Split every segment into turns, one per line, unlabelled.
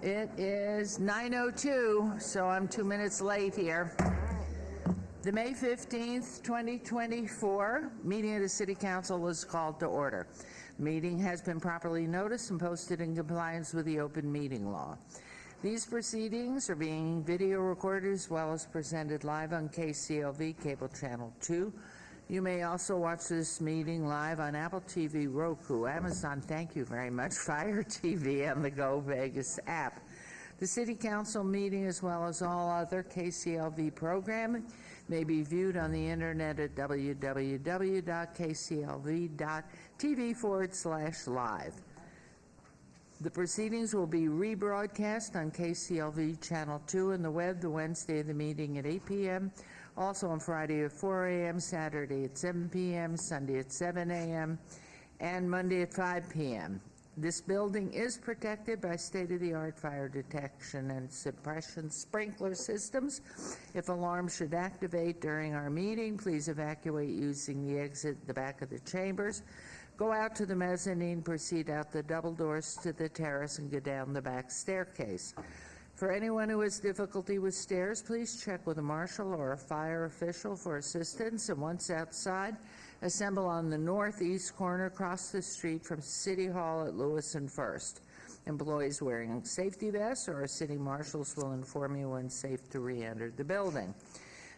It is 9:02, so I'm 2 minutes late here. The May 15th, 2024 meeting of the City Council is called to order. The meeting has been properly noticed and posted in compliance with the open meeting law. These proceedings are being video recorded as well as presented live on KCLV Cable Channel 2. You may also watch this meeting live on Apple TV, Roku, Amazon, thank you very much, Fire TV, and the Go Vegas app. The City Council meeting, as well as all other KCLV programming, may be viewed on the internet at www.kclv.tv/live. The proceedings will be rebroadcast on KCLV Channel 2 and the web the Wednesday of the meeting at 8 p.m., also on Friday at 4 a.m., Saturday at 7 p.m., Sunday at 7 a.m., and Monday at 5 p.m. This building is protected by state-of-the-art fire detection and suppression sprinkler systems. If alarms should activate during our meeting, please evacuate using the exit at the back of the chambers. Go out to the mezzanine, proceed out the double doors to the terrace, and go down the back staircase. For anyone who has difficulty with stairs, please check with a marshal or a fire official for assistance, and once outside, assemble on the northeast corner across the street from City Hall at Lewis and First. Employees wearing safety vests or city marshals will inform you when safe to re-enter the building.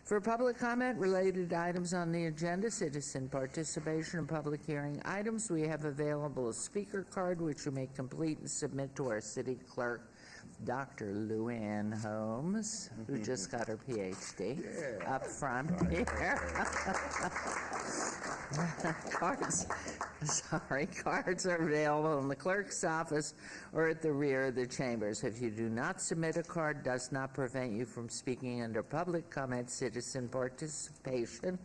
For public comment related items on the agenda, citizen participation, and public hearing items, we have available a speaker card which you may complete and submit to our city clerk, Dr. Luann Holmes, who just got her PhD, up front here. Cards are available in the clerk's office or at the rear of the chambers. If you do not submit a card, does not prevent you from speaking under public comment, citizen participation,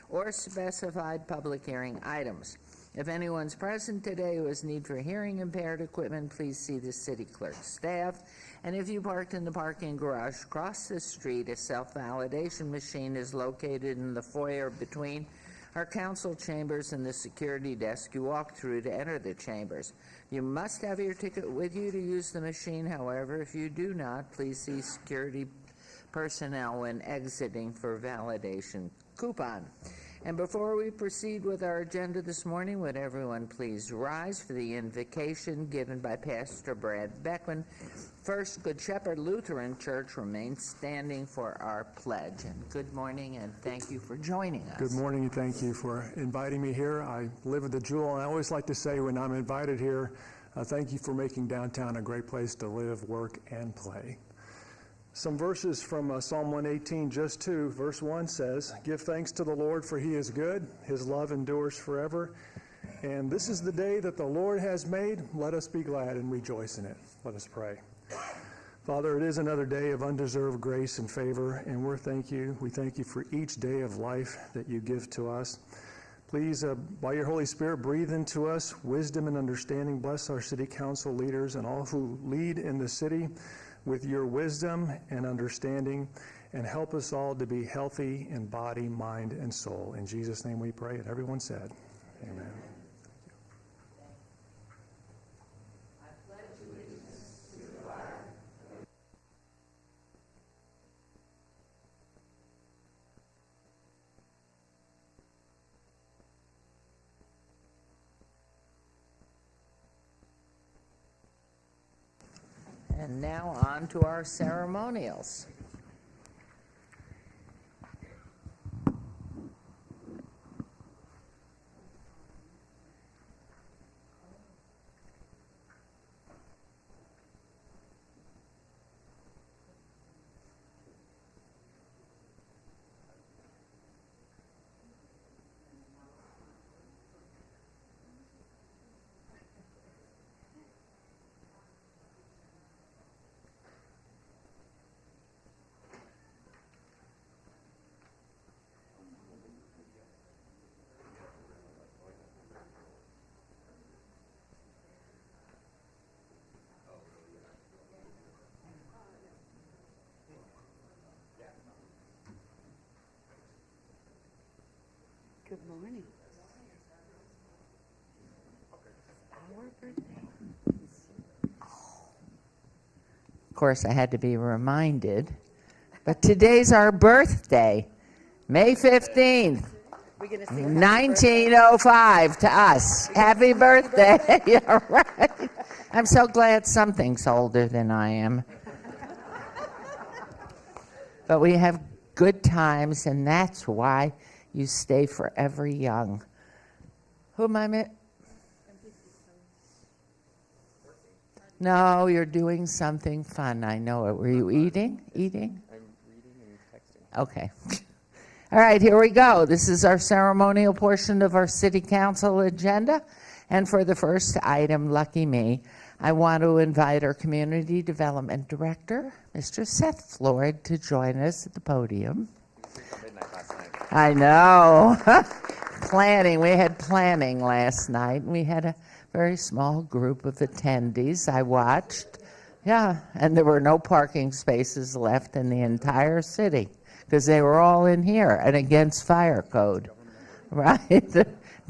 or specified public hearing items. If anyone's present today who has need for hearing impaired equipment, please see the city clerk's staff. And if you parked in the parking garage across the street, a self-validation machine is located in the foyer between our council chambers and the security desk you walk through to enter the chambers. You must have your ticket with you to use the machine. However, if you do not, please see security personnel when exiting for validation coupon. And before we proceed with our agenda this morning, would everyone please rise for the invocation given by Pastor Brad Beckman. First, Good Shepherd Lutheran Church remains standing for our pledge. And good morning, and thank you for joining us.
Good morning, and thank you for inviting me here. I live at the Jewel, and I always like to say when I'm invited here, thank you for making downtown a great place to live, work, and play. Some verses from Psalm 118, just 2. Verse 1 says, "Give thanks to the Lord, for he is good. His love endures forever. And this is the day that the Lord has made. Let us be glad and rejoice in it." Let us pray. Father, it is another day of undeserved grace and favor, and we thank you for each day of life that you give to us. Please, by your Holy Spirit, breathe into us wisdom and understanding. Bless our city council leaders and all who lead in the city with your wisdom and understanding, and help us all to be healthy in body, mind, and soul. In Jesus' name we pray, and everyone said, amen.
And now on to our ceremonials.
Good morning. It's our birthday.
Of course, I had to be reminded. But today's our birthday, May 15th, 1905 to us. Happy birthday. Yeah, right. I'm so glad something's older than I am. But we have good times, and that's why you stay forever young. Who am I met? No, you're doing something fun. I know it. Were you eating? Eating?
I'm reading and texting.
Okay. All right, here we go. This is our ceremonial portion of our City Council agenda. And for the first item, lucky me, I want to invite our Community Development Director, Mr. Seth Floyd, to join us at the podium.
Midnight last night.
I know. Planning. We had planning last night. We had a very small group of attendees. I watched. Yeah, and there were no parking spaces left in the entire city because they were all in here and against fire code. Right?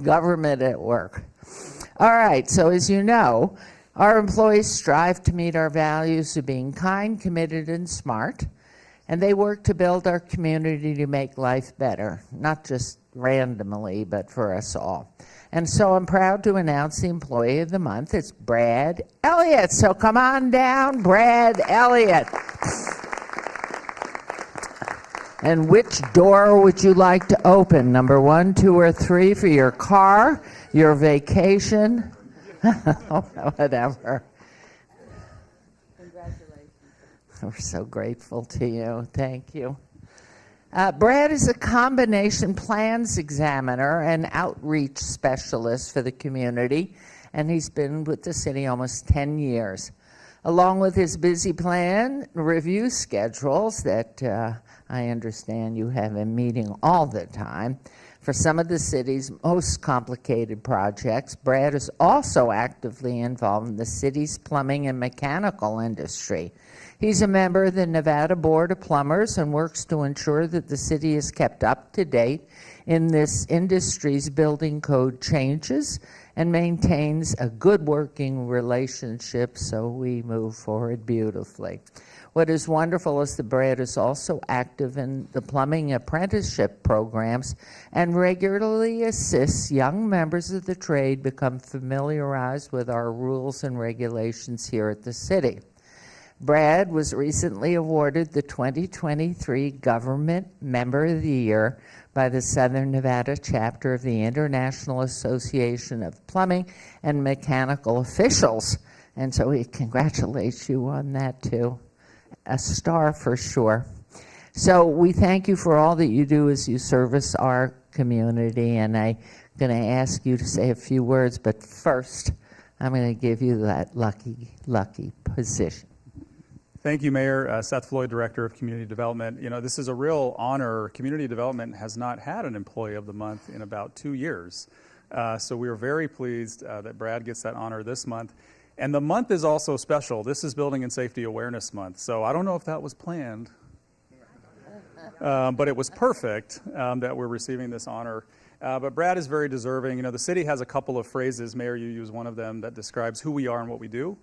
Government at work. All right, so as you know, our employees strive to meet our values of being kind, committed, and smart, and they work to build our community to make life better, not just randomly, but for us all. And so I'm proud to announce the Employee of the Month. It's Brad Elliott. So come on down, Brad Elliott. And which door would you like to open? Number 1, 2, or 3 for your car, your vacation? Whatever.
Congratulations.
We're so grateful to you. Thank you. Brad is a combination plans examiner and outreach specialist for the community, and he's been with the city almost 10 years. Along with his busy plan review schedules that I understand you have him meeting all the time, for some of the city's most complicated projects, Brad is also actively involved in the city's plumbing and mechanical industry. He's a member of the Nevada Board of Plumbers and works to ensure that the city is kept up to date in this industry's building code changes and maintains a good working relationship so we move forward beautifully. What is wonderful is that Brad is also active in the plumbing apprenticeship programs and regularly assists young members of the trade become familiarized with our rules and regulations here at the city. Brad was recently awarded the 2023 Government Member of the Year by the Southern Nevada chapter of the International Association of Plumbing and Mechanical Officials. And so we congratulate you on that too. A star for sure. So we thank you for all that you do as you service our community, and I'm going to ask you to say a few words, but first I'm going to give you that lucky position.
Thank you, Mayor. Seth Floyd, Director of Community Development. You know, this is a real honor. Community Development has not had an Employee of the Month in about 2 years. So we are very pleased that Brad gets that honor this month. And the month is also special. This is Building and Safety Awareness Month. So I don't know if that was planned, but it was perfect that we're receiving this honor. But Brad is very deserving. You know, the city has a couple of phrases, Mayor, you use one of them, that describes who we are and what we do.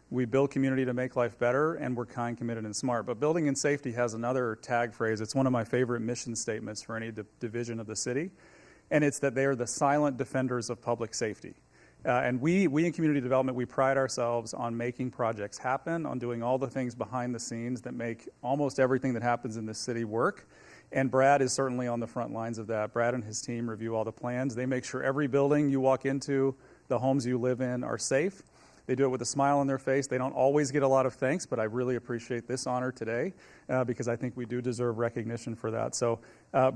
We build community to make life better, and we're kind, committed, and smart. But Building and Safety has another tag phrase. It's one of my favorite mission statements for any division of the city, and it's that they are the silent defenders of public safety. And we in community development, we pride ourselves on making projects happen, on doing all the things behind the scenes that make almost everything that happens in this city work. And Brad is certainly on the front lines of that. Brad and his team review all the plans. They make sure every building you walk into, the homes you live in, are safe. They do it with a smile on their face. They don't always get a lot of thanks, but I really appreciate this honor today because I think we do deserve recognition for that. So,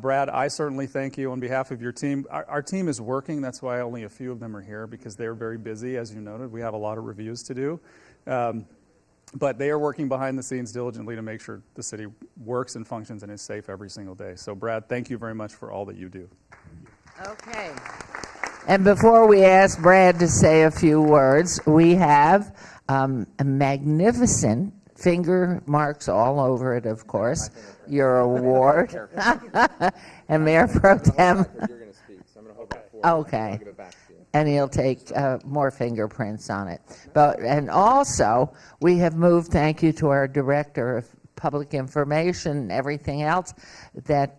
Brad, I certainly thank you on behalf of your team. Our team is working. That's why only a few of them are here, because they're very busy, as you noted. We have a lot of reviews to do. But they are working behind the scenes diligently to make sure the city works and functions and is safe every single day. So, Brad, thank you very much for all that you do.
Okay. And before we ask Brad to say a few words, we have a magnificent, finger marks all over it, of course, your award. And Mayor Pro Tem.
You're going to speak, so I'm going to hold that for you.
Okay.
I'll give it back to you.
and he'll take more fingerprints on it. And also, we have moved, thank you to our Director of Public Information and everything else, that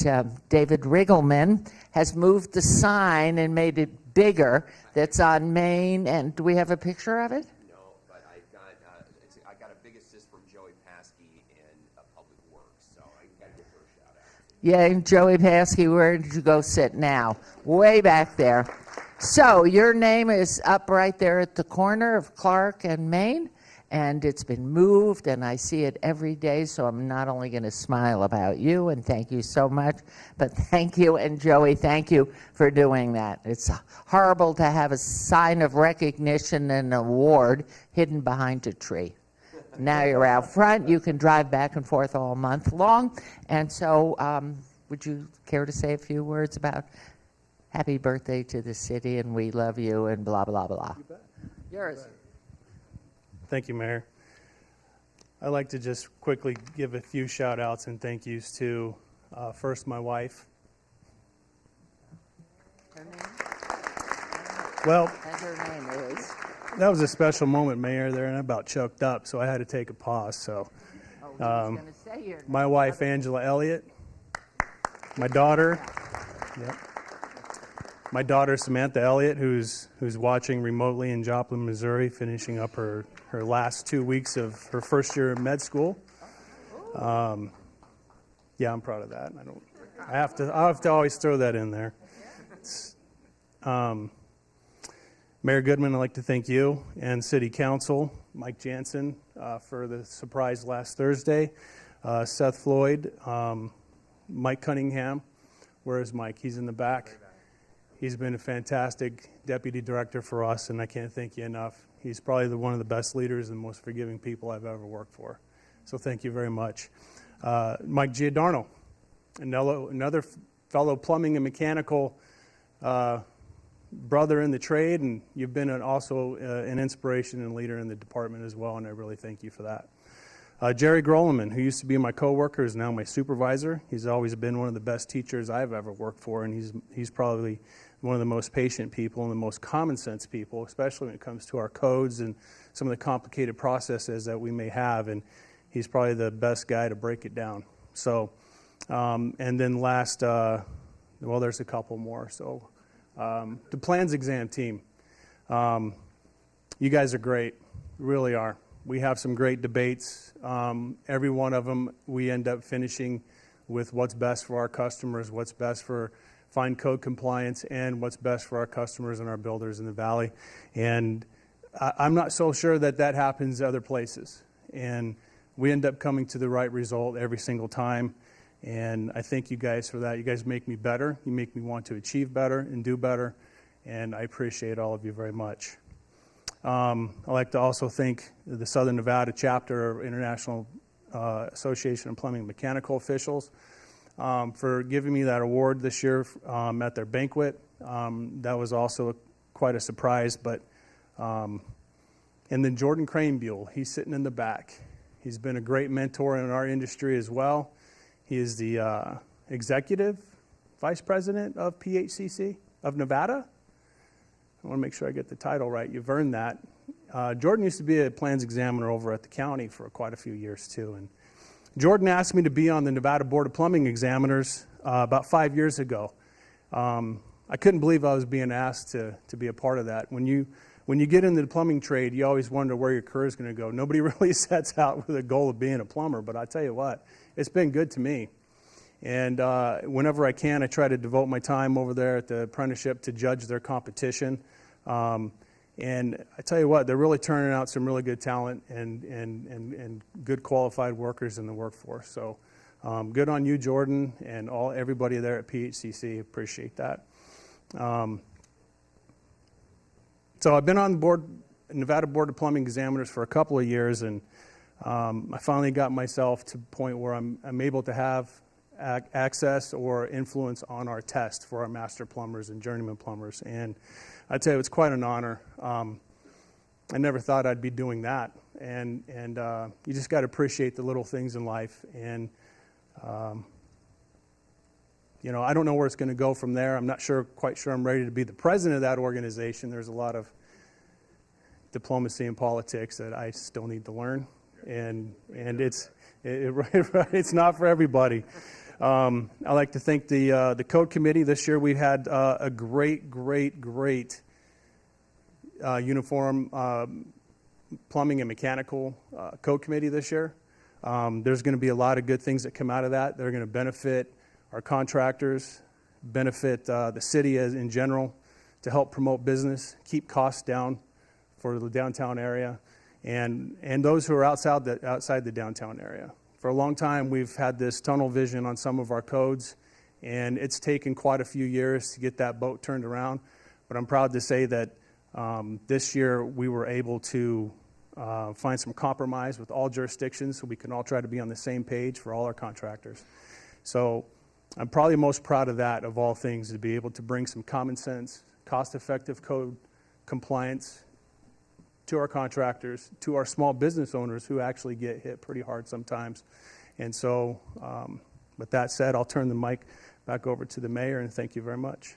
David Riggleman has moved the sign and made it bigger that's on Main. And do we have a picture of it?
No, but I got a big assist from Joey Paskey in Public Works, so I got to give her a shout out.
Yeah, and Joey Paskey, where did you go sit now? Way back there. So your name is up right there at the corner of Clark and Main, and it's been moved, and I see it every day, so I'm not only going to smile about you, and thank you so much, but thank you, and Joey, thank you for doing that. It's horrible to have a sign of recognition and award hidden behind a tree. Now you're out front, you can drive back and forth all month long, and so would you care to say a few words about happy birthday to the city, and we love you, and blah, blah, blah.
You bet.
Yours.
Thank you, Mayor. I'd like to just quickly give a few shout outs and thank yous to first my wife.
Her name?
Well,
And her name is?
that was a special moment, Mayor, there, and I about choked up, so I had to take a pause. So,
Oh, he was going to say your name.
my wife, Angela Elliott, my daughter, yep. My daughter, Samantha Elliott, who's watching remotely in Joplin, Missouri, finishing up her last 2 weeks of her first year of med school. Yeah, I'm proud of that. I have to always throw that in there. Mayor Goodman, I'd like to thank you and City Council, Mike Jansen, for the surprise last Thursday, Seth Floyd, Mike Cunningham. Where is Mike? He's in the back. He's been a fantastic deputy director for us, and I can't thank you enough. He's probably one of the best leaders and most forgiving people I've ever worked for. So thank you very much. Mike Giordano, another fellow plumbing and mechanical brother in the trade, and you've been also an inspiration and leader in the department as well, and I really thank you for that. Jerry Grolleman, who used to be my coworker, is now my supervisor. He's always been one of the best teachers I've ever worked for, and he's probably one of the most patient people and the most common sense people, especially when it comes to our codes and some of the complicated processes that we may have, and he's probably the best guy to break it down. So, and then last, there's a couple more. So, the plans exam team, you guys are great, really are. We have some great debates. Every one of them, we end up finishing with what's best for our customers, what's best for fine code compliance, and what's best for our customers and our builders in the valley. And I'm not so sure that happens other places. And we end up coming to the right result every single time. And I thank you guys for that. You guys make me better. You make me want to achieve better and do better. And I appreciate all of you very much. I'd like to also thank the Southern Nevada chapter of International Association of Plumbing and Mechanical Officials for giving me that award this year at their banquet. That was also quite a surprise. And then Jordan Cranebuell, he's sitting in the back. He's been a great mentor in our industry as well. He is the executive vice president of PHCC of Nevada. I want to make sure I get the title right. You've earned that. Jordan used to be a plans examiner over at the county for quite a few years, too. And Jordan asked me to be on the Nevada Board of Plumbing Examiners about 5 years ago. I couldn't believe I was being asked to be a part of that. When you get into the plumbing trade, you always wonder where your career is going to go. Nobody really sets out with a goal of being a plumber, but I tell you what, it's been good to me. And whenever I can, I try to devote my time over there at the apprenticeship to judge their competition. And I tell you what, they're really turning out some really good talent and good qualified workers in the workforce. So good on you, Jordan, and everybody there at PHCC. Appreciate that. So I've been on the board, Nevada Board of Plumbing Examiners for a couple of years, and I finally got myself to the point where I'm able to have access or influence on our test for our master plumbers and journeyman plumbers. And I tell you, it's quite an honor. I never thought I'd be doing that. And you just got to appreciate the little things in life. And I don't know where it's going to go from there. I'm not quite sure I'm ready to be the president of that organization. There's a lot of diplomacy and politics that I still need to learn, and it's not for everybody. I'd like to thank the code committee. This year we had a great uniform plumbing and mechanical code committee this year. There's going to be a lot of good things that come out of that. They're going to benefit our contractors, benefit the city in general, to help promote business, keep costs down for the downtown area, and those who are outside the downtown area. For a long time, we've had this tunnel vision on some of our codes, and it's taken quite a few years to get that boat turned around. But I'm proud to say that this year we were able to find some compromise with all jurisdictions so we can all try to be on the same page for all our contractors. So I'm probably most proud of that, of all things, to be able to bring some common sense, cost-effective code compliance to our contractors, to our small business owners who actually get hit pretty hard sometimes. And so with that said, I'll turn the mic back over to the mayor, and thank you very much.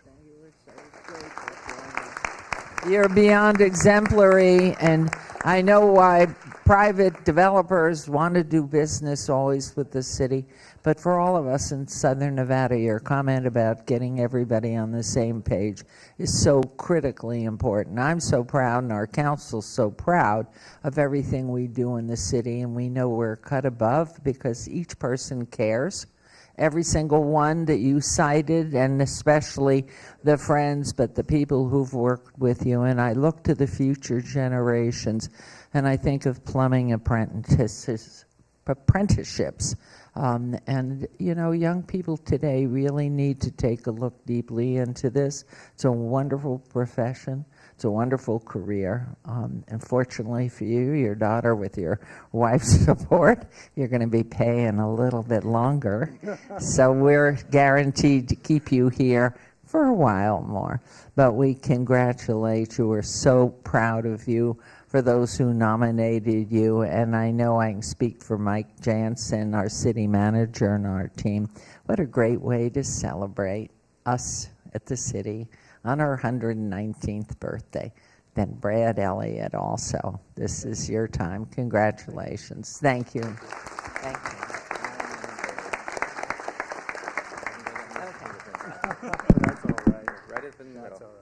You're beyond exemplary, and I know why private developers want to do business always with the city. But for all of us in Southern Nevada, your comment about getting everybody on the same page is so critically important. I'm so proud, and our council's so proud of everything we do in the city, and we know we're cut above because each person cares. Every single one that you cited, and especially the friends, but the people who've worked with you. And I look to the future generations, and I think of plumbing apprenticeships. And, young people today really need to take a look deeply into this. It's a wonderful profession. It's a wonderful career. And fortunately for you, your daughter, with your wife's support, you're going to be paying a little bit longer. So we're guaranteed to keep you here for a while more. But we congratulate you. We're so proud of you, for those who nominated you. And I know I can speak for Mike Jansen, our city manager, and our team. What a great way to celebrate us at the city on our 119th birthday. Then Brad Elliott also. This is your time. Congratulations. Thank you. Thank you.
That's all right. Right in the middle.
That's all right.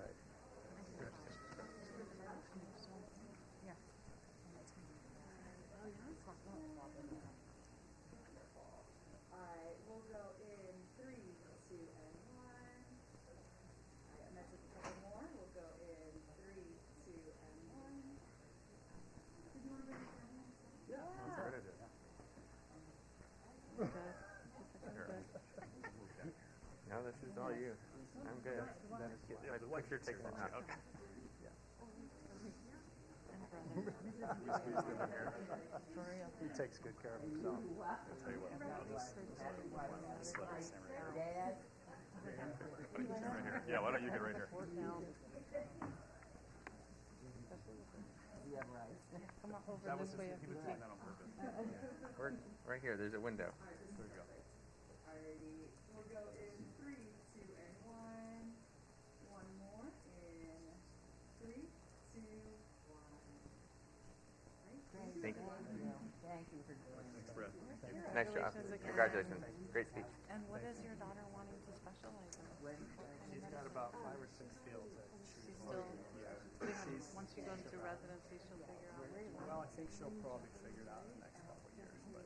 No, this is all you. I'm good. My picture takes a minute. Okay.
He takes good care of himself.
Yeah, why don't you get right here?
We're right here. There's a window.
Alrighty, we'll go in 3, 2, and 1. One more in 3, 2, 1.
Thank you.
Thank you for doing it.
Nice job. Congratulations. Great speech.
And what is your daughter wanting to specialize in?
She's got about 5 or 6 fields that
She's still, once she goes through residency, she'll figure out.
Well, I think she'll probably figure it out in the next couple of years, but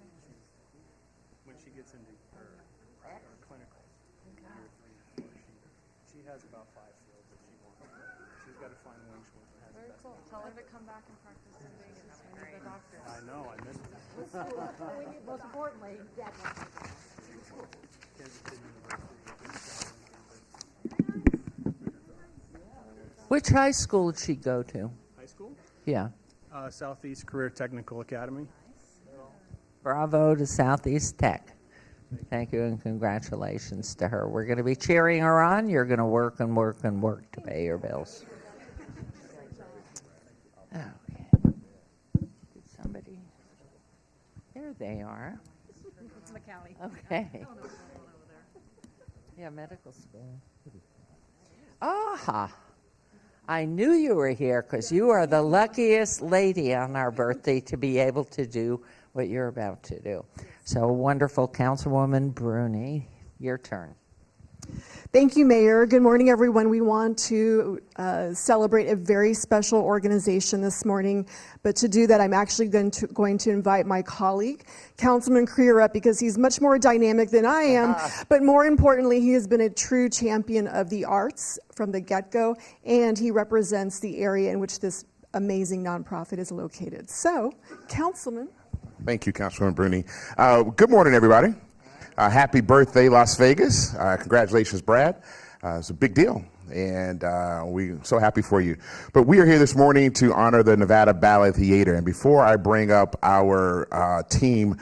when she gets into her clinical, year 3 or 4, she has about 5 fields that she wants. She's got to find one which one has the
Very
best.
cool. Tell her to come back and practice in Vegas. We need the doctors.
I know, I missed it.
Most importantly, Dad wants to go.
Kansas City University.
Which high school did she go to?
High school?
Yeah.
Southeast Career Technical Academy.
Bravo to Southeast Tech. Thank you, and congratulations to her. We're going to be cheering her on. You're going to work and work and work to pay your bills. Okay. Did somebody? There they are.
It's McCallie.
Okay. Yeah, medical school. Aha! I knew you were here because you are the luckiest lady on our birthday to be able to do what you're about to do. So wonderful, Councilwoman Bruni. Your turn.
Thank you, Mayor. Good morning, everyone. We want to celebrate a very special organization this morning, but to do that, I'm actually going to invite my colleague, Councilman Creer, up because he's much more dynamic than I am, but more importantly, he has been a true champion of the arts from the get-go, and he represents the area in which this amazing nonprofit is located. So, Councilman.
Thank you, Councilwoman Bruni. Good morning, everybody. Happy birthday, Las Vegas. Congratulations, Brad. It's a big deal, and we're so happy for you. But we are here this morning to honor the Nevada Ballet Theater. And before I bring up our team,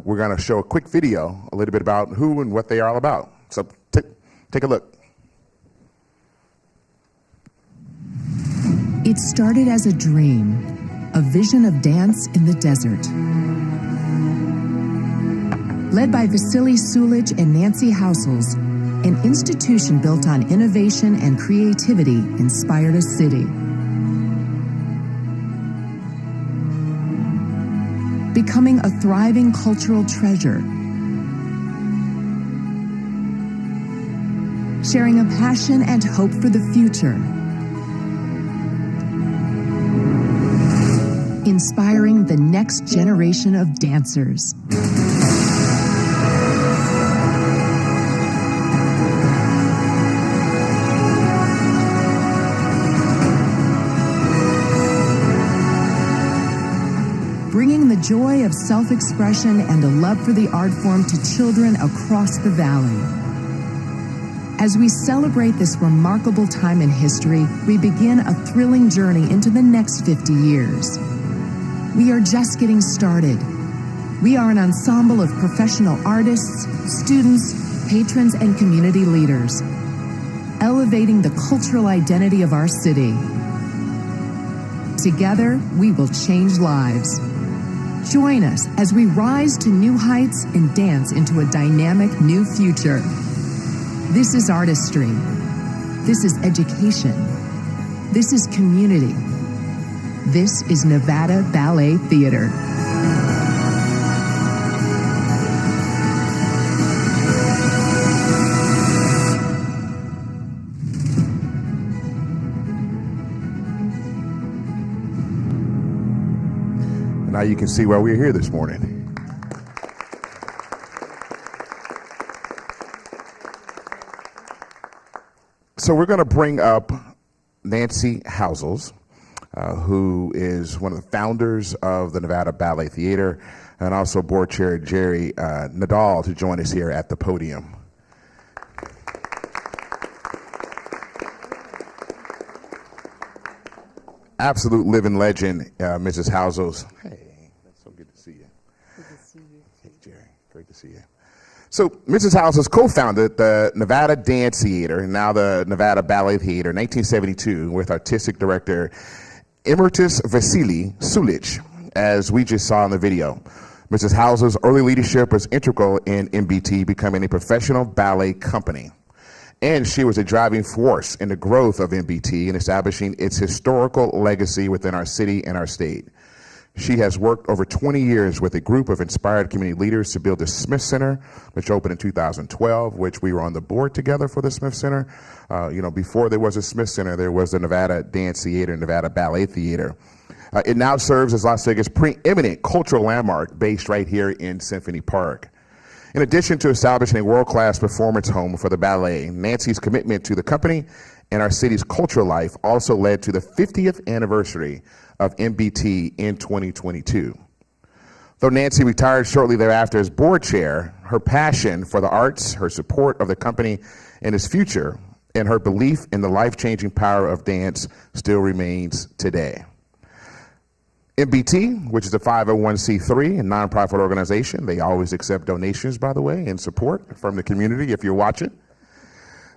we're going to show a quick video, a little bit about who and what they are all about. So take a look.
It started as a dream, a vision of dance in the desert. Led by Vasily Sulich and Nancy Housels, an institution built on innovation and creativity inspired a city. Becoming a thriving cultural treasure. Sharing a passion and hope for the future. Inspiring the next generation of dancers. Bringing the joy of self-expression and a love for the art form to children across the valley. As we celebrate this remarkable time in history, we begin a thrilling journey into the next 50 years. We are just getting started. We are an ensemble of professional artists, students, patrons, and community leaders, elevating the cultural identity of our city. Together, we will change lives. Join us as we rise to new heights and dance into a dynamic new future. This is artistry. This is education. This is community. This is Nevada Ballet Theater.
Now you can see why we're here this morning. So we're going to bring up Nancy Housels, who is one of the founders of the Nevada Ballet Theater, and also board chair Jerry Nadal, to join us here at the podium. Absolute living legend, Mrs. Housels. Hey, that's so good to see you. Good to see you. Hey, Jerry, great to see you. So, Mrs. Housels co-founded the Nevada Dance Theater, and now the Nevada Ballet Theater, in 1972, with artistic director Emeritus Vasily Sulich, as we just saw in the video. Mrs. Housels' early leadership was integral in MBT becoming a professional ballet company. And she was a driving force in the growth of MBT and establishing its historical legacy within our city and our state. She has worked over 20 years with a group of inspired community leaders to build the Smith Center, which opened in 2012, which we were on the board together for the Smith Center. Before there was a Smith Center, there was the Nevada Dance Theater, Nevada Ballet Theater. It now serves as Las Vegas' preeminent cultural landmark based right here in Symphony Park. In addition to establishing a world-class performance home for the ballet, Nancy's commitment to the company and our city's cultural life also led to the 50th anniversary of MBT in 2022. Though Nancy retired shortly thereafter as board chair, her passion for the arts, her support of the company and its future, and her belief in the life-changing power of dance still remains today. MBT, which is a 501c3 and nonprofit organization, they always accept donations, by the way, and support from the community if you're watching,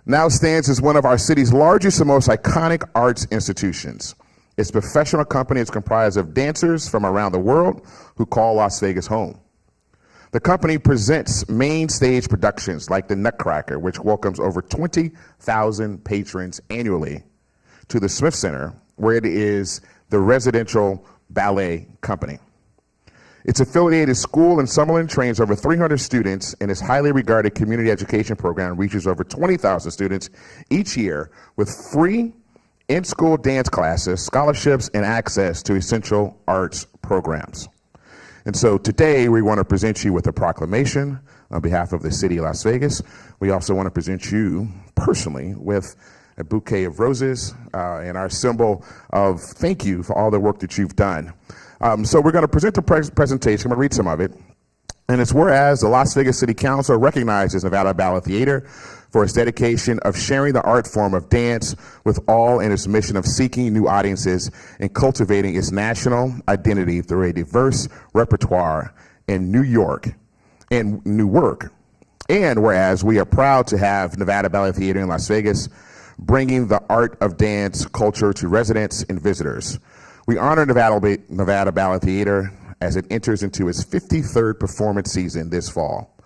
now stands as one of our city's largest and most iconic arts institutions. Its professional company is comprised of dancers from around the world who call Las Vegas home. The company presents main stage productions like The Nutcracker, which welcomes over 20,000 patrons annually to the Smith Center, where it is the residential ballet company. Its affiliated school in Summerlin trains over 300 students, and its highly regarded community education program reaches over 20,000 students each year with free in-school dance classes, scholarships, and access to essential arts programs. And so today we want to present you with a proclamation on behalf of the city of Las Vegas. We also want to present you personally with a bouquet of roses and our symbol of thank you for all the work that you've done. So we're going to present the presentation. I'm going to read some of it. And it's whereas the Las Vegas City Council recognizes Nevada Ballet Theater for its dedication of sharing the art form of dance with all in its mission of seeking new audiences and cultivating its national identity through a diverse repertoire in New York and new work. And whereas we are proud to have Nevada Ballet Theater in Las Vegas, bringing the art of dance culture to residents and visitors. We honor Nevada Ballet Theater as it enters into its 53rd performance season this fall.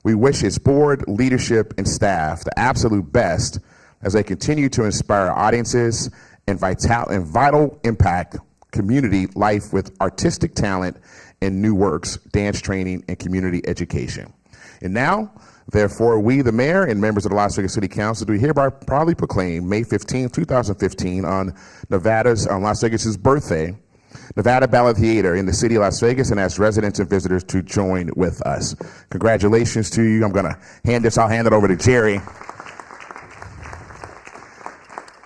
We wish its board, leadership, and staff the absolute best as they continue to inspire audiences and vital impact community life with artistic talent and new works, dance training, and community education. And now, therefore, we, the mayor and members of the Las Vegas City Council, do hereby proudly proclaim May 15, 2015, on Las Vegas's birthday, Nevada Ballet Theater in the city of Las Vegas, and ask residents and visitors to join with us. Congratulations to you. I'm going to I'll hand it over to Jerry.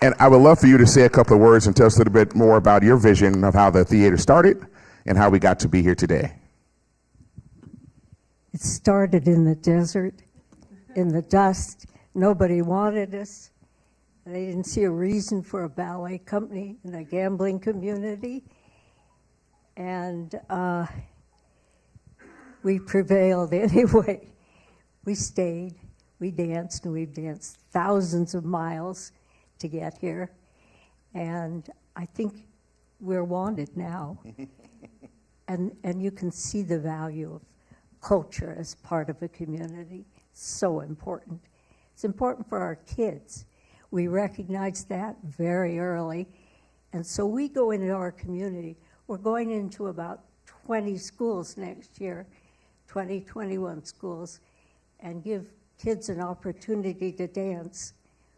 And I would love for you to say a couple of words and tell us a little bit more about your vision of how the theater started and how we got to be here today.
It started in the desert, in the dust. Nobody wanted us. They didn't see a reason for a ballet company in a gambling community. And we prevailed anyway. We stayed, we danced, and we've danced thousands of miles to get here. And I think we're wanted now. And you can see the value of culture as part of a community. It's so important. It's important for our kids. We recognize that very early. And so we go into our community. We're going into about 20 schools next year, 21 schools, and give kids an opportunity to dance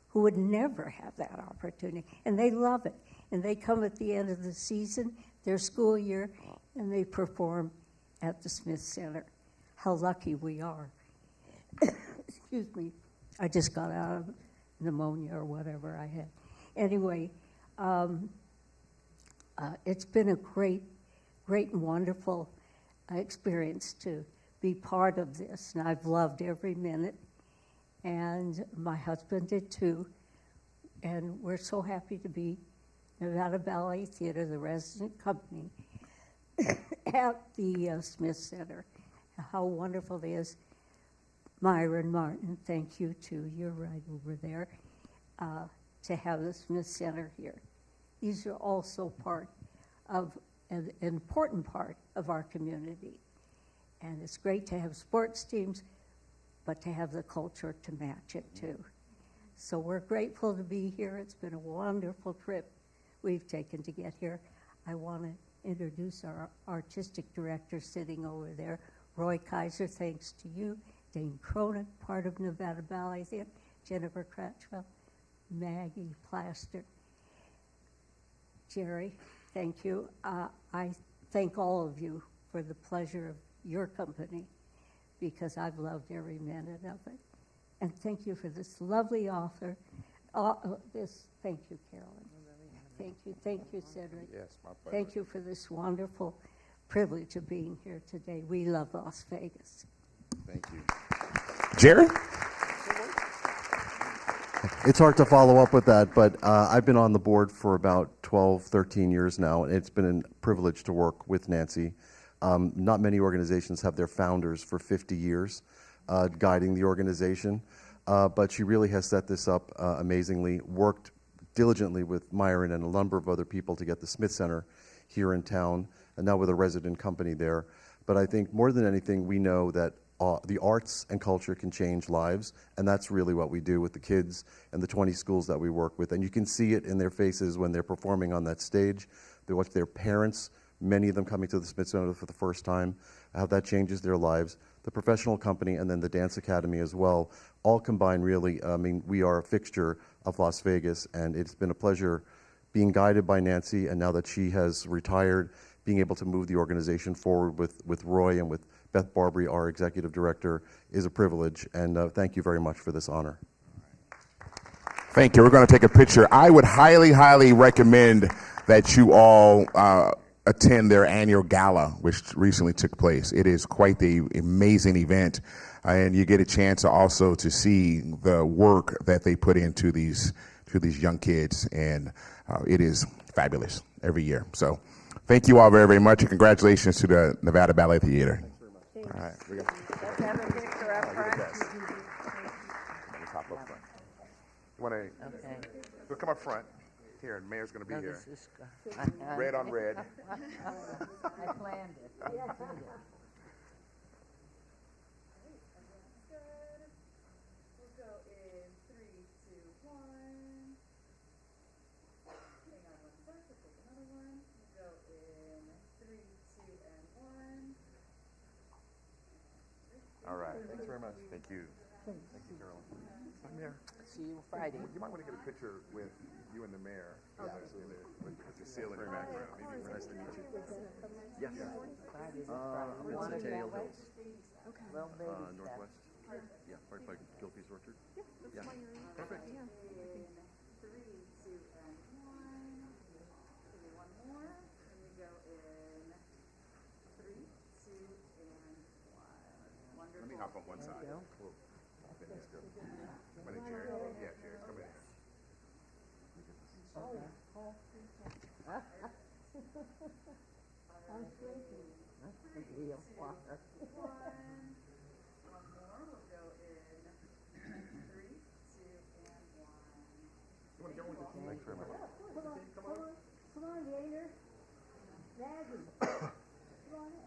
who would never have that opportunity. And they love it. And they come at the end of the season, their school year, and they perform at the Smith Center. How lucky we are. Excuse me. I just got out of pneumonia or whatever I had. Anyway, it's been a great and wonderful experience to be part of this, and I've loved every minute, and my husband did too, and we're so happy to be Nevada Ballet Theater, the resident company, at the Smith Center. How wonderful it is. Myron Martin, thank you too, you're right over there, to have the Smith Center here. These are also part of an important part of our community. And it's great to have sports teams, but to have the culture to match it too. So we're grateful to be here. It's been a wonderful trip we've taken to get here. I want to introduce our artistic director sitting over there, Roy Kaiser, thanks to you. Dane Cronin, part of Nevada Ballet Theater. Jennifer Cratchwell, Maggie Plaster. Jerry, thank you. I thank all of you for the pleasure of your company, because I've loved every minute of it. And thank you for this lovely author. Thank you, Carolyn. Thank you, Cedric.
Yes, my pleasure.
Thank you for this wonderful privilege of being here today. We love Las Vegas.
Thank you. Jerry?
It's hard to follow up with that, but I've been on the board for about 12, 13 years now, and it's been a privilege to work with Nancy. Not many organizations have their founders for 50 years guiding the organization, but she really has set this up amazingly, worked diligently with Myron and a number of other people to get the Smith Center here in town, and now with a resident company there. But I think more than anything, we know that the arts and culture can change lives, and that's really what we do with the kids and the 20 schools that we work with. And you can see it in their faces when they're performing on that stage. They watch their parents, many of them coming to the Smithsonian for the first time, how that changes their lives. The professional company and then the Dance Academy as well, all combined really. I mean, we are a fixture of Las Vegas, and it's been a pleasure being guided by Nancy, and now that she has retired, being able to move the organization forward with Roy and with Beth Barbary, our executive director, is a privilege, and thank you very much for this honor.
Thank you. We're going to take a picture. I would highly, highly recommend that you all attend their annual gala, which recently took place. It is quite the amazing event, and you get a chance also to see the work that they put into these young kids, and it is fabulous every year. So thank you all very, very much, and congratulations to the Nevada Ballet Theater. All right.
Let's have a picture up front.
You want to?
Okay.
We'll come up front. Here, the mayor's going to be
No,
here.
this is
Red on red.
I planned it.
All right. Thanks very much. Thank you. Thank you, Carolyn. Mayor.
See you Friday.
You might want to get a picture with you and the mayor. With the seal in your background. Nice to meet you.
Yes. Friday.
It's at Tail Hills.
Okay. Well, maybe
Northwest. Yeah, right by Gilfie's Orchard.
Yeah, that's my area.
Perfect.
Yeah.
Let me hop on one side. Cool. Then he's good. Come in, Jerry. Yeah, Jerry, come in. Thanks very much.
Come on, Gator. Maggie. Come on in.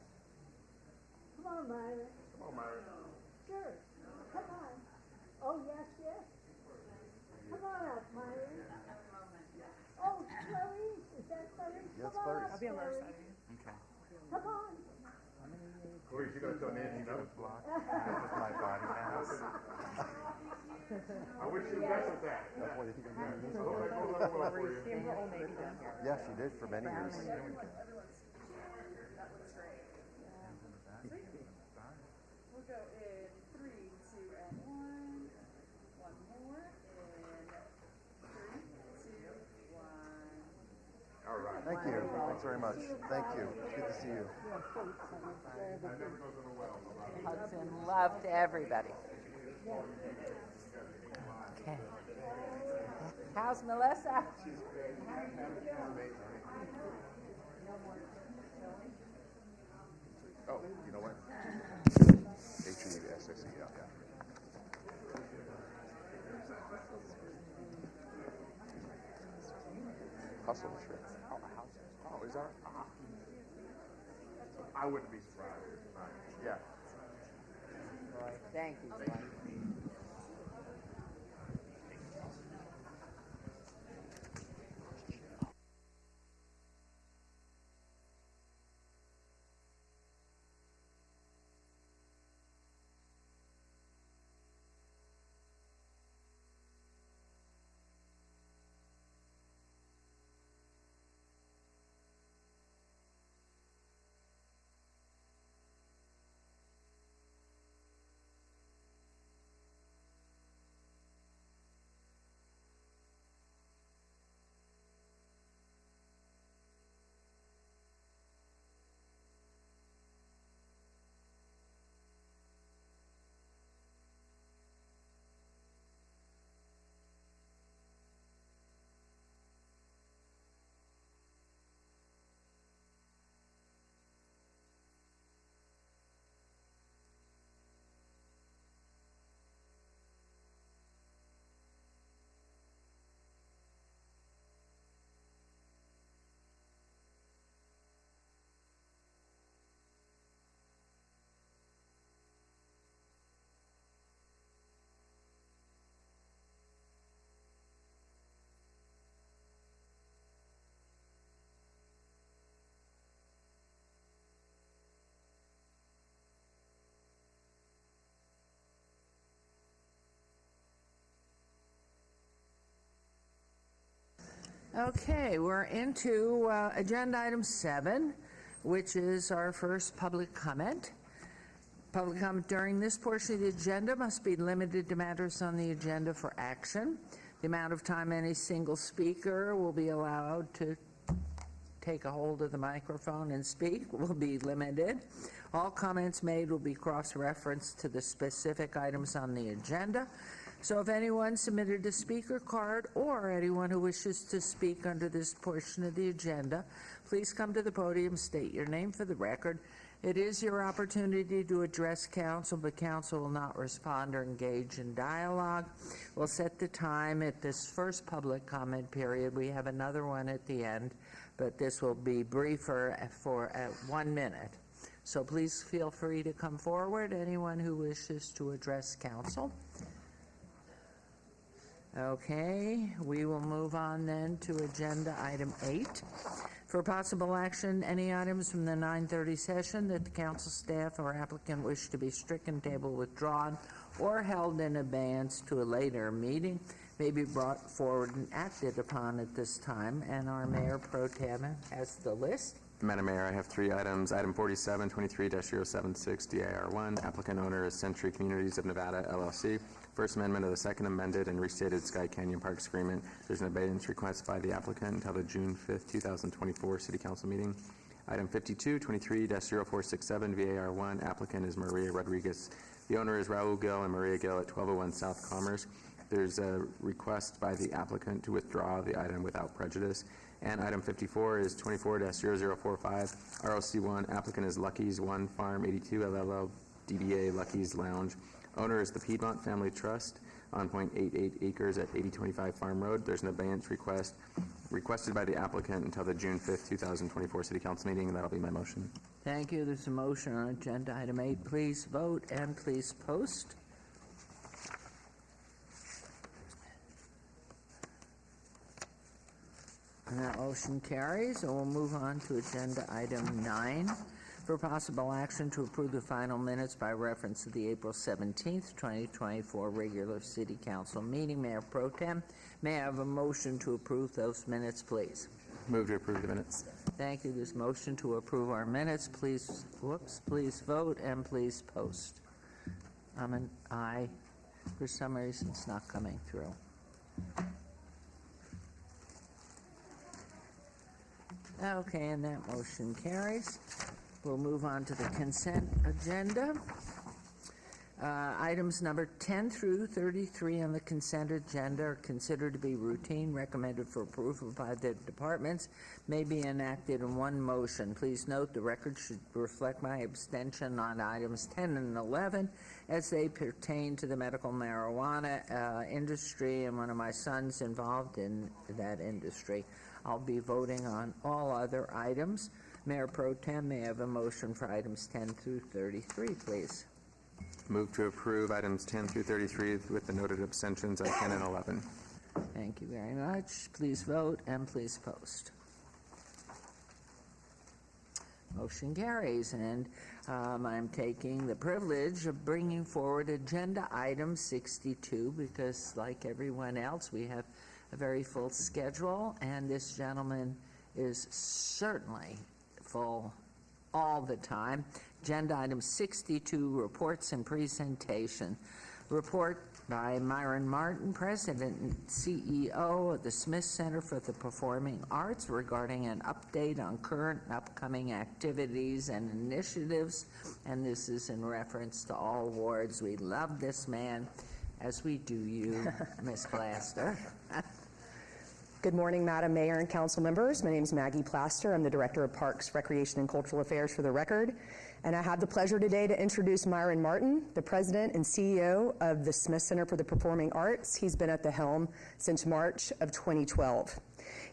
Come on, Myra.
Come on, Myra.
Sure. Come on. Oh, yes, yes. Come on up, Myra. Oh, Clarice. Is that Clarice?
Yes,
Come on
Clarice.
up,
I'll be on the other
Clarice.
side of you.
Okay.
Come on.
Clarice, you going to tell Nancy no? Block. This is my body mass. I wish you the best with that.
That's why you think I'm doing this.
I hope that goes over well for you.
Seeing her old Navy down here.
Yeah, she did for many years.
We'll go in 3, 2, and 1. One more in 3, 2, 1.
All right.
Thank you. Thanks very much. Thank you. It's good to see you.
Hugs and love to everybody. Okay. How's Melissa?
Oh, you know what? H-E-S-S-E, yeah. Hustle, sure. Oh, is that? I wouldn't be surprised. Yeah.
Thank you. Okay, we're into agenda item 7, which is our first public comment. Public comment during this portion of the agenda must be limited to matters on the agenda for action. The amount of time any single speaker will be allowed to take a hold of the microphone and speak will be limited. All comments made will be cross-referenced to the specific items on the agenda. So if anyone submitted a speaker card or anyone who wishes to speak under this portion of the agenda, please come to the podium, state your name for the record. It is your opportunity to address council, but council will not respond or engage in dialogue. We'll set the time at this first public comment period. We have another one at the end, but this will be briefer for 1 minute. So please feel free to come forward, anyone who wishes to address council. Okay, we will move on then to agenda item 8. For possible action, any items from the 9:30 session that the council staff or applicant wish to be stricken, table, withdrawn, or held in abeyance to a later meeting may be brought forward and acted upon at this time, and our Mayor Pro Tem has the list.
Madam Mayor, I have 3 items. Item 47, 23-076, DIR1. Applicant owner is Century Communities of Nevada, LLC. First Amendment of the Second Amended and Restated Sky Canyon Parks Agreement. There's an abeyance request by the applicant until the June 5th, 2024 City Council meeting. Item 52, 23-0467, VAR1. Applicant is Maria Rodriguez. The owner is Raul Gill and Maria Gill at 1201 South Commerce. There's a request by the applicant to withdraw the item without prejudice. And item 54 is 24-0045, ROC1. Applicant is Lucky's One Farm 82 LLL, DBA Lucky's Lounge. Owner is the Piedmont Family Trust on 0.88 acres at 8025 Farm Road. There's an abeyance request requested by the applicant until the June 5th, 2024 City Council meeting, and that'll be my motion.
Thank you. There's a motion on agenda item 8. Please vote and please post. And that motion carries, and we'll move on to agenda item 9 for possible action to approve the final minutes by reference to the April 17th, 2024 regular City Council meeting. Mayor Pro Tem, may I have a motion to approve those minutes, please?
Move to approve the minutes.
Thank you. This motion to approve our minutes. Please, please vote and please post. I'm an aye. For some reason, it's not coming through. Okay, and that motion carries. We'll move on to the consent agenda. Items number 10 through 33 on the consent agenda are considered to be routine, recommended for approval by the departments, may be enacted in one motion. Please note the record should reflect my abstention on items 10 and 11 as they pertain to the medical marijuana industry and one of my sons involved in that industry. I'll be voting on all other items. Mayor Pro Tem, may I have a motion for items 10 through 33, please?
Move to approve items 10 through 33 with the noted abstentions on 10 and 11.
Thank you very much. Please vote and please post. Motion carries, and I'm taking the privilege of bringing forward agenda item 62 because, like everyone else, we have a very full schedule, and this gentleman is certainly full all the time. Agenda item 62, reports and presentation. Report by Myron Martin, President and CEO of the Smith Center for the Performing Arts, regarding an update on current and upcoming activities and initiatives. And this is in reference to all awards. We love this man, as we do you, Ms. Plaster.
Good morning, Madam Mayor and council members. My name is Maggie Plaster. I'm the Director of Parks, Recreation, and Cultural Affairs for the record. And I have the pleasure today to introduce Myron Martin, the President and CEO of the Smith Center for the Performing Arts. He's been at the helm since March of 2012.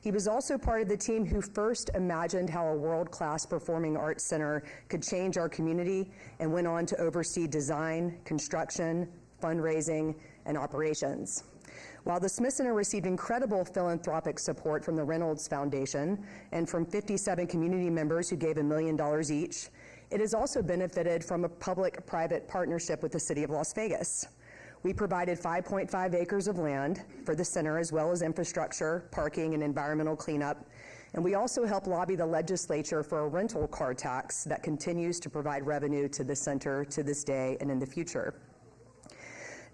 He was also part of the team who first imagined how a world-class performing arts center could change our community and went on to oversee design, construction, fundraising, and operations. While the Smith Center received incredible philanthropic support from the Reynolds Foundation and from 57 community members who gave $1 million each, it has also benefited from a public-private partnership with the City of Las Vegas. We provided 5.5 acres of land for the center, as well as infrastructure, parking, and environmental cleanup. And we also helped lobby the legislature for a rental car tax that continues to provide revenue to the center to this day and in the future.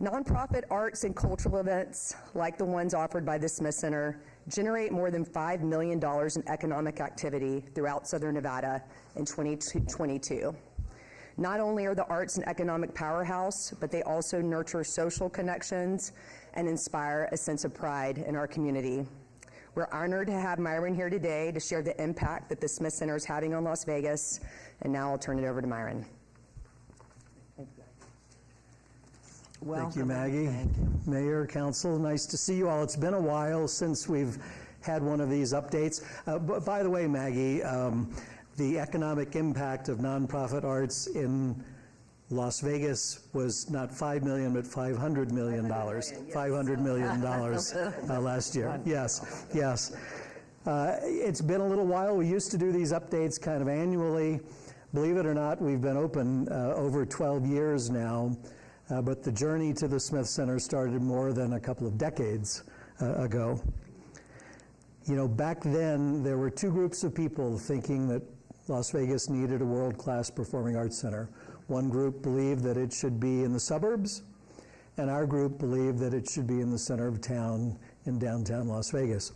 Nonprofit arts and cultural events, like the ones offered by the Smith Center, generate more than $5 million in economic activity throughout Southern Nevada in 2022. Not only are the arts an economic powerhouse, but they also nurture social connections and inspire a sense of pride in our community. We're honored to have Myron here today to share the impact that the Smith Center is having on Las Vegas. And now I'll turn it over to Myron.
Thank you, Maggie. Mayor, Council, nice to see you all. It's been a while since we've had one of these updates. But by the way, Maggie, the economic impact of nonprofit arts in Las Vegas was not $5 million, but $500 million. $500 million last year. Yes, yes. It's been a little while. We used to do these updates kind of annually. Believe it or not, we've been open over 12 years now. But the journey to the Smith Center started more than a couple of decades ago. You know, back then, there were two groups of people thinking that Las Vegas needed a world-class performing arts center. One group believed that it should be in the suburbs, and our group believed that it should be in the center of town in downtown Las Vegas.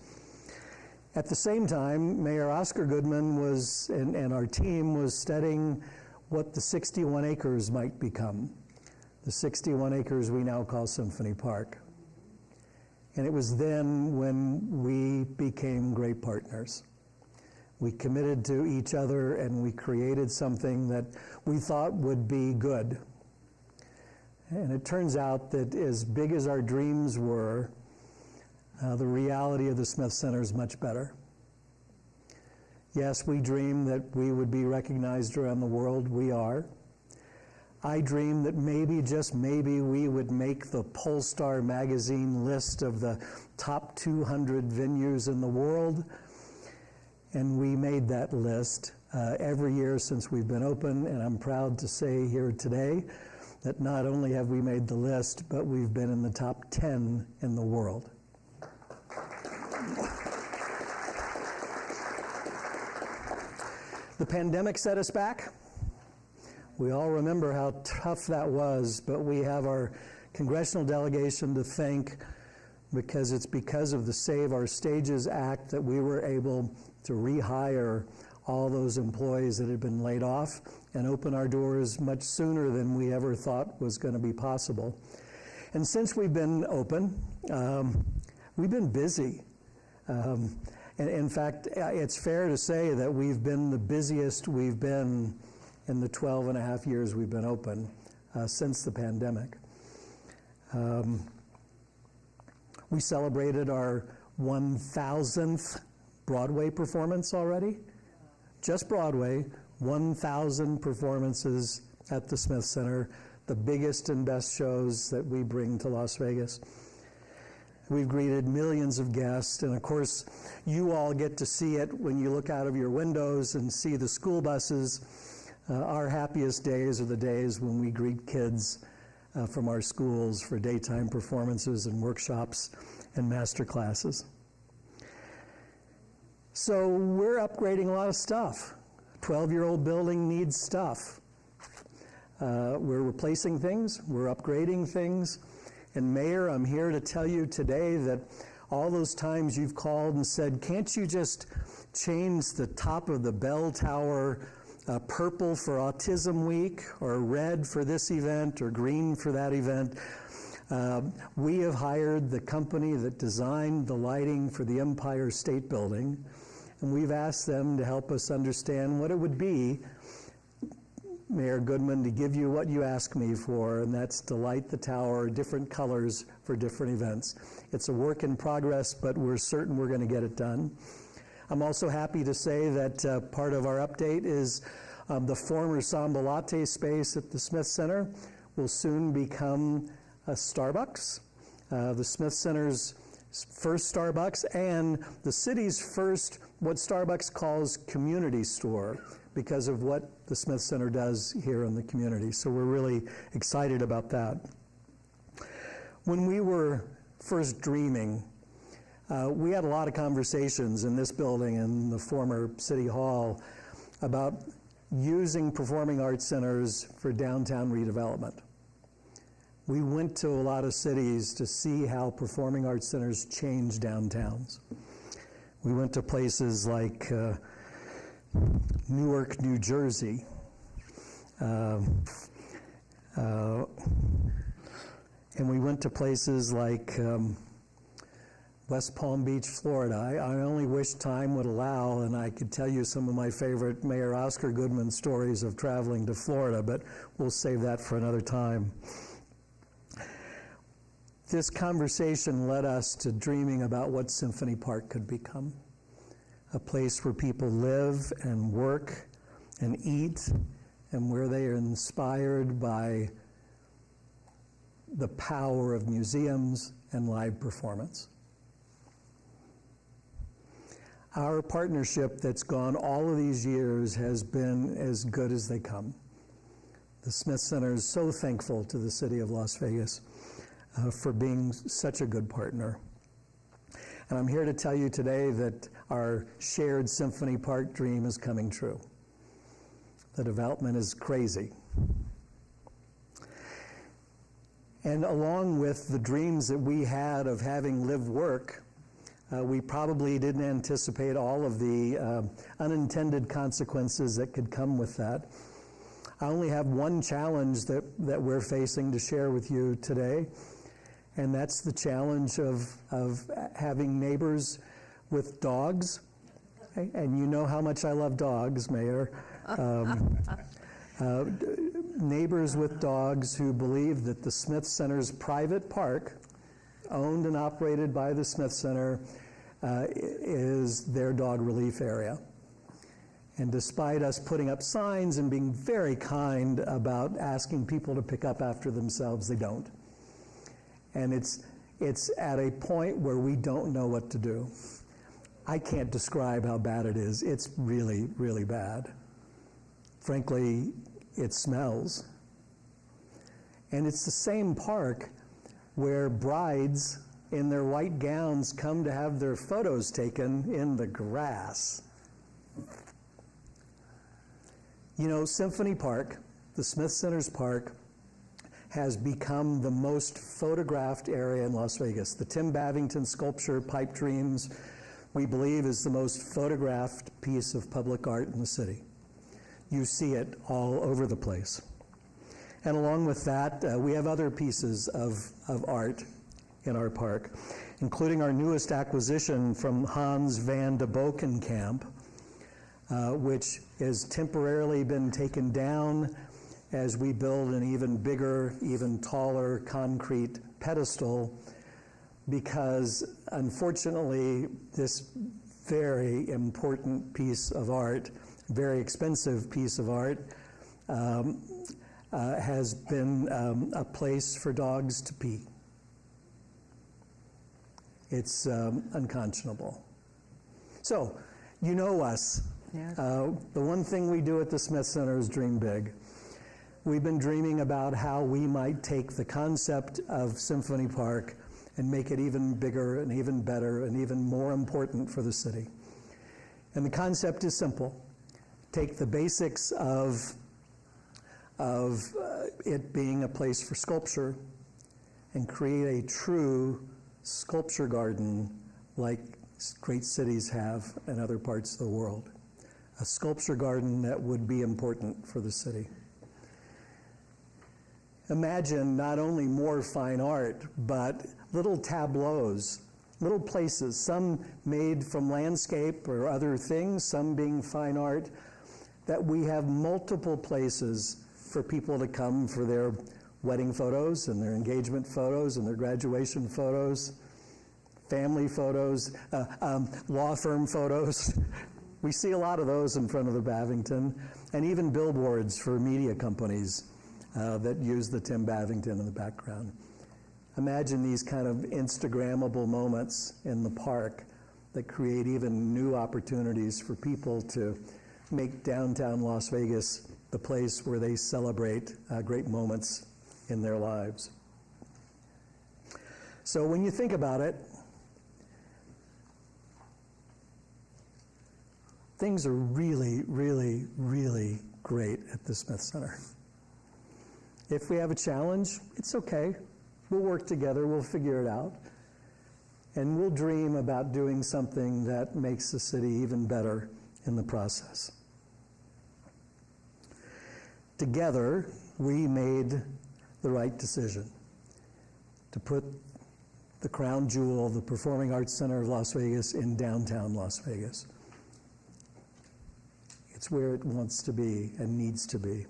At the same time, Mayor Oscar Goodman was, and our team was studying what the 61 acres might become. The 61 acres we now call Symphony Park. And it was then when we became great partners. We committed to each other and we created something that we thought would be good. And it turns out that as big as our dreams were, the reality of the Smith Center is much better. Yes, we dreamed that we would be recognized around the world. We are. I dreamed that maybe, just maybe, we would make the Polestar magazine list of the top 200 venues in the world. And we made that list every year since we've been open. And I'm proud to say here today that not only have we made the list, but we've been in the top 10 in the world. The pandemic set us back. We all remember how tough that was, but we have our congressional delegation to thank, because it's because of the Save Our Stages Act that we were able to rehire all those employees that had been laid off and open our doors much sooner than we ever thought was going to be possible. And since we've been open, we've been busy. And in fact, it's fair to say that we've been the busiest we've been in the 12 and a half years we've been open since the pandemic. We celebrated our 1,000th Broadway performance already. Just Broadway, 1,000 performances at the Smith Center, the biggest and best shows that we bring to Las Vegas. We've greeted millions of guests, and of course, you all get to see it when you look out of your windows and see the school buses. Our happiest days are the days when we greet kids from our schools for daytime performances and workshops and master classes. So we're upgrading a lot of stuff. A 12-year-old building needs stuff. We're replacing things, we're upgrading things. And Mayor, I'm here to tell you today that all those times you've called and said, can't you just change the top of the bell tower purple for Autism Week, or red for this event, or green for that event? We have hired the company that designed the lighting for the Empire State Building, and we've asked them to help us understand what it would be, Mayor Goodman, to give you what you ask me for, and that's to light the tower different colors for different events. It's a work in progress, but we're certain we're going to get it done. I'm also happy to say that part of our update is the former Samba Latte space at the Smith Center will soon become a Starbucks, the Smith Center's first Starbucks, and the city's first, what Starbucks calls, community store, because of what the Smith Center does here in the community. So we're really excited about that. When we were first dreaming, we had a lot of conversations in this building in the former City Hall about using performing arts centers for downtown redevelopment. We went to a lot of cities to see how performing arts centers change downtowns. We went to places like Newark, New Jersey, and we went to places like West Palm Beach, Florida. I only wish time would allow, and I could tell you some of my favorite Mayor Oscar Goodman stories of traveling to Florida, but we'll save that for another time. This conversation led us to dreaming about what Symphony Park could become, a place where people live and work and eat, and where they are inspired by the power of museums and live performance. Our partnership that's gone all of these years has been as good as they come. The Smith Center is so thankful to the city of Las Vegas for being such a good partner. And I'm here to tell you today that our shared Symphony Park dream is coming true. The development is crazy. And along with the dreams that we had of having live work, we probably didn't anticipate all of the unintended consequences that could come with that. I only have one challenge that we're facing to share with you today, and that's the challenge of having neighbors with dogs. And you know how much I love dogs, Mayor. Neighbors with dogs who believe that the Smith Center's private park, owned and operated by the Smith Center, is their dog relief area. And despite us putting up signs and being very kind about asking people to pick up after themselves, they don't. And it's at a point where we don't know what to do. I can't describe how bad it is. It's really, really bad. Frankly, it smells. And it's the same park where brides in their white gowns come to have their photos taken in the grass. You know, Symphony Park, the Smith Center's park, has become the most photographed area in Las Vegas. The Tim Bavington sculpture, Pipe Dreams, we believe is the most photographed piece of public art in the city. You see it all over the place. And along with that, we have other pieces of art in our park, including our newest acquisition from Hans van de Bokenkamp, which has temporarily been taken down as we build an even bigger, even taller concrete pedestal, because unfortunately this very important piece of art, very expensive piece of art, has been a place for dogs to pee. It's unconscionable. So, you know us.
Yes.
The one thing we do at the Smith Center is dream big. We've been dreaming about how we might take the concept of Symphony Park and make it even bigger and even better and even more important for the city. And the concept is simple. Take the basics of it being a place for sculpture and create a true sculpture garden like great cities have in other parts of the world. A sculpture garden that would be important for the city. Imagine not only more fine art, but little tableaus, little places, some made from landscape or other things, some being fine art, that we have multiple places for people to come for their wedding photos and their engagement photos and their graduation photos, family photos, law firm photos. We see a lot of those in front of the Bavington, and even billboards for media companies that use the Tim Bavington in the background. Imagine these kind of Instagrammable moments in the park that create even new opportunities for people to make downtown Las Vegas the place where they celebrate great moments in their lives. So when you think about it, things are really, really, really great at the Smith Center. If we have a challenge, it's okay. We'll work together, we'll figure it out. And we'll dream about doing something that makes the city even better in the process. Together, we made the right decision to put the crown jewel, the Performing Arts Center of Las Vegas, in downtown Las Vegas. It's where it wants to be and needs to be.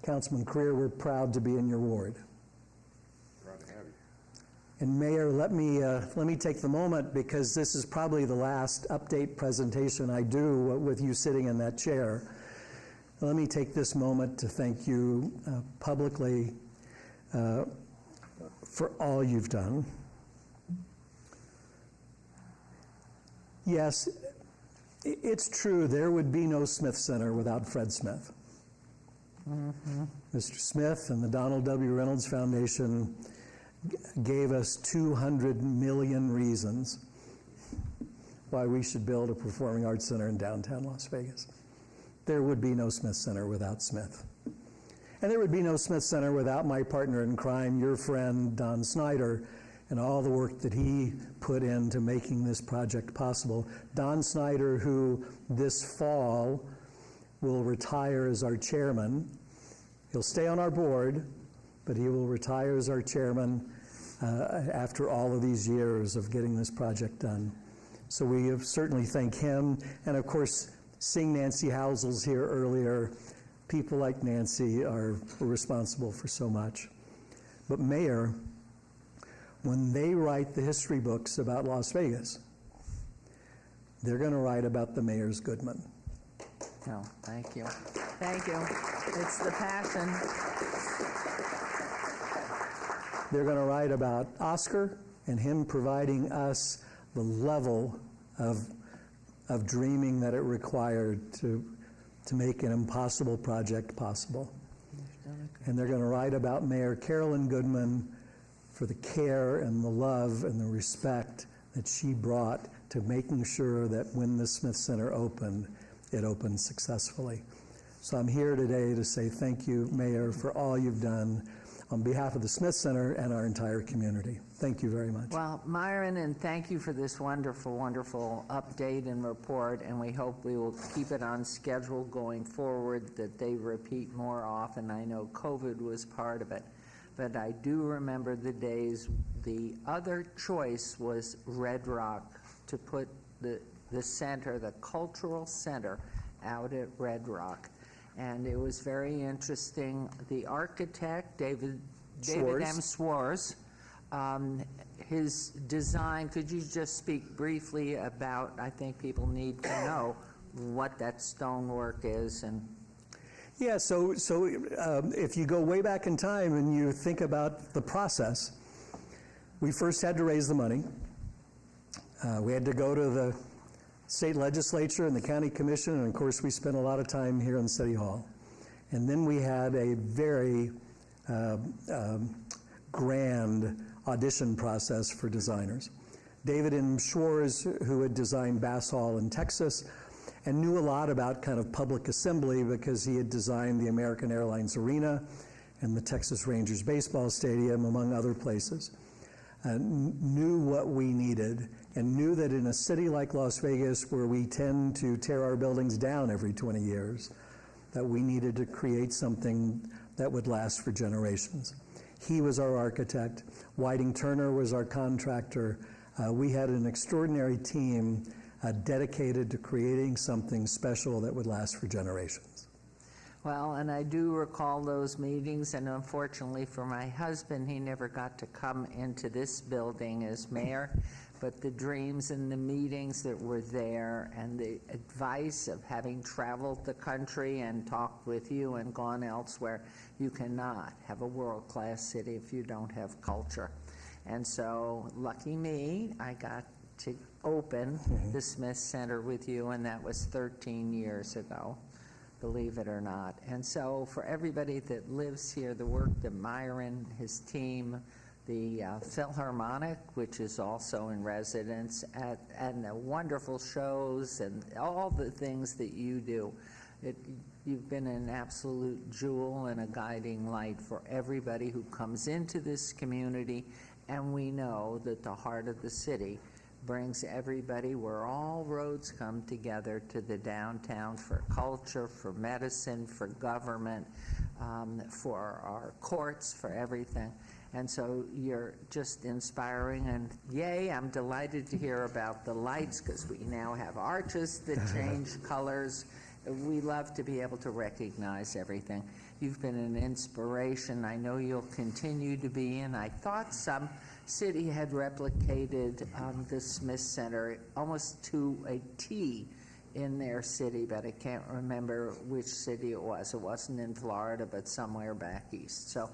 Councilman Creer, we're proud to be in your ward.
Proud to have you.
And Mayor, let me take the moment, because this is probably the last update presentation I do with you sitting in that chair. Let me take this moment to thank you publicly for all you've done. Yes, it's true, there would be no Smith Center without Fred Smith. Mr. Smith and the Donald W. Reynolds Foundation gave us 200 million reasons why we should build a performing arts center in downtown Las Vegas. There would be no Smith Center without Smith. And there would be no Smith Center without my partner in crime, your friend, Don Snyder, and all the work that he put into making this project possible. Don Snyder, who this fall will retire as our chairman. He'll stay on our board, but he will retire as our chairman after all of these years of getting this project done. So we have certainly thank him. And of course, seeing Nancy Housel's here earlier, people like Nancy are responsible for so much. But Mayor, when they write the history books about Las Vegas, they're going to write about the Mayor's Goodman.
No, thank you. Thank you. It's the passion.
They're going to write about Oscar and him providing us the level of dreaming that it required to make an impossible project possible. And they're going to write about Mayor Carolyn Goodman for the care and the love and the respect that she brought to making sure that when the Smith Center opened, it opened successfully. So I'm here today to say thank you, Mayor, for all you've done on behalf of the Smith Center and our entire community. Thank you very much.
Well, Myron, and thank you for this wonderful, wonderful update and report, and we hope we will keep it on schedule going forward, that they repeat more often. I know COVID was part of it, but I do remember the days the other choice was Red Rock, to put the center, the cultural center, out at Red Rock. And it was very interesting. The architect, David M. Schwarz, his design, could you just speak briefly about, I think people need to know what that stonework is? And
yeah, so if you go way back in time and you think about the process, we first had to raise the money. We had to go to the state legislature and the county commission, and of course we spent a lot of time here in City Hall. And then we had a very grand audition process for designers. David M. Schwarz, who had designed Bass Hall in Texas and knew a lot about kind of public assembly because he had designed the American Airlines Arena and the Texas Rangers baseball stadium, among other places, knew what we needed and knew that in a city like Las Vegas, where we tend to tear our buildings down every 20 years, that we needed to create something that would last for generations. He was our architect. Whiting Turner was our contractor. We had an extraordinary team dedicated to creating something special that would last for generations.
well, and I do recall those meetings, and unfortunately for my husband, he never got to come into this building as mayor, but the dreams and the meetings that were there and the advice of having traveled the country and talked with you and gone elsewhere, you cannot have a world-class city if you don't have culture. And so, lucky me, I got to open the Smith Center with you, and that was 13 years ago, believe it or not. And so for everybody that lives here, the work that Myron, his team, the Philharmonic, which is also in residence, and the wonderful shows and all the things that you do. You've been an absolute jewel and a guiding light for everybody who comes into this community, and we know that the heart of the city brings everybody where all roads come together to the downtown for culture, for medicine, for government, for our courts, for everything. And so you're just inspiring, and yay, I'm delighted to hear about the lights, because we now have arches that change colors. We love to be able to recognize everything. You've been an inspiration. I know you'll continue to be, and I thought some city had replicated the Smith Center almost to a T in their city, but I can't remember which city it was. It wasn't in Florida, but somewhere back east. So,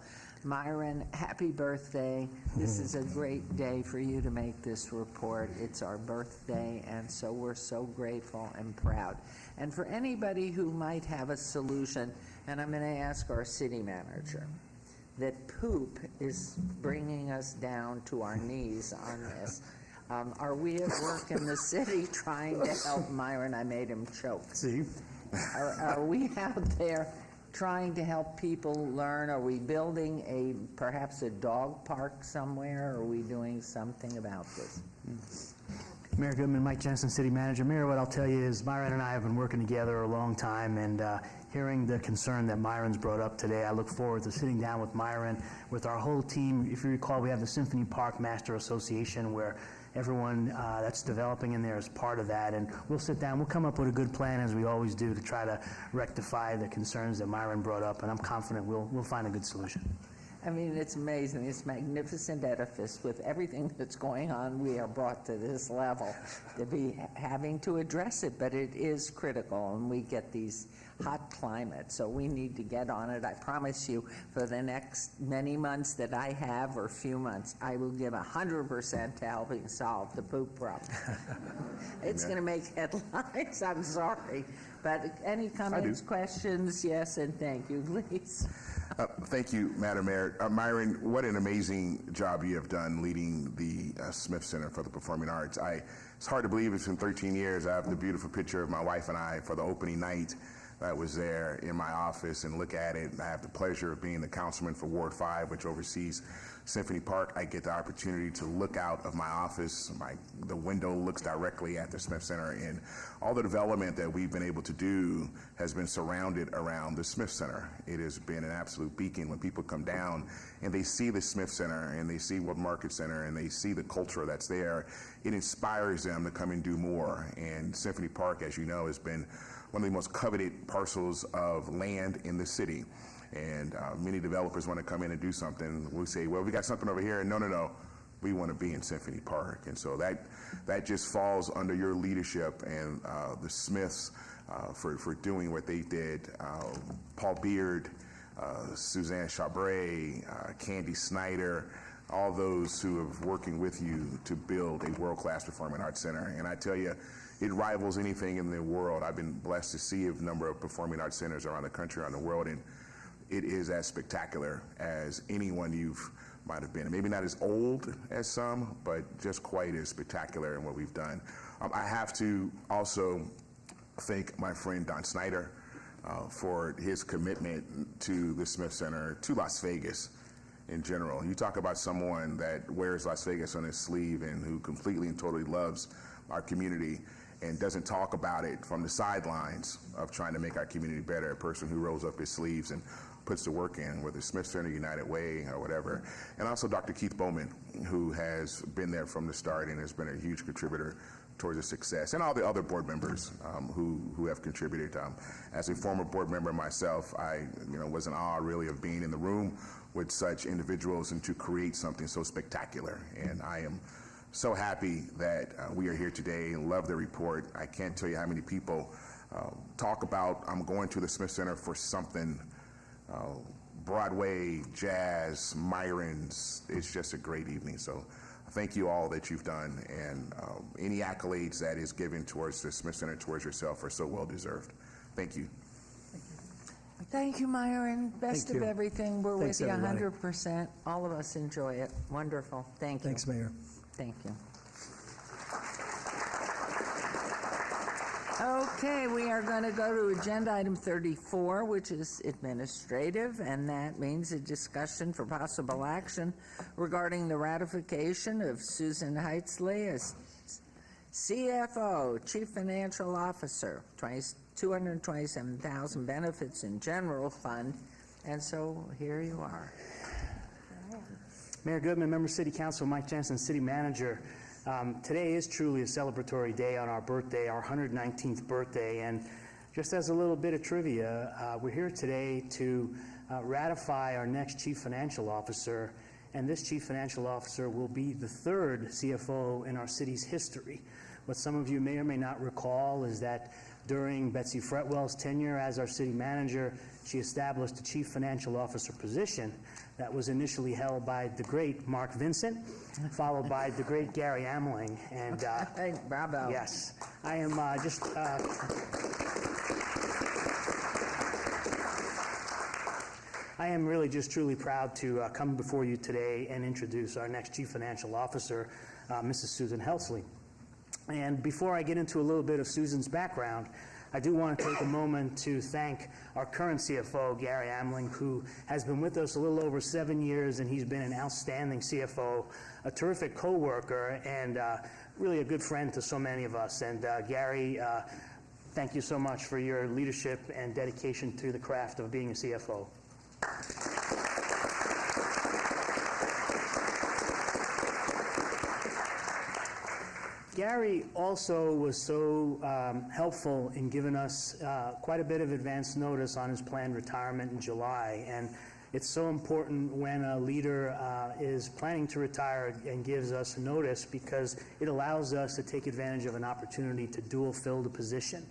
Myron, happy birthday. This is a great day for you to make this report. It's our birthday, and so we're so grateful and proud. And for anybody who might have a solution, and I'm going to ask our city manager, that poop is bringing us down to our knees on this. Are we at work in the city trying to help Myron? I made him choke.
See?
Are we out there trying to help people learn? Are we building perhaps a dog park somewhere? Are we doing something about this?
Mayor Goodman, Mike Jensen, City Manager. Mayor, what I'll tell you is Myron and I have been working together a long time, and hearing the concern that Myron's brought up today, I look forward to sitting down with Myron, with our whole team. If you recall, we have the Symphony Park Master Association, where everyone that's developing in there is part of that, and we'll sit down, we'll come up with a good plan, as we always do, to try to rectify the concerns that Myron brought up, and I'm confident we'll find a good solution.
I mean, it's amazing. This magnificent edifice, with everything that's going on, we are brought to this level to be having to address it, but it is critical, and we get these hot climates, so we need to get on it. I promise you, for the next many months that I have, or few months, I will give 100% to helping solve the poop problem. It's going to make headlines, I'm sorry. But any comments, questions? Yes, and thank you, please.
Thank you, Madam Mayor. Myron, what an amazing job you have done leading the Smith Center for the Performing Arts. It's hard to believe it's been 13 years. I have the beautiful picture of my wife and I for the opening night that was there in my office, and look at it. I have the pleasure of being the councilman for Ward 5, which oversees Symphony Park. I get the opportunity to look out of my office. The window looks directly at the Smith Center, and all the development that we've been able to do has been surrounded around the Smith Center. It has been an absolute beacon when people come down and they see the Smith Center and they see World Market Center and they see the culture that's there. It inspires them to come and do more. And Symphony Park, as you know, has been one of the most coveted parcels of land in the city. And many developers want to come in and do something. We say, well, we got something over here. And no, we want to be in Symphony Park. And so that just falls under your leadership and the Smiths for doing what they did. Paul Beard, Suzanne Chabray, Candy Snyder, all those who are working with you to build a world-class performing arts center. And I tell you, it rivals anything in the world. I've been blessed to see a number of performing arts centers around the country, around the world, and it is as spectacular as anyone you've might have been. Maybe not as old as some, but just quite as spectacular in what we've done. I have to also thank my friend Don Snyder for his commitment to the Smith Center, to Las Vegas in general. You talk about someone that wears Las Vegas on his sleeve and who completely and totally loves our community and doesn't talk about it from the sidelines of trying to make our community better. A person who rolls up his sleeves and puts the work in, whether it's Smith Center, United Way, or whatever. And also Dr. Keith Bowman, who has been there from the start and has been a huge contributor towards the success, and all the other board members who have contributed. As a former board member myself, I was in awe really of being in the room with such individuals and to create something so spectacular. And I am so happy that we are here today and love the report. I can't tell you how many people talk about, I'm going to the Smith Center for something, Broadway, jazz, Myron's. It's just a great evening. So thank you all that you've done, and any accolades that is given towards the Smith Center, towards yourself, are so well deserved. Thank you.
Thank you, Myron. Best
Thank
of
you.
everything. We're
Thanks,
with you
everybody.
100%. All of us enjoy it. Wonderful. Thank you.
Thanks, Mayor.
Thank you. Okay, we are going to go to agenda item 34, which is administrative, and that means a discussion for possible action regarding the ratification of Susan Heitzley as CFO, Chief Financial Officer, $227,000 benefits in general fund, and so here you are.
Mayor Goodman, member City Council, Mike Jensen, City Manager. Today is truly a celebratory day on our birthday, our 119th birthday, and just as a little bit of trivia, we're here today to ratify our next Chief Financial Officer, and this Chief Financial Officer will be the third CFO in our city's history. What some of you may or may not recall is that during Betsy Fretwell's tenure as our city manager, she established a Chief Financial Officer position that was initially held by the great Mark Vincent, followed by the great Gary Amling. And
Hey, bravo.
yes, I am I am really just truly proud to come before you today and introduce our next Chief Financial Officer, Mrs. Susan Helsley. And before I get into a little bit of Susan's background, I do want to take a moment to thank our current CFO, Gary Amling, who has been with us a little over 7 years, and he's been an outstanding CFO, a terrific co-worker, and really a good friend to so many of us. And Gary, thank you so much for your leadership and dedication to the craft of being a CFO. Gary also was so helpful in giving us quite a bit of advance notice on his planned retirement in July. And it's so important when a leader is planning to retire and gives us notice, because it allows us to take advantage of an opportunity to dual fill the position.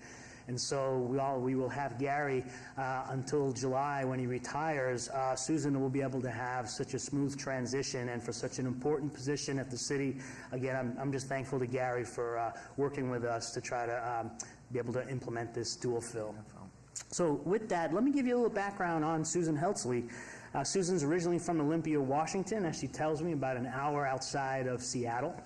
And so we will have Gary until July when he retires. Susan will be able to have such a smooth transition, and for such an important position at the city. Again, I'm just thankful to Gary for working with us to try to be able to implement this dual fill. So with that, let me give you a little background on Susan Helsley. Susan's originally from Olympia, Washington, as she tells me, about an hour outside of Seattle.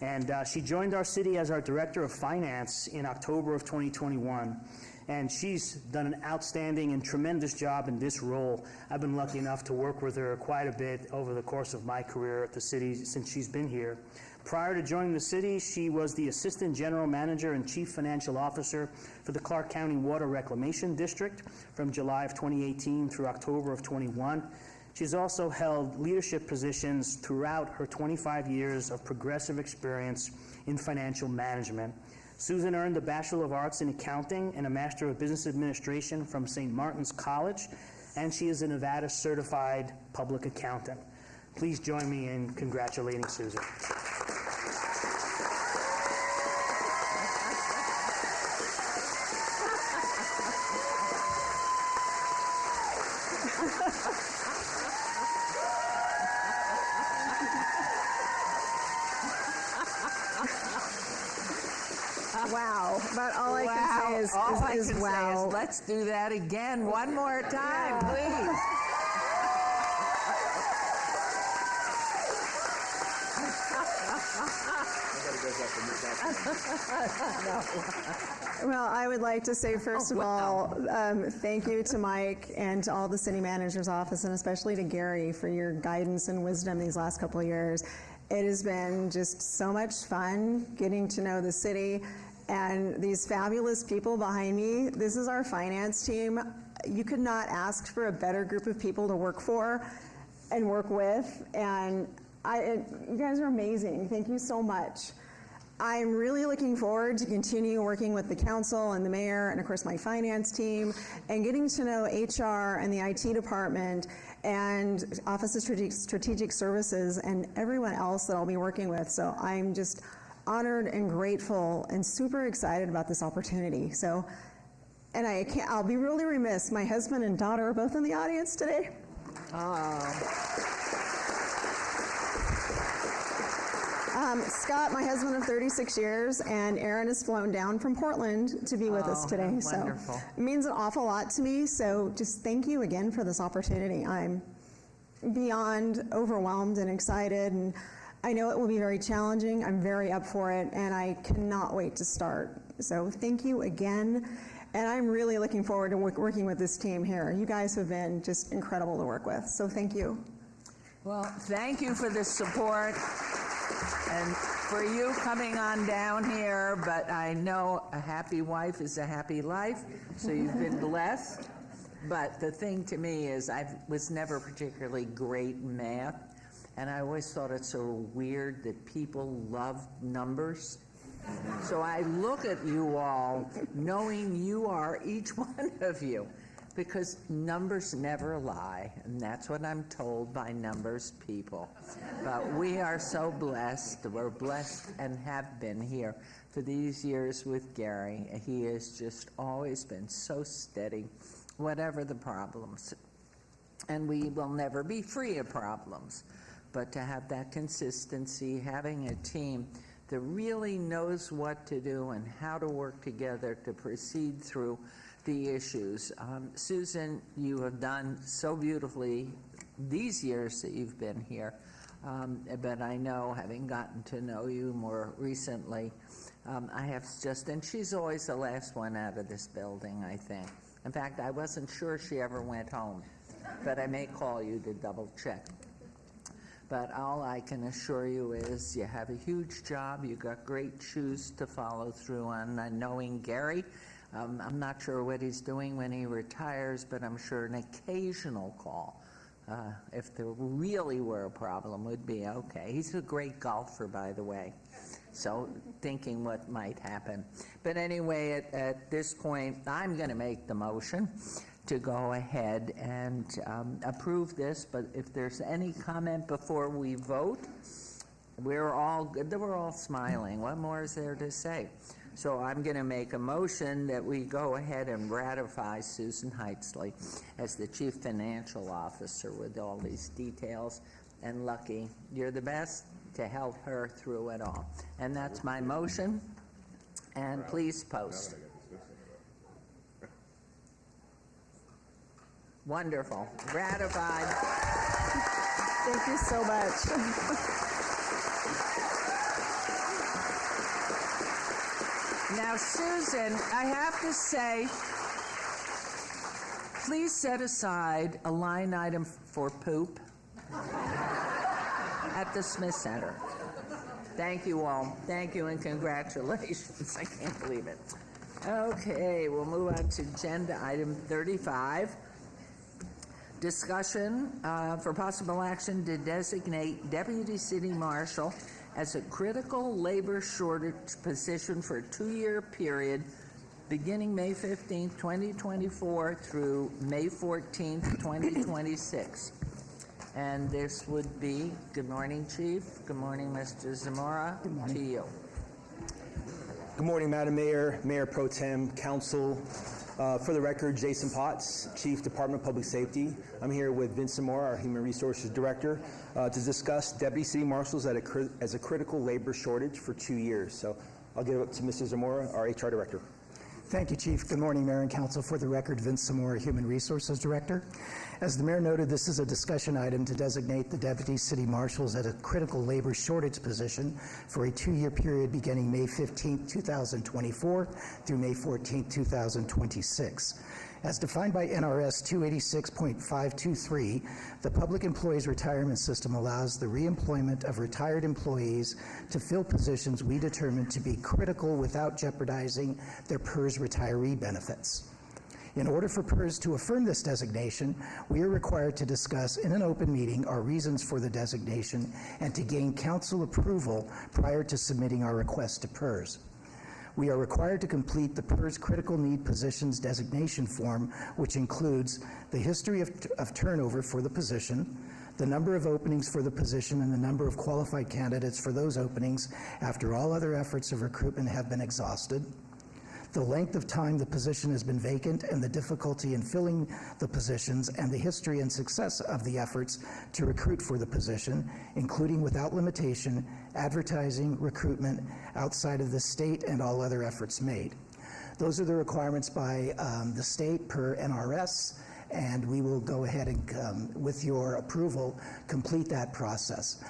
And she joined our city as our Director of Finance in October of 2021. And she's done an outstanding and tremendous job in this role. I've been lucky enough to work with her quite a bit over the course of my career at the city since she's been here. Prior to joining the city, she was the Assistant General Manager and Chief Financial Officer for the Clark County Water Reclamation District from July of 2018 through October of 21. She's also held leadership positions throughout her 25 years of progressive experience in financial management. Susan earned a Bachelor of Arts in Accounting and a Master of Business Administration from St. Martin's College, and she is a Nevada Certified Public Accountant. Please join me in congratulating Susan.
Wow. About all I can say is wow.
Let's do that again one more time, please.
Well, I would like to say, first of all, thank you to Mike and to all the city manager's office, and especially to Gary for your guidance and wisdom these last couple of years. It has been just so much fun getting to know the city and these fabulous people behind me. This is our finance team. You could not ask for a better group of people to work for and work with, and you guys are amazing. Thank you so much. I'm really looking forward to continue working with the council and the mayor and, of course, my finance team, and getting to know HR and the IT department and Office of Strategic Services and everyone else that I'll be working with. So I'm just honored and grateful and super excited about this opportunity. So, and I'll be really remiss. My husband and daughter are both in the audience today. Scott, my husband of 36 years, and Aaron has flown down from Portland to be with us today.
Wonderful.
So it means an awful lot to me. So just thank you again for this opportunity. I'm beyond overwhelmed and excited, and I know it will be very challenging. I'm very up for it, and I cannot wait to start. So thank you again, and I'm really looking forward to working with this team here. You guys have been just incredible to work with, so thank you.
Well, thank you for the support and for you coming on down here, but I know a happy wife is a happy life, so you've been blessed. But the thing to me is I was never particularly great in math, and I always thought it so weird that people love numbers. So I look at you all knowing you are, each one of you, because numbers never lie, and that's what I'm told by numbers people. But we are so blessed. We're blessed and have been here for these years with Gary. He has just always been so steady, whatever the problems. And we will never be free of problems. But to have that consistency, having a team that really knows what to do and how to work together to proceed through the issues. Susan, you have done so beautifully these years that you've been here, but I know, having gotten to know you more recently, I have just, and she's always the last one out of this building, I think. In fact, I wasn't sure she ever went home, but I may call you to double check. But all I can assure you is you have a huge job. You got great shoes to follow through on. Knowing Gary, I'm not sure what he's doing when he retires, but I'm sure an occasional call, if there really were a problem, would be okay. He's a great golfer, by the way, so thinking what might happen. But anyway, at this point, I'm going to make the motion to go ahead and approve this, but if there's any comment before we vote, we're all smiling. What more is there to say? So I'm going to make a motion that we go ahead and ratify Susan Heitsley as the Chief Financial Officer with all these details. And Lucky, you're the best to help her through it all. And that's my motion. And please post. Wonderful. Ratified.
Thank you so much.
Now, Susan, I have to say, please set aside a line item for poop at the Smith Center. Thank you all. Thank you and congratulations. I can't believe it. Okay, we'll move on to agenda item 35. Discussion for possible action to designate Deputy City Marshal as a critical labor shortage position for a 2-year period beginning May 15, 2024 through May 14, 2026. And this would be, good morning, Chief. Good morning, Mr. Zamora. Good morning. To you.
Good morning, Madam Mayor, Mayor Pro Tem, Council. For the record, Jason Potts, Chief Department of Public Safety. I'm here with Vince Zamora, our Human Resources Director, to discuss Deputy City Marshals as a critical labor shortage for 2 years. So I'll give it to Mr. Zamora, our HR Director.
Thank you, Chief. Good morning, Mayor and Council. For the record, Vince Zamora, Human Resources Director. As the Mayor noted, this is a discussion item to designate the Deputy City Marshals at a critical labor shortage position for a 2-year period beginning May 15, 2024 through May 14, 2026. As defined by NRS 286.523, the Public Employees Retirement System allows the reemployment of retired employees to fill positions we determine to be critical without jeopardizing their PERS retiree benefits. In order for PERS to affirm this designation, we are required to discuss in an open meeting our reasons for the designation and to gain council approval prior to submitting our request to PERS. We are required to complete the PERS Critical Need Positions Designation Form, which includes the history of turnover for the position, the number of openings for the position, and the number of qualified candidates for those openings after all other efforts of recruitment have been exhausted, The length of time the position has been vacant and the difficulty in filling the positions and the history and success of the efforts to recruit for the position, including without limitation, advertising, recruitment outside of the state and all other efforts made. Those are the requirements by the state per NRS, and we will go ahead and, with your approval, complete that process.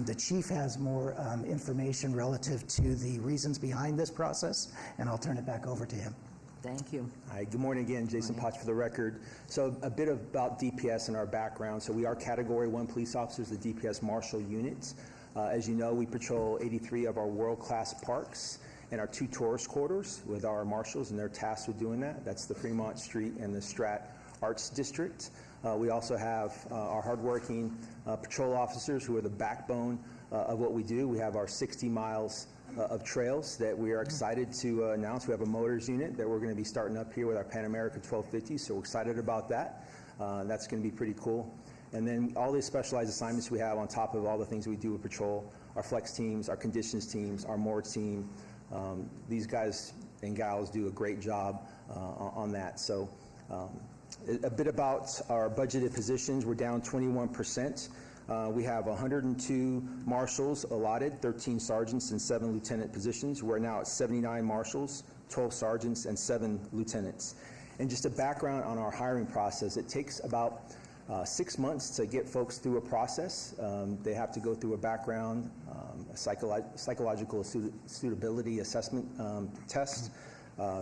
The chief has more information relative to the reasons behind this process, and I'll turn it back over to him.
Thank you.
Hi, good morning again, Jason Potts for the record. So a bit about DPS and our background. So we are Category 1 police officers, the DPS Marshal Unit. As you know, we patrol 83 of our world-class parks and our 2 tourist corridors with our marshals, and they're tasked with doing that. That's the Fremont Street and the Strat Arts District. We also have our hardworking patrol officers who are the backbone of what we do. We have our 60 miles of trails that we are excited to announce. We have a motors unit that we're going to be starting up here with our Pan America 1250, so we're excited about that. That's going to be pretty cool. And then all these specialized assignments we have on top of all the things we do with patrol, our flex teams, our conditions teams, our MOR team. These guys and gals do a great job on that. So a bit about our budgeted positions. We're down 21%. We have 102 marshals allotted, 13 sergeants, and 7 lieutenant positions. We're now at 79 marshals, 12 sergeants, and 7 lieutenants. And just a background on our hiring process, it takes about 6 months to get folks through a process. They have to go through a background, a psychological suitability assessment test,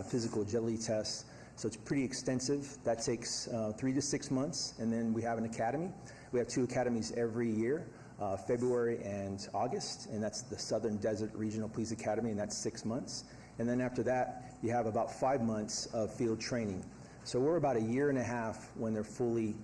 physical agility test. So it's pretty extensive. That takes 3 to 6 months. And then we have an academy. We have 2 academies every year, February and August, and that's the Southern Desert Regional Police Academy, and that's 6 months. And then after that, you have about 5 months of field training. So we're about a year and a half when they're fully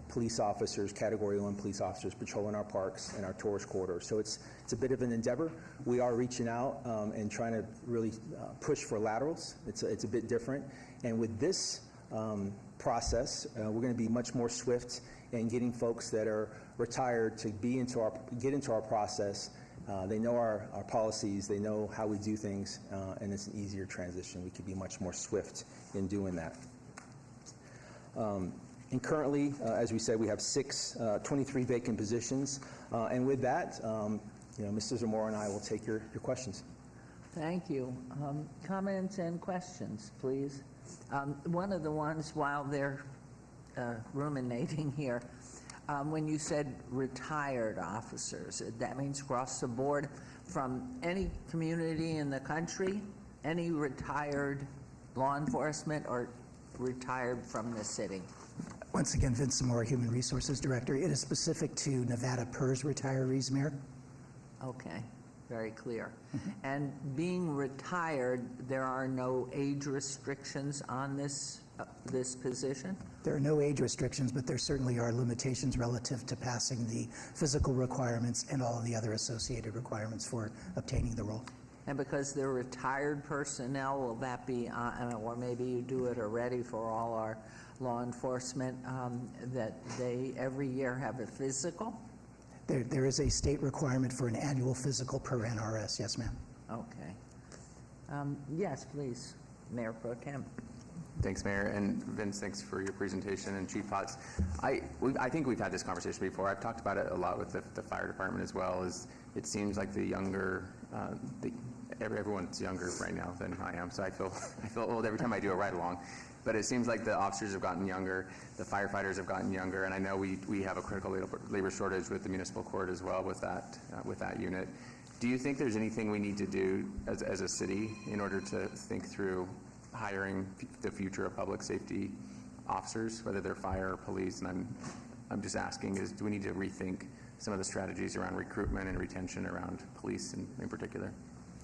police officers, Category 1 police officers, patrolling our parks and our tourist corridors. So it's a bit of an endeavor. We are reaching out and trying to really push for laterals. It's a bit different. And with this process, we're going to be much more swift in getting folks that are retired to get into our process. They know our policies, they know how we do things, and it's an easier transition. We could be much more swift in doing that. And currently, as we said, we have 23 vacant positions. And with that, Mr. Zamora and I will take your questions.
Thank you. Comments and questions, please. One of the ones, while they're ruminating here, when you said retired officers, that means across the board from any community in the country, any retired law enforcement or retired from the city?
Once again, Vince Zamora, Human Resources Director. It is specific to Nevada PERS retirees, Mayor.
Okay, very clear. And being retired, there are no age restrictions on this position?
There are no age restrictions, but there certainly are limitations relative to passing the physical requirements and all of the other associated requirements for obtaining the role.
And because they're retired personnel, will that be, or maybe you do it already for all our law enforcement, that they every year have a physical?
There is a state requirement for an annual physical per NRS, yes, ma'am.
Okay. Yes, please, Mayor Pro Tem.
Thanks, Mayor, and Vince, thanks for your presentation, and Chief Potts. I think we've had this conversation before. I've talked about it a lot with the fire department as well. It seems like the younger, everyone's younger right now than I am, so I feel old every time I do a ride along. But it seems like the officers have gotten younger, the firefighters have gotten younger, and I know we have a critical labor shortage with the municipal court as well with that unit. Do you think there's anything we need to do as a city in order to think through hiring the future of public safety officers, whether they're fire or police? And I'm just asking, do we need to rethink some of the strategies around recruitment and retention around police in particular?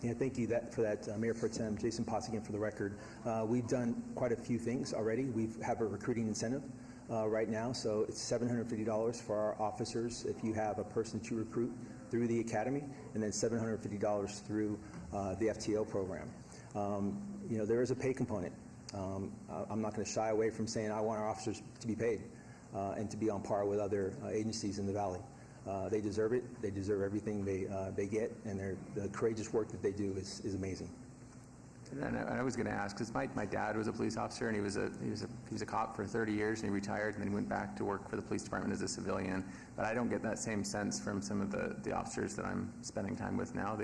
Yeah, thank you for that, Mayor Pro Tem. Jason Potts again for the record. We've done quite a few things already. We have a recruiting incentive right now, so it's $750 for our officers if you have a person to recruit through the academy, and then $750 through the FTO program. There is a pay component. I'm not going to shy away from saying I want our officers to be paid and to be on par with other agencies in the Valley. They deserve it. They deserve everything they get, and the courageous work that they do is amazing.
And I was going to ask, because my dad was a police officer, and he was a cop for 30 years, and he retired, and then he went back to work for the police department as a civilian. But I don't get that same sense from some of the officers that I'm spending time with now.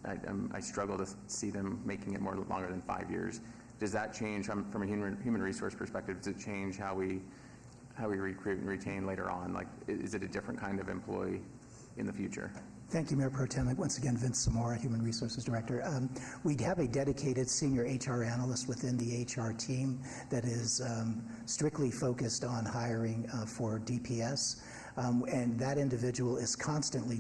I struggle to see them making it longer than 5 years. Does that change from a human resource perspective? Does it change how we recruit and retain later on? Like, is it a different kind of employee in the future?
Thank you, Mayor Pro Tem. Once again, Vince Zamora, Human Resources Director. We have a dedicated senior HR analyst within the HR team that is strictly focused on hiring for DPS. And that individual is constantly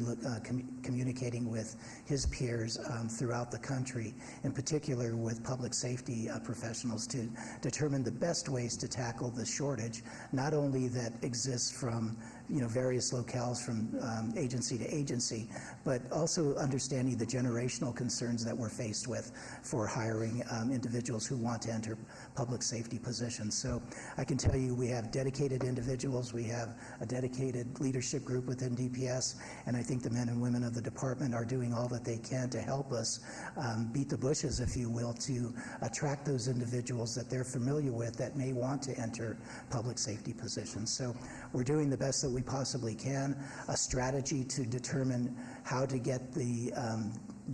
communicating with his peers throughout the country, in particular with public safety professionals, to determine the best ways to tackle the shortage, not only that exists from various locales from agency to agency, but also understanding the generational concerns that we're faced with for hiring individuals who want to enter public safety positions. So I can tell you we have dedicated individuals, we have a dedicated leadership group within DPS, and I think the men and women of the department are doing all that they can to help us beat the bushes, if you will, to attract those individuals that they're familiar with that may want to enter public safety positions. So we're doing the best that we possibly can. A strategy to determine how to get the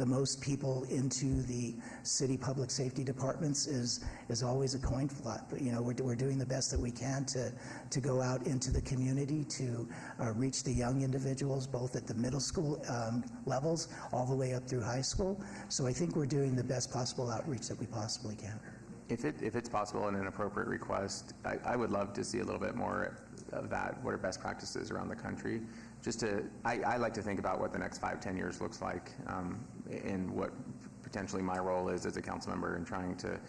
most people into the city public safety departments is always a coin flip. But we're doing the best that we can to go out into the community to reach the young individuals, both at the middle school levels all the way up through high school. So I think we're doing the best possible outreach that we possibly can.
If it's possible and an appropriate request, I would love to see a little bit more of that. What are best practices around the country? I like to think about what the next 5-10 years looks like, and what potentially my role is as a council member in trying to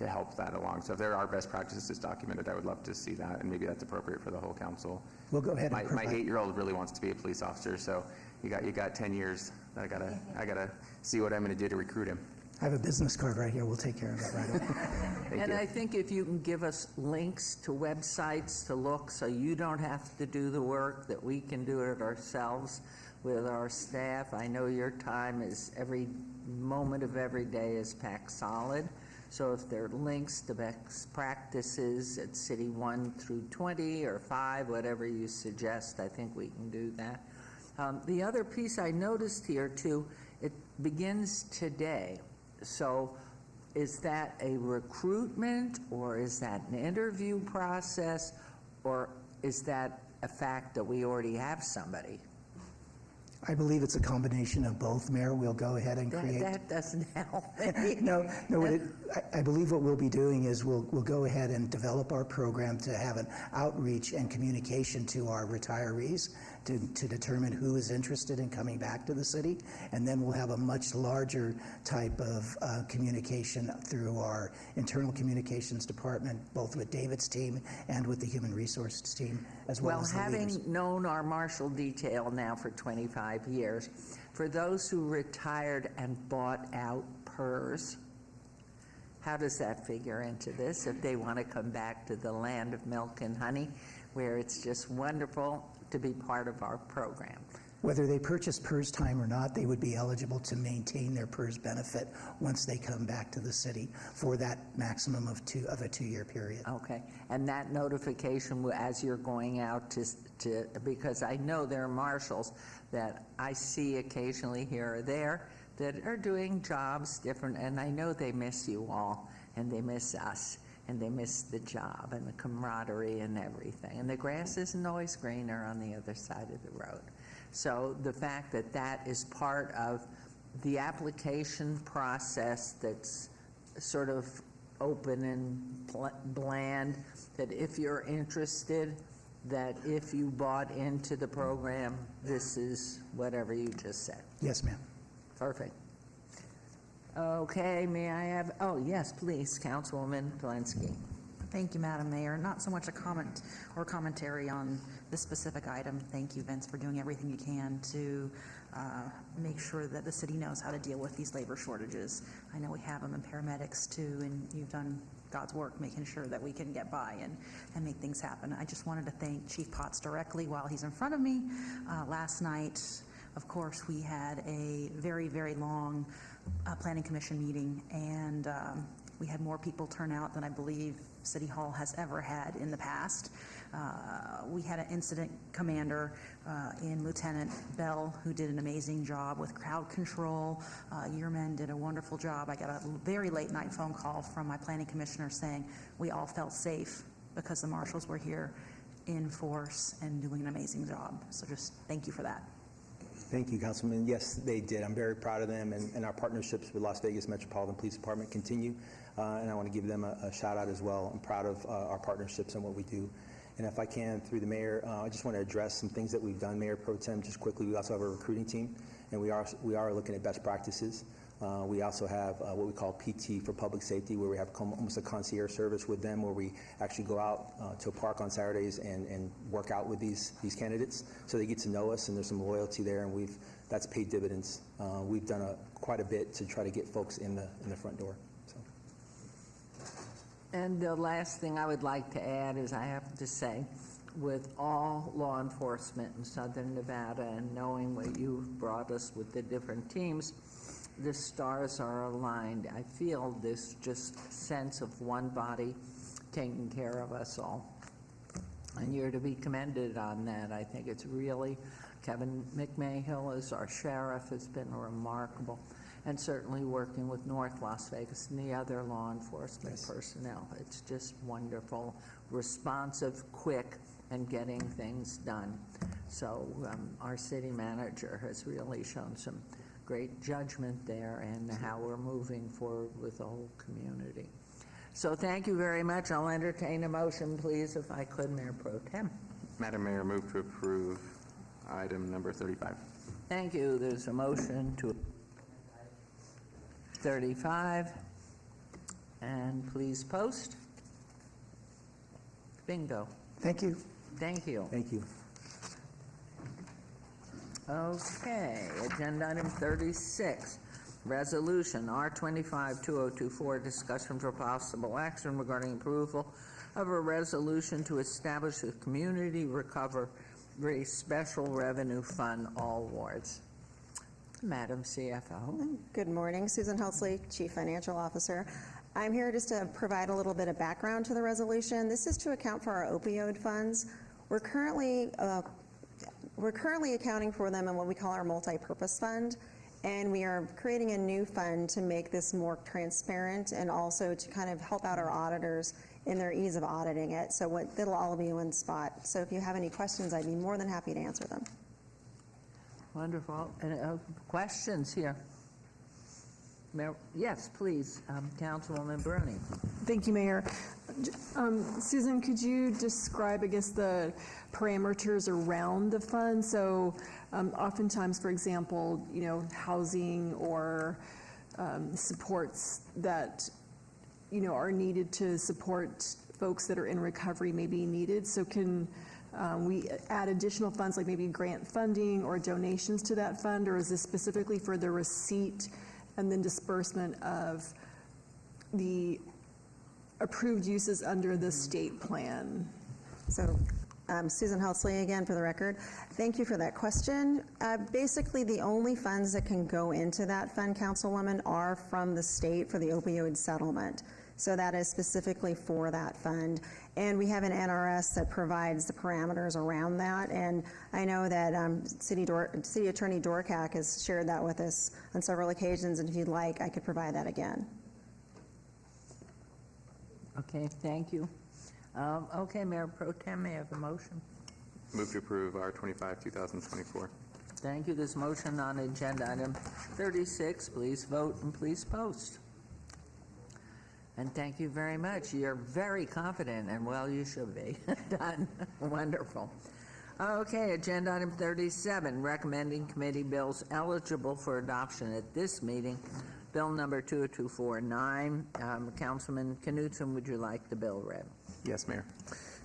help that along. So if there are best practices documented, I would love to see that, and maybe that's appropriate for the whole council.
We'll go ahead and
my 8-year-old really wants to be a police officer, so you got 10 years. I gotta see what I'm going to do to recruit him.
I have a business card right here. We'll take care of that right away.
And I think if you can give us links to websites to look so you don't have to do the work, that we can do it ourselves with our staff. I know your time is every moment of every day is packed solid. So if there are links to best practices at City 1 through 20 or 5, whatever you suggest, I think we can do that. The other piece I noticed here too, it begins today. So is that a recruitment, or is that an interview process, or is that a fact that we already have somebody?
I believe it's a combination of both, Mayor. We'll go ahead and create...
That doesn't help.
No. I believe what we'll be doing is we'll go ahead and develop our program to have an outreach and communication to our retirees to determine who is interested in coming back to the city, and then we'll have a much larger type of communication through our internal communications department, both with David's team and with the human resources team, as well as the leaders.
Having known our marshal detail now for 25 years, for those who retired and bought out PERS, how does that figure into this if they want to come back to the land of milk and honey, where it's just wonderful to be part of our program?
Whether they purchase PERS time or not, they would be eligible to maintain their PERS benefit once they come back to the city for that maximum of a 2-year period.
Okay, and that notification as you're going out to because I know there are marshals that I see occasionally here or there that are doing jobs different, and I know they miss you all, and they miss us, and they miss the job and the camaraderie and everything. And the grass isn't always greener on the other side of the road. So the fact that that is part of the application process that's sort of open and bland, that if you're interested, that if you bought into the program, this is whatever you just said.
Yes, ma'am.
Perfect. Okay, may I have, oh yes, please, Councilwoman Polensky.
Thank you, Madam Mayor. Not so much a comment or commentary on this specific item. Thank you, Vince, for doing everything you can to make sure that the city knows how to deal with these labor shortages. I know we have them in paramedics too, and you've done God's work making sure that we can get by and make things happen. I just wanted to thank Chief Potts directly while he's in front of me. Last night, of course, we had a very, very long Planning Commission meeting, and we had more people turn out than I believe City Hall has ever had in the past. We had an incident commander in Lieutenant Bell who did an amazing job with crowd control. Your men did a wonderful job. I got a very late night phone call from my planning commissioner saying we all felt safe because the marshals were here in force and doing an amazing job. So just thank you for that.
Thank you, Councilman. Yes, they did. I'm very proud of them, and our partnerships with Las Vegas Metropolitan Police Department continue, and I want to give them a shout out as well. I'm proud of our partnerships and what we do. And if I can, through the mayor, I just want to address some things that we've done, Mayor Pro Tem, just quickly. We also have a recruiting team, and we are looking at best practices. We also have what we call PT for public safety, where we have almost a concierge service with them, where we actually go out to a park on Saturdays and work out with these candidates, so they get to know us, and there's some loyalty there, and that's paid dividends. We've done quite a bit to try to get folks in the front door. So.
And the last thing I would like to add is I have to say, with all law enforcement in Southern Nevada and knowing what you've brought us with the different teams, the stars are aligned. I feel this just sense of one body taking care of us all. And you're to be commended on that. I think it's really, Kevin McMahill as our sheriff has been remarkable, and certainly working with North Las Vegas and the other law enforcement personnel. It's just wonderful, responsive, quick, and getting things done. So our city manager has really shown some great judgment there and how we're moving forward with the whole community. So thank you very much. I'll entertain a motion, please, if I could, Mayor Pro Tem.
Madam Mayor, move to approve item number 35.
Thank you. There's a motion to 35. And please post. Bingo.
Thank you.
Thank you.
Thank you.
Okay, agenda item 36, resolution R25-2024, discussion for possible action regarding approval of a resolution to establish a community recovery special revenue fund, all wards. Madam CFO.
Good morning, Susan Helsley, Chief Financial Officer. I'm here just to provide a little bit of background to the resolution. This is to account for our opioid funds. We're currently accounting for them in what we call our multi-purpose fund, and we are creating a new fund to make this more transparent and also to kind of help out our auditors in their ease of auditing it. So it'll all be in one spot. So if you have any questions, I'd be more than happy to answer them.
Wonderful. Questions here? Mayor, yes, please, Councilwoman Bruni.
Thank you, Mayor. Susan, could you describe, I guess, the parameters around the fund? So oftentimes, for example, housing or supports that, are needed to support folks that are in recovery may be needed. So can we add additional funds, like maybe grant funding or donations to that fund, or is this specifically for the receipt and then disbursement of the approved uses under the state plan?
So Susan Helsley again for the record. Thank you for that question. Basically, the only funds that can go into that fund, Councilwoman, are from the state for the opioid settlement. So that is specifically for that fund. And we have an NRS that provides the parameters around that. And I know that City Attorney Dorcak has shared that with us on several occasions. And if you'd like, I could provide that again.
Okay, thank you. Okay, Mayor Pro Tem, may I have a motion?
Move to approve R25-2024.
Thank you. This motion on agenda item 36. Please vote and please post. And thank you very much. You're very confident, and well, you should be. Done. Wonderful. Okay, agenda item 37, recommending committee bills eligible for adoption at this meeting. Bill number 2249. Councilman Knutson, would you like the bill read?
Yes, Mayor.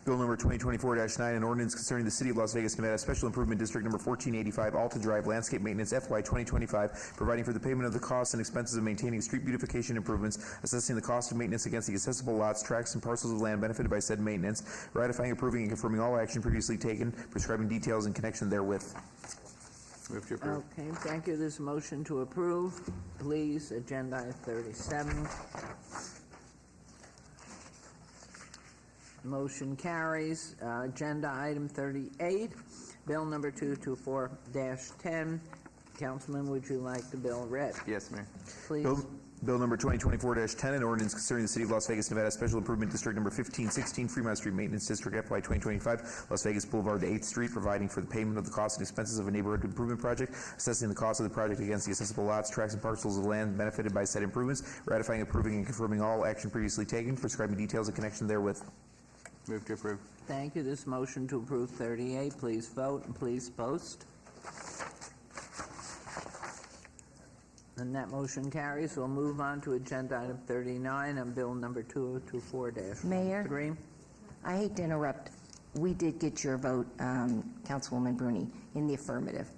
Bill number 2024-9, an ordinance concerning the City of Las Vegas, Nevada Special Improvement District number 1485, Alta Drive Landscape Maintenance FY 2025, providing for the payment of the costs and expenses of maintaining street beautification improvements, assessing the cost of maintenance against the accessible lots, tracts, and parcels of land benefited by said maintenance, ratifying, approving, and confirming all action previously taken, prescribing details in connection therewith.
Move to approve.
Okay, thank you. There's a motion to approve. Please, agenda item 37. Motion carries. Agenda item 38, bill number 224-10. Councilman, would you like the bill read?
Yes, Mayor.
Please.
Bill number 2024-10, an ordinance concerning the City of Las Vegas, Nevada Special Improvement District number 1516, Fremont Street Maintenance District, FY 2025, Las Vegas Boulevard to 8th Street, providing for the payment of the costs and expenses of a neighborhood improvement project, assessing the cost of the project against the accessible lots, tracts, and parcels of land benefited by said improvements, ratifying, approving, and confirming all action previously taken, prescribing details in connection therewith.
Move to approve.
Thank you. This motion to approve 38. Please vote and please post. And that motion carries. We'll move on to agenda item 39 on bill number 2024-3.
Mayor, I hate to interrupt. We did get your vote, Councilwoman Bruni, in the affirmative.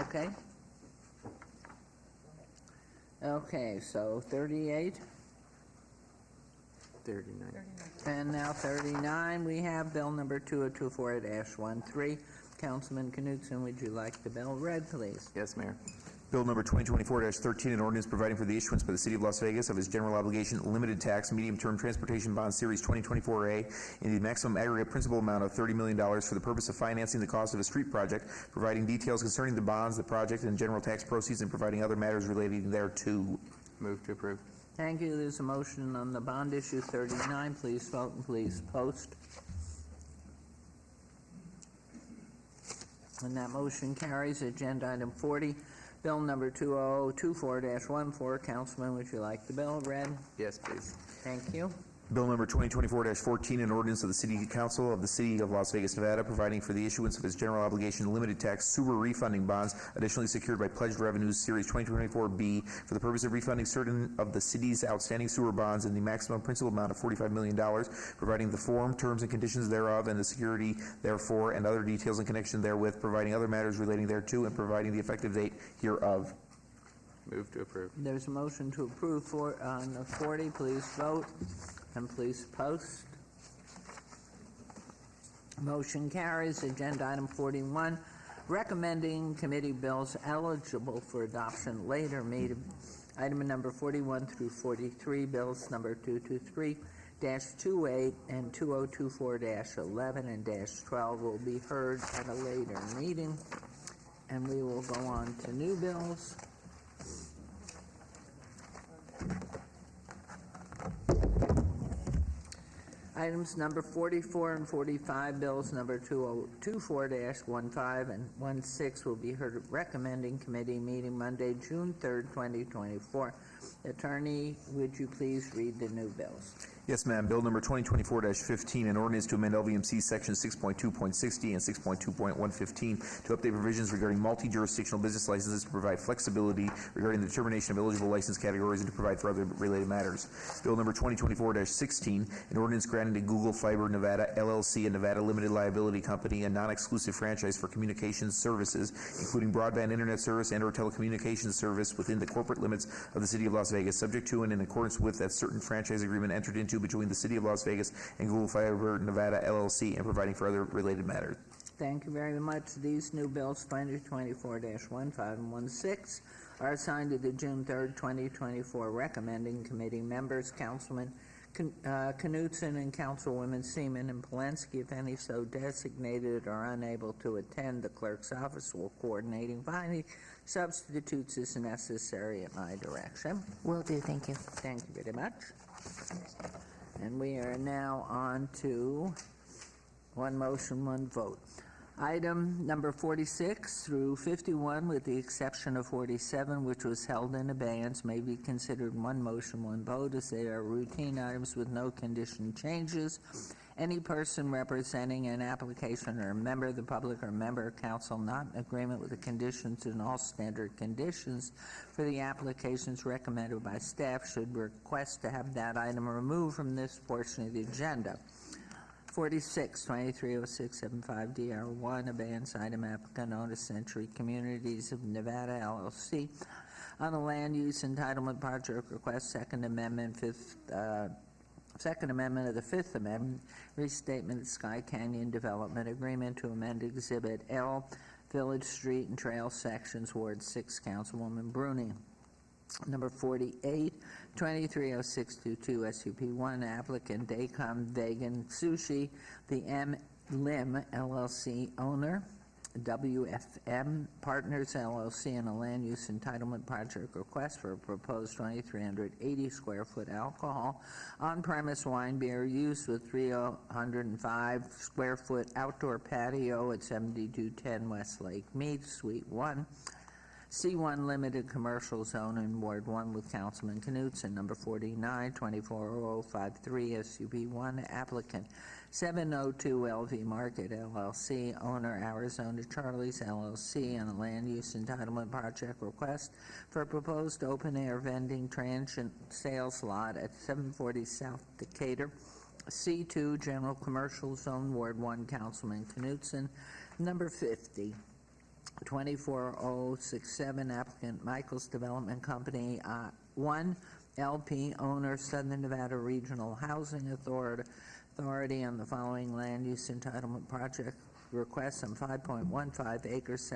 Okay. Okay, so 38.
39.
And now 39, we have bill number 2024-13. Councilman Knutson, would you like the bill read, please?
Yes, Mayor.
Bill number 2024-13, an ordinance providing for the issuance by the City of Las Vegas of its general obligation limited tax medium-term transportation bond series 2024A in the maximum aggregate principal amount of $30 million for the purpose of financing the cost of a street project, providing details concerning the bonds, the project, and general tax proceeds, and providing other matters relating thereto.
Move to approve.
Thank you. There's a motion on the bond issue 39. Please vote and please post. And that motion carries. Agenda item 40, bill number 2024-14. Councilman, would you like the bill read?
Yes, please.
Thank you.
Bill number 2024-14, an ordinance of the City Council of the City of Las Vegas, Nevada, providing for the issuance of its general obligation limited tax sewer refunding bonds, additionally secured by pledged revenues, Series 2024B, for the purpose of refunding certain of the city's outstanding sewer bonds in the maximum principal amount of $45 million, providing the form, terms, and conditions thereof, and the security therefore, and other details in connection therewith, providing other matters relating thereto, and providing the effective date hereof.
Move to approve.
There's a motion to approve on the 40. Please vote and please post. Motion carries. Agenda item 41, recommending committee bills eligible for adoption later meeting. Item number 41 through 43, bills number 223-28 and 2024-11 and -12 will be heard at a later meeting. And we will go on to new bills. Items number 44 and 45, bills number 2024-15 and 16 will be heard at recommending committee meeting Monday, June 3rd, 2024. Attorney, would you please read the new bills?
Yes, ma'am. Bill number 2024-15, an ordinance to amend LVMC section 6.2.60 and 6.2.115 to update provisions regarding multi-jurisdictional business licenses to provide flexibility regarding the determination of eligible license categories and to provide for other related matters. Bill number 2024-16, an ordinance granting to Google Fiber Nevada LLC, a Nevada limited liability company, a non-exclusive franchise for communications services, including broadband internet service and/or telecommunications service within the corporate limits of the City of Las Vegas, subject to and in accordance with that certain franchise agreement entered into between the City of Las Vegas and Google Fiber Nevada LLC, and providing for other related matters.
Thank you very much. These new bills, 2024-15 and 16, are assigned to the June 3rd, 2024 recommending committee members, Councilman Knutson and Councilwomen Seaman and Polensky. If any so designated are unable to attend, the clerk's office will coordinating finding substitutes as necessary at my direction.
Will do, thank you.
Thank you very much. And we are now on to one motion, one vote. Item number 46 through 51, with the exception of 47, which was held in abeyance, may be considered one motion, one vote, as they are routine items with no condition changes. Any person representing an application or a member of the public or member of council not in agreement with the conditions and all standard conditions for the applications recommended by staff should request to have that item removed from this portion of the agenda. 46, 230675 DR1, abeyance item, applicant owner Century Communities of Nevada LLC on a land use entitlement project request, Second Amendment, Fifth Second Amendment of the Fifth Amendment, restatement of Sky Canyon Development Agreement to amend Exhibit L, Village Street and Trail Sections, Ward 6, Councilwoman Bruni. Number 48, 230622 SUP1, applicant Daycom Vegan Sushi, the M. Lim LLC owner, WFM Partners LLC, and a land use entitlement project request for a proposed 2,380 square foot alcohol on-premise wine beer used with 305 square foot outdoor patio at 7210 Westlake Mead, Suite 1. C1 Limited Commercial Zone in Ward 1 with Councilman Knutson. Number 49, 240053 SUP1, applicant 702 LV Market LLC, owner Arizona Charlie's LLC, and a land use entitlement project request for a proposed open-air vending transient sales lot at 740 South Decatur. C2 General Commercial Zone, Ward 1, Councilman Knutson. Number 50, 24067, applicant Michael's Development Company, 1 LP, owner Southern Nevada Regional Housing Authority, on the following land use entitlement project requests on 5.15 acres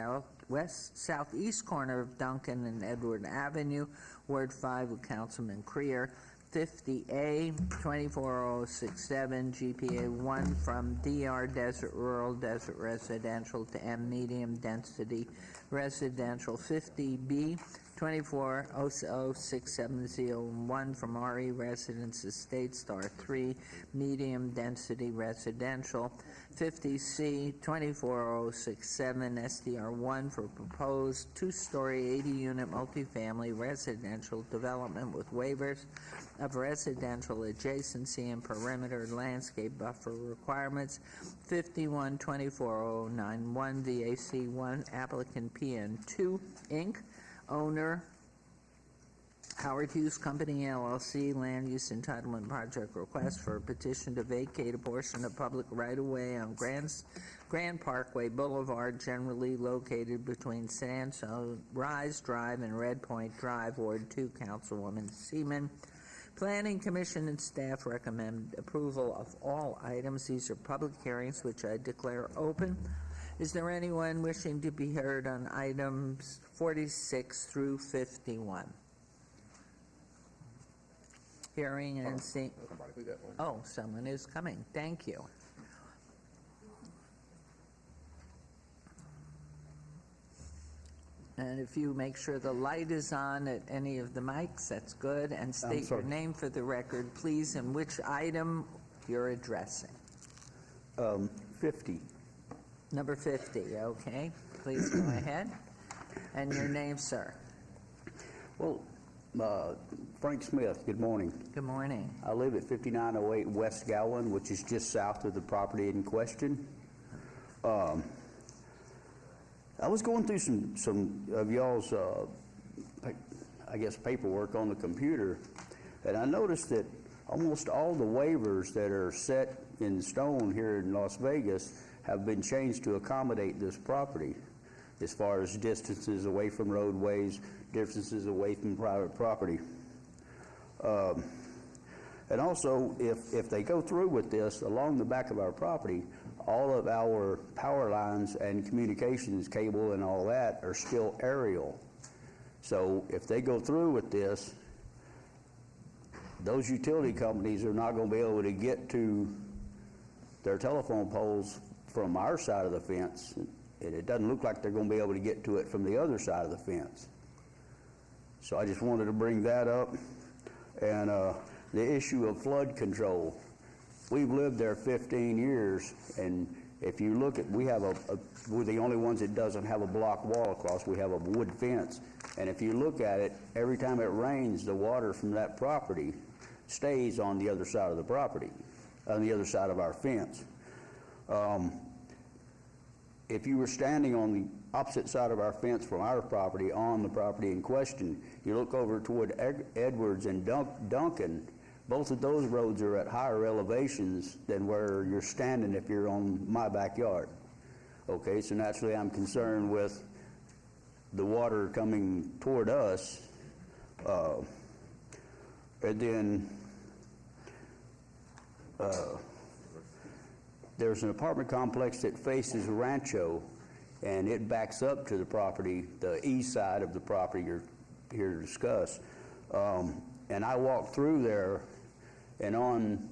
southeast corner of Duncan and Edward Avenue, Ward 5 with Councilman Creer. 50A, 24067, GPA 1 from DR Desert Rural Desert Residential to M Medium Density Residential. 50B, 2400670, from RE Residence Estate Star 3 Medium Density Residential. 50C, 24067, SDR 1 for proposed two-story 80-unit multifamily residential development with waivers of residential adjacency and perimeter landscape buffer requirements. 51 24091 VAC1, applicant PN2 Inc., owner Howard Hughes Company LLC, land use entitlement project request for a petition to vacate a portion of public right-of-way on Grand Parkway Boulevard, generally located between Sunrise Drive and Red Point Drive, Ward 2, Councilwoman Seaman. Planning Commission and staff recommend approval of all items. These are public hearings, which I declare open. Is there anyone wishing to be heard on items 46 through 51? Hearing and seeing. Oh, someone is coming. Thank you. And if you make sure the light is on at any of the mics, that's good. And state your name for the record, please, and which item you're addressing.
50.
Number 50, okay. Please go ahead. And your name, sir?
Well, Frank Smith, good morning.
Good morning.
I live at 5908 West Gowan, which is just south of the property in question. I was going through some of y'all's, I guess, paperwork on the computer, and I noticed that almost all the waivers that are set in stone here in Las Vegas have been changed to accommodate this property, as far as distances away from roadways, distances away from private property. And also, if they go through with this, along the back of our property, all of our power lines and communications cable and all that are still aerial. So if they go through with this, those utility companies are not going to be able to get to their telephone poles from our side of the fence, and it doesn't look like they're going to be able to get to it from the other side of the fence. So I just wanted to bring that up. And the issue of flood control. We've lived there 15 years, and if you look at, we're the only ones that doesn't have a block wall across. We have a wood fence. And if you look at it, every time it rains, the water from that property stays on the other side of the property, on the other side of our fence. If you were standing on the opposite side of our fence from our property, on the property in question, you look over toward Edwards and Duncan, both of those roads are at higher elevations than where you're standing if you're on my backyard. Okay, so naturally I'm concerned with the water coming toward us. And then there's an apartment complex that faces Rancho, and it backs up to the property, the east side of the property you're here to discuss. And I walked through there, and on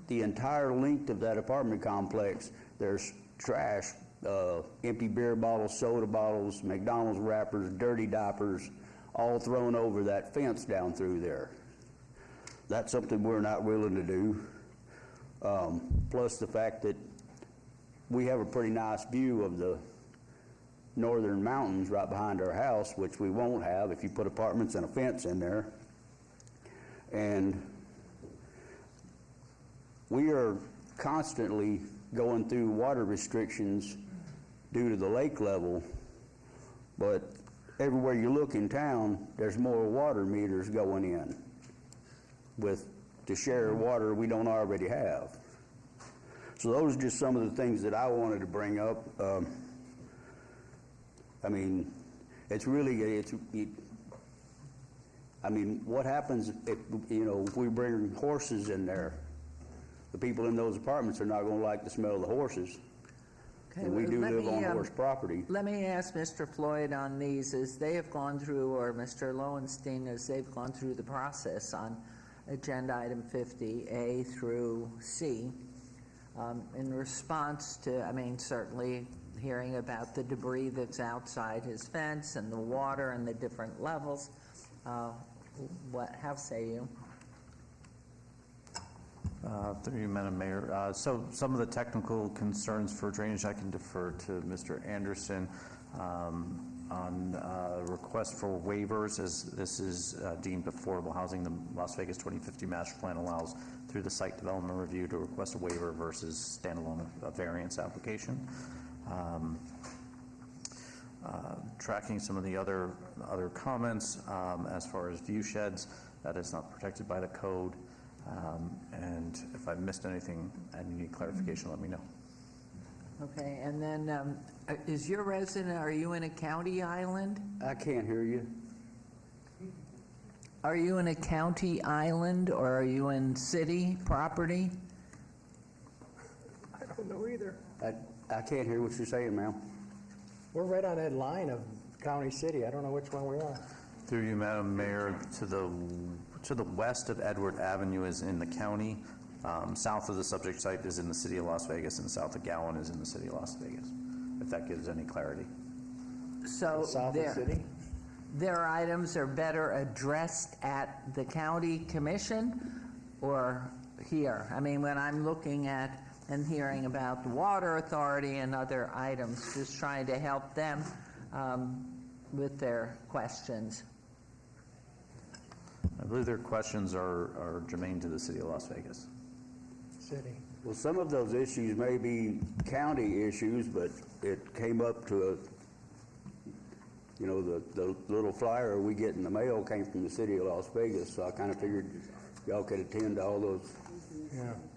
the entire length of that apartment complex, there's trash, empty beer bottles, soda bottles, McDonald's wrappers, dirty diapers, all thrown over that fence down through there. That's something we're not willing to do. Plus the fact that we have a pretty nice view of the northern mountains right behind our house, which we won't have if you put apartments and a fence in there. And we are constantly going through water restrictions due to the lake level, but everywhere you look in town, there's more water meters going in to share water we don't already have. So those are just some of the things that I wanted to bring up. I mean, what happens if we bring horses in there? The people in those apartments are not going to like the smell of the horses. And we do live on horse property.
Let me ask Mr. Floyd on these, as they have gone through, or Mr. Lowenstein, as they've gone through the process on agenda item 50A through C, in response to, certainly hearing about the debris that's outside his fence and the water and the different levels, how say you?
Through you, Madam Mayor. So some of the technical concerns for drainage, I can defer to Mr. Anderson on request for waivers, as this is deemed affordable housing. The Las Vegas 2050 Master Plan allows, through the site development review, to request a waiver versus standalone variance application. Tracking some of the other comments as far as view sheds, that is not protected by the code. And if I've missed anything and you need clarification, let me know.
Okay, and then is your resident, are you in a county island?
I can't hear you.
Are you in a county island or are you in city property?
I don't know either.
I can't hear what you're saying, ma'am.
We're right on that line of county city. I don't know which one we are.
Through you, Madam Mayor, to the west of Edward Avenue is in the county. South of the subject site is in the city of Las Vegas, and south of Gowan is in the city of Las Vegas, if that gives any clarity.
So their items are better addressed at the county commission or here? When I'm looking at and hearing about the water authority and other items, just trying to help them with their questions.
I believe their questions are germane to the city of Las Vegas.
City.
Well, some of those issues may be county issues, but it came up to the little flyer we get in the mail came from the city of Las Vegas, so I kind of figured y'all could attend to all those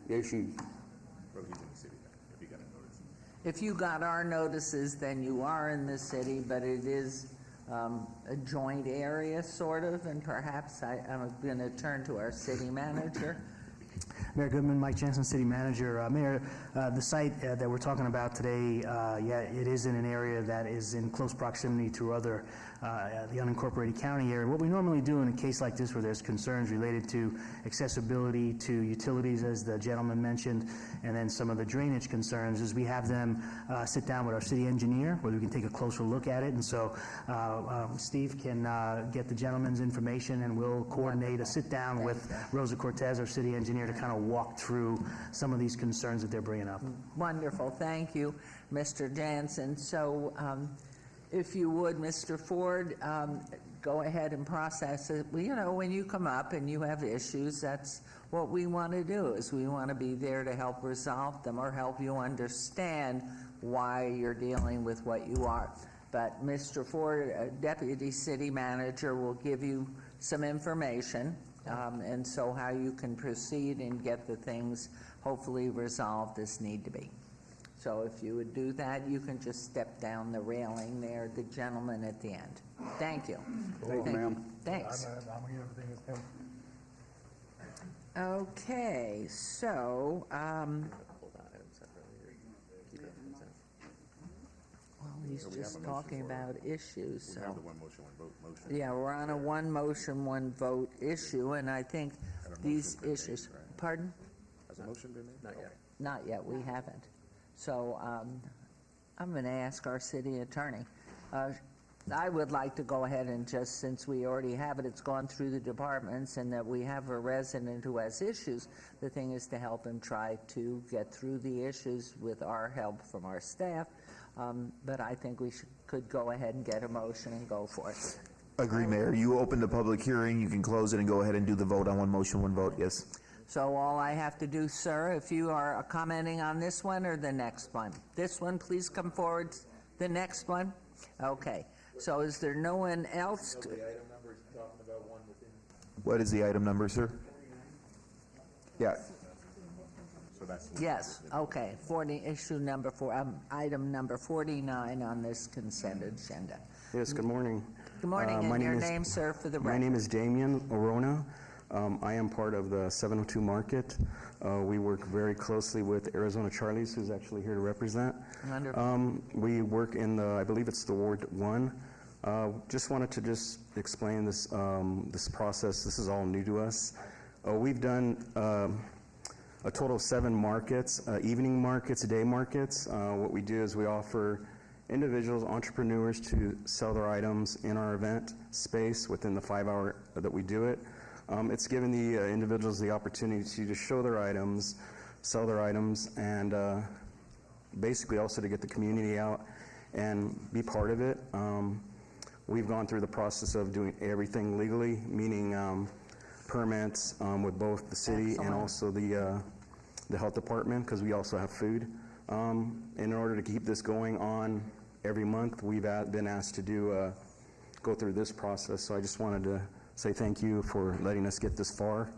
issues.
If you got our notices, then you are in the city, but it is a joint area, sort of, and perhaps I'm going to turn to our city manager.
Mayor Goodman, Mike Jensen, City Manager. Mayor, the site that we're talking about today, it is in an area that is in close proximity to other, the unincorporated county area. What we normally do in a case like this where there's concerns related to accessibility to utilities, as the gentleman mentioned, and then some of the drainage concerns, is we have them sit down with our city engineer where we can take a closer look at it. And so Steve can get the gentleman's information and we'll coordinate a sit down with Rosa Cortez, our city engineer, to kind of walk through some of these concerns that they're bringing up.
Wonderful. Thank you, Mr. Jansen. So if you would, Mr. Ford, go ahead and process it. Well, when you come up and you have issues, that's what we want to do, is we want to be there to help resolve them or help you understand why you're dealing with what you are. But Mr. Ford, Deputy City Manager, will give you some information, and so how you can proceed and get the things hopefully resolved as need to be. So if you would do that, you can just step down the railing there, the gentleman at the end. Thank you.
Thank you, ma'am.
Thanks.
I'm going to everything with him.
Okay, so, well, he's just talking about issues, so.
We have the one motion, one vote motion.
Yeah, we're on a one motion, one vote issue, and I think these issues, pardon?
Has a motion been made? Not yet.
Not yet, we haven't. So I'm going to ask our city attorney. I would like to go ahead and just, since we already have it, it's gone through the departments, and that we have a resident who has issues, the thing is to help him try to get through the issues with our help from our staff. But I think we could go ahead and get a motion and go for it.
Agree, Mayor. You opened the public hearing. You can close it and go ahead and do the vote on one motion, one vote. Yes.
So all I have to do, sir, if you are commenting on this one or the next one? This one, please come forward. The next one? Okay. So is there no one else?
What is the item number, sir? Yeah.
So that's
Yes, okay. Issue number 4, item number 49 on this consent agenda.
Yes, good morning.
Good morning, and your name, sir, for the record.
My name is Damian Orona. I am part of the 702 Market. We work very closely with Arizona Charlie's, who's actually here to represent.
Wonderful.
We work in the, I believe it's the Ward 1. Just wanted to just explain this, this process. This is all new to us. We've done a total of 7 markets, evening markets, day markets. What we do is we offer individuals, entrepreneurs to sell their items in our event space within the 5-hour that we do it. It's given the individuals the opportunity to just show their items, sell their items, and basically also to get the community out and be part of it. We've gone through the process of doing everything legally, meaning permits with both the city and also the health department, because we also have food. In order to keep this going on every month, we've been asked to go through this process. So I just wanted to say thank you for letting us get this far.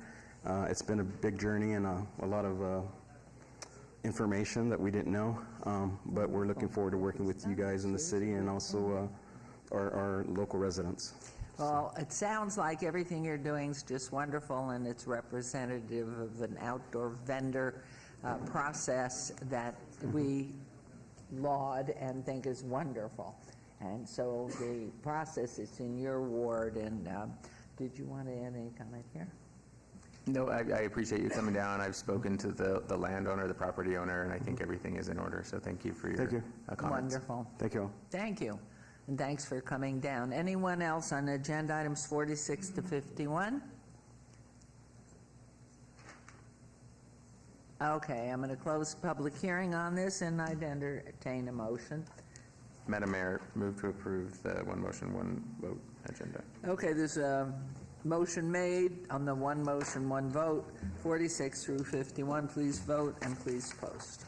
It's been a big journey and a lot of information that we didn't know, but we're looking forward to working with you guys in the city and also our local residents.
Well, it sounds like everything you're doing is just wonderful, and it's representative of an outdoor vendor process that we laud and think is wonderful. And so the process is in your ward, and did you want to add any comment here?
No, I appreciate you coming down. I've spoken to the landowner, the property owner, and I think everything is in order. So thank you for your comments.
Wonderful.
Thank you.
Thank you. And thanks for coming down. Anyone else on agenda items 46 to 51? Okay, I'm going to close the public hearing on this, and I'd entertain a motion.
Madam Mayor, move to approve the one motion, one vote agenda.
Okay, there's a motion made on the one motion, one vote, 46 through 51. Please vote and please post.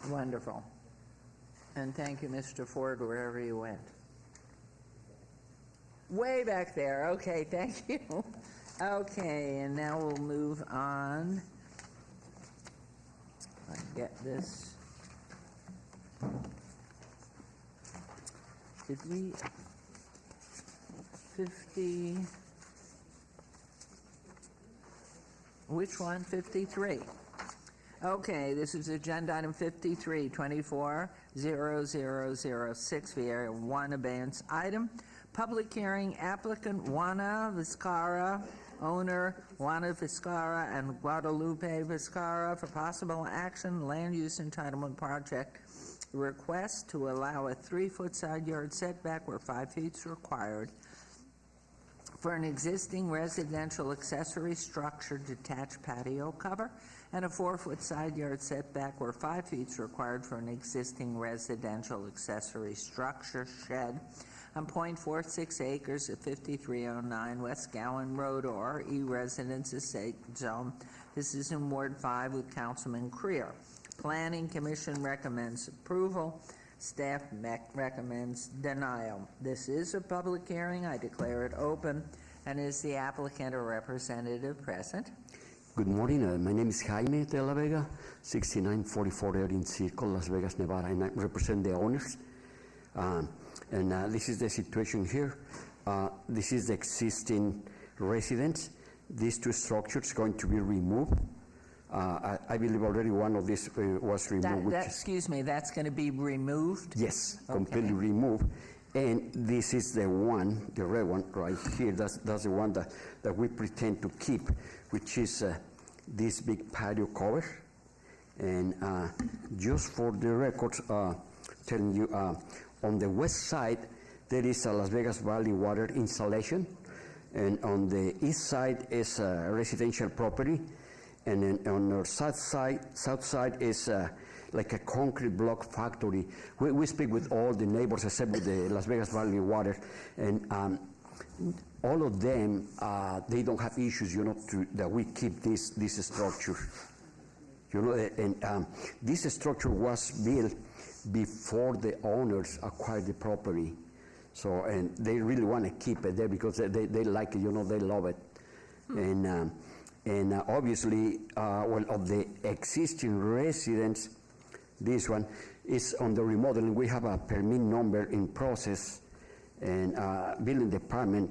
Wonderful. And thank you, Mr. Ford, wherever you went. Way back there. Okay, thank you. Okay, and now we'll move on. I get this. Did we 50? Which one? 53. Okay, this is agenda item 53, 24-0006, via 1 abeyance item. Public hearing, applicant Juana Vizcarra, owner Juana Vizcarra and Guadalupe Vizcarra, for possible action, land use entitlement project request to allow a 3-foot side yard setback where 5 feet is required for an existing residential accessory structure detached patio cover, and a 4-foot side yard setback where 5 feet is required for an existing residential accessory structure shed on .46 acres at 5309 West Gowan Road, or RE Residence Estate Zone. This is in Ward 5 with Councilman Creer. Planning Commission recommends approval. Staff recommends denial. This is a public hearing. I declare it open. And is the applicant or representative present?
Good morning. My name is Jaime de la Vega, 6944 Erin Circle, Las Vegas, Nevada, and I represent the owners. And this is the situation here. This is the existing residence. These two structures going to be removed. I believe already one of these was removed.
Excuse me, that's going to be removed?
Yes,
Okay.
completely removed. And this is the one, the red one right here. That's the one that we pretend to keep, which is this big patio cover. And just for the records, telling you, on the west side, there is a Las Vegas Valley water installation. And on the east side is a residential property. And then on our south side is like a concrete block factory. We speak with all the neighbors except with the Las Vegas Valley Water, and all of them, they don't have issues, that we keep this structure. And this structure was built before the owners acquired the property. So, and they really want to keep it there because they like it, they love it. And obviously, of the existing residents, this one is on the remodeling. We have a permit number in process, and building department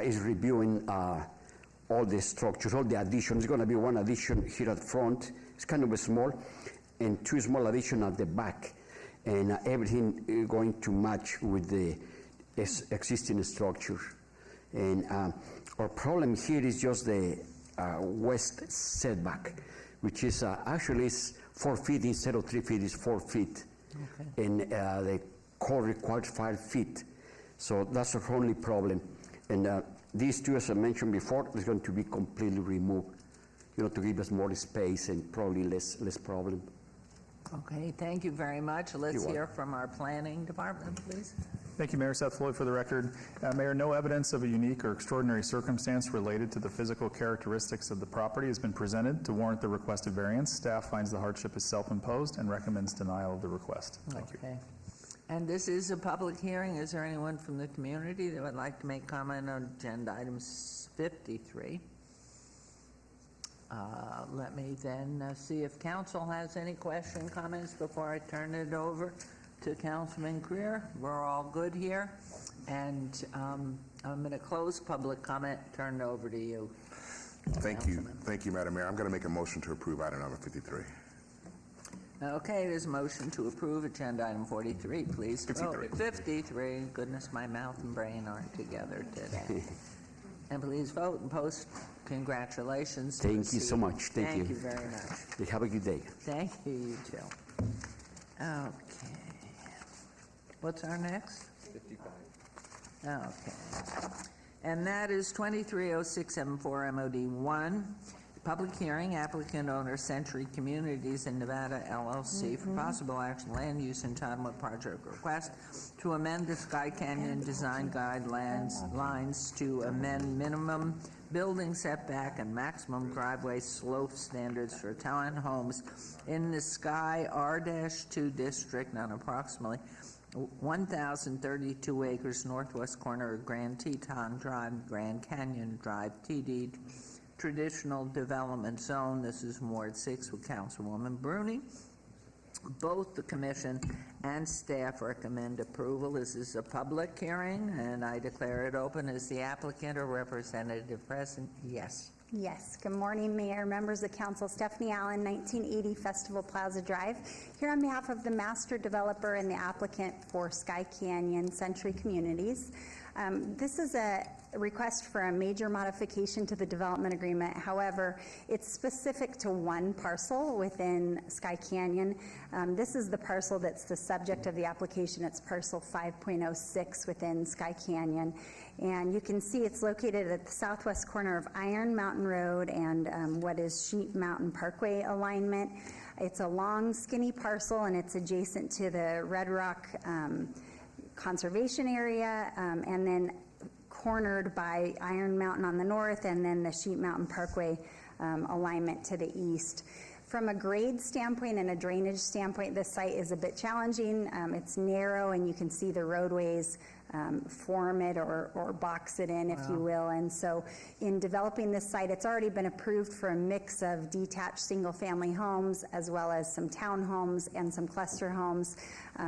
is reviewing all the structures, all the additions. There's going to be one addition here at front. It's kind of a small, and two small additions at the back, and everything is going to match with the existing structure. And our problem here is just the west setback, which is actually is 4 feet instead of 3 feet, is 4 feet. Okay. And the code requires 5 feet. So that's our only problem. And these two, as I mentioned before, is going to be completely removed, to give us more space and probably less problem.
Okay, thank you very much. Let's hear from our planning department, please.
Thank you, Mayor. Seth Floyd for the record. Mayor, no evidence of a unique or extraordinary circumstance related to the physical characteristics of the property has been presented to warrant the requested variance. Staff finds the hardship is self-imposed and recommends denial of the request. Thank you.
And this is a public hearing. Is there anyone from the community that would like to make comment on agenda item 53? Let me then see if council has any comments before I turn it over to Councilman Greer. We're all good here. And I'm going to close public comment, turn it over to you.
Thank you. Thank you, Madam Mayor. I'm going to make a motion to approve item number 53.
Okay, there's a motion to approve agenda item 43. Please vote. 53. Goodness, my mouth and brain aren't together today. And please vote and post congratulations.
Thank you so much. Thank you.
Thank you very much.
Have a good day.
Thank you, you too. Okay. What's our next?
55.
Okay. And that is 230674 MOD 1. Public hearing, applicant owner Century Communities in Nevada LLC for possible action land use entitlement project request to amend the Sky Canyon design guidelines lines to amend minimum building setback and maximum driveway slope standards for townhomes in the Sky R-2 district on approximately 1,032 acres northwest corner of Grand Teton Drive, Grand Canyon Drive, TD Traditional Development Zone. This is Ward 6 with Councilwoman Bruni. Both the commission and staff recommend approval. This is a public hearing, and I declare it open. Is the applicant or representative present? Yes.
Yes. Good morning, Mayor, members of council. Stephanie Allen, 1980 Festival Plaza Drive. Here on behalf of the master developer and the applicant for Sky Canyon Century Communities. This is a request for a major modification to the development agreement. However, it's specific to one parcel within Sky Canyon. This is the parcel that's the subject of the application. It's parcel 5.06 within Sky Canyon. And you can see it's located at the southwest corner of Iron Mountain Road and what is Sheep Mountain Parkway alignment. It's a long, skinny parcel, and it's adjacent to the Red Rock Conservation Area, and then cornered by Iron Mountain on the north, and then the Sheep Mountain Parkway alignment to the east. From a grade standpoint and a drainage standpoint, this site is a bit challenging. It's narrow, and you can see the roadways form it or box it in, if you will. And so in developing this site, it's already been approved for a mix of detached single-family homes as well as some townhomes and some cluster homes.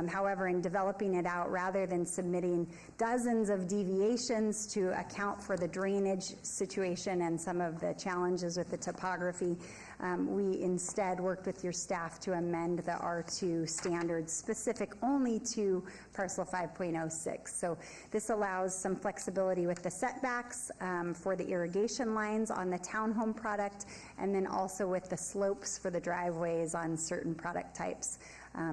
However, in developing it out, rather than submitting dozens of deviations to account for the drainage situation and some of the challenges with the topography, we instead worked with your staff to amend the R2 standards specific only to parcel 5.06. So this allows some flexibility with the setbacks for the irrigation lines on the townhome product, and then also with the slopes for the driveways on certain product types.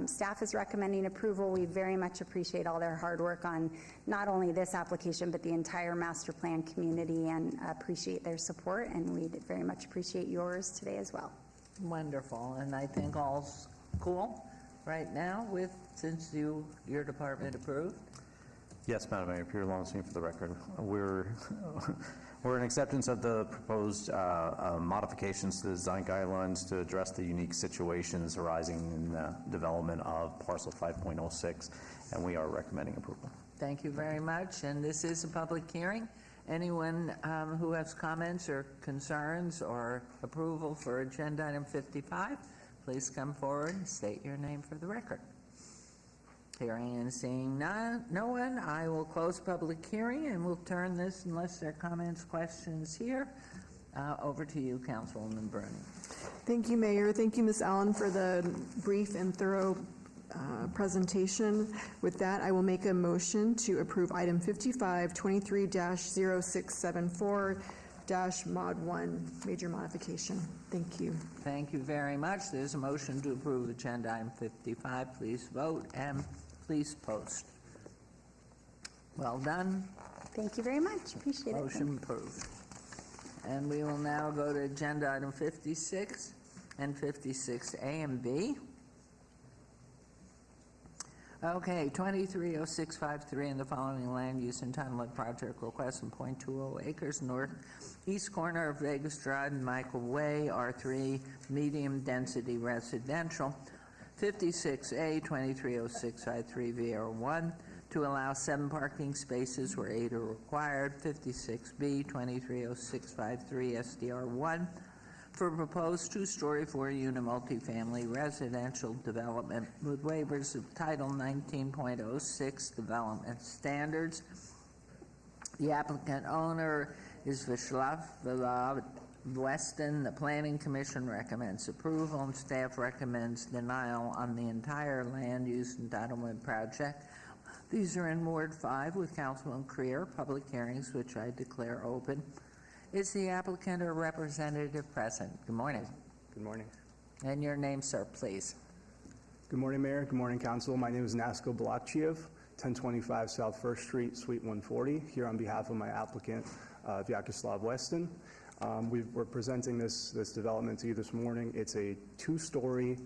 Staff is recommending approval. We very much appreciate all their hard work on not only this application, but the entire master plan community, and appreciate their support, and we very much appreciate yours today as well.
Wonderful, and I think all's cool right now with, since your department approved?
Yes, Madam Mayor, Peter Lowenstein for the record. We're in acceptance of the proposed modifications to the design guidelines to address the unique situations arising in the development of parcel 5.06, and we are recommending approval.
Thank you very much, and this is a public hearing. Anyone who has comments or concerns or approval for agenda item 55, please come forward and state your name for the record. Hearing and seeing no one, I will close public hearing, and we'll turn this, unless there are comments, questions here, over to you, Councilwoman Bruni.
Thank you, Mayor. Thank you, Ms. Allen, for the brief and thorough presentation. With that, I will make a motion to approve item 55, 23-0674- mod 1, major modification. Thank you.
Thank you very much. There's a motion to approve agenda item 55. Please vote and please post. Well done.
Thank you very much. Appreciate it.
Motion approved. And we will now go to agenda item 56 and 56A and B. Okay, 230653 and the following land use entitlement project request in .20 acres northeast corner of Vegas Drive and Michael Way, R3, medium density residential. 56A 230653 VR1 to allow 7 parking spaces where 8 are required. 56B 230653 SDR1 for proposed 2-story 4-unit multifamily residential development with waivers of Title 19.06 development standards. The applicant owner is Vishlav Weston. The Planning Commission recommends approval, and staff recommends denial on the entire land use entitlement project. These are in Ward 5 with Councilman Creer. Public hearings, which I declare open. Is the applicant or representative present? Good morning.
Good morning.
And your name, sir, please.
Good morning, Mayor. Good morning, Council. My name is Nasko Balakchiev, 1025 South 1st Street, Suite 140, here on behalf of my applicant, Vyacheslav Weston. We're presenting this development to you this morning. It's a 2-story,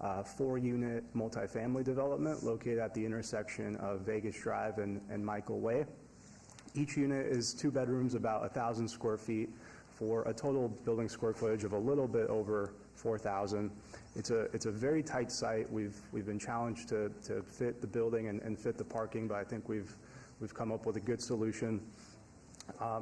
4-unit multifamily development located at the intersection of Vegas Drive and Michael Way. Each unit is 2 bedrooms, about 1,000 square feet, for a total building square footage of a little bit over 4,000. It's a very tight site. We've been challenged to fit the building and fit the parking, but I think we've come up with a good solution.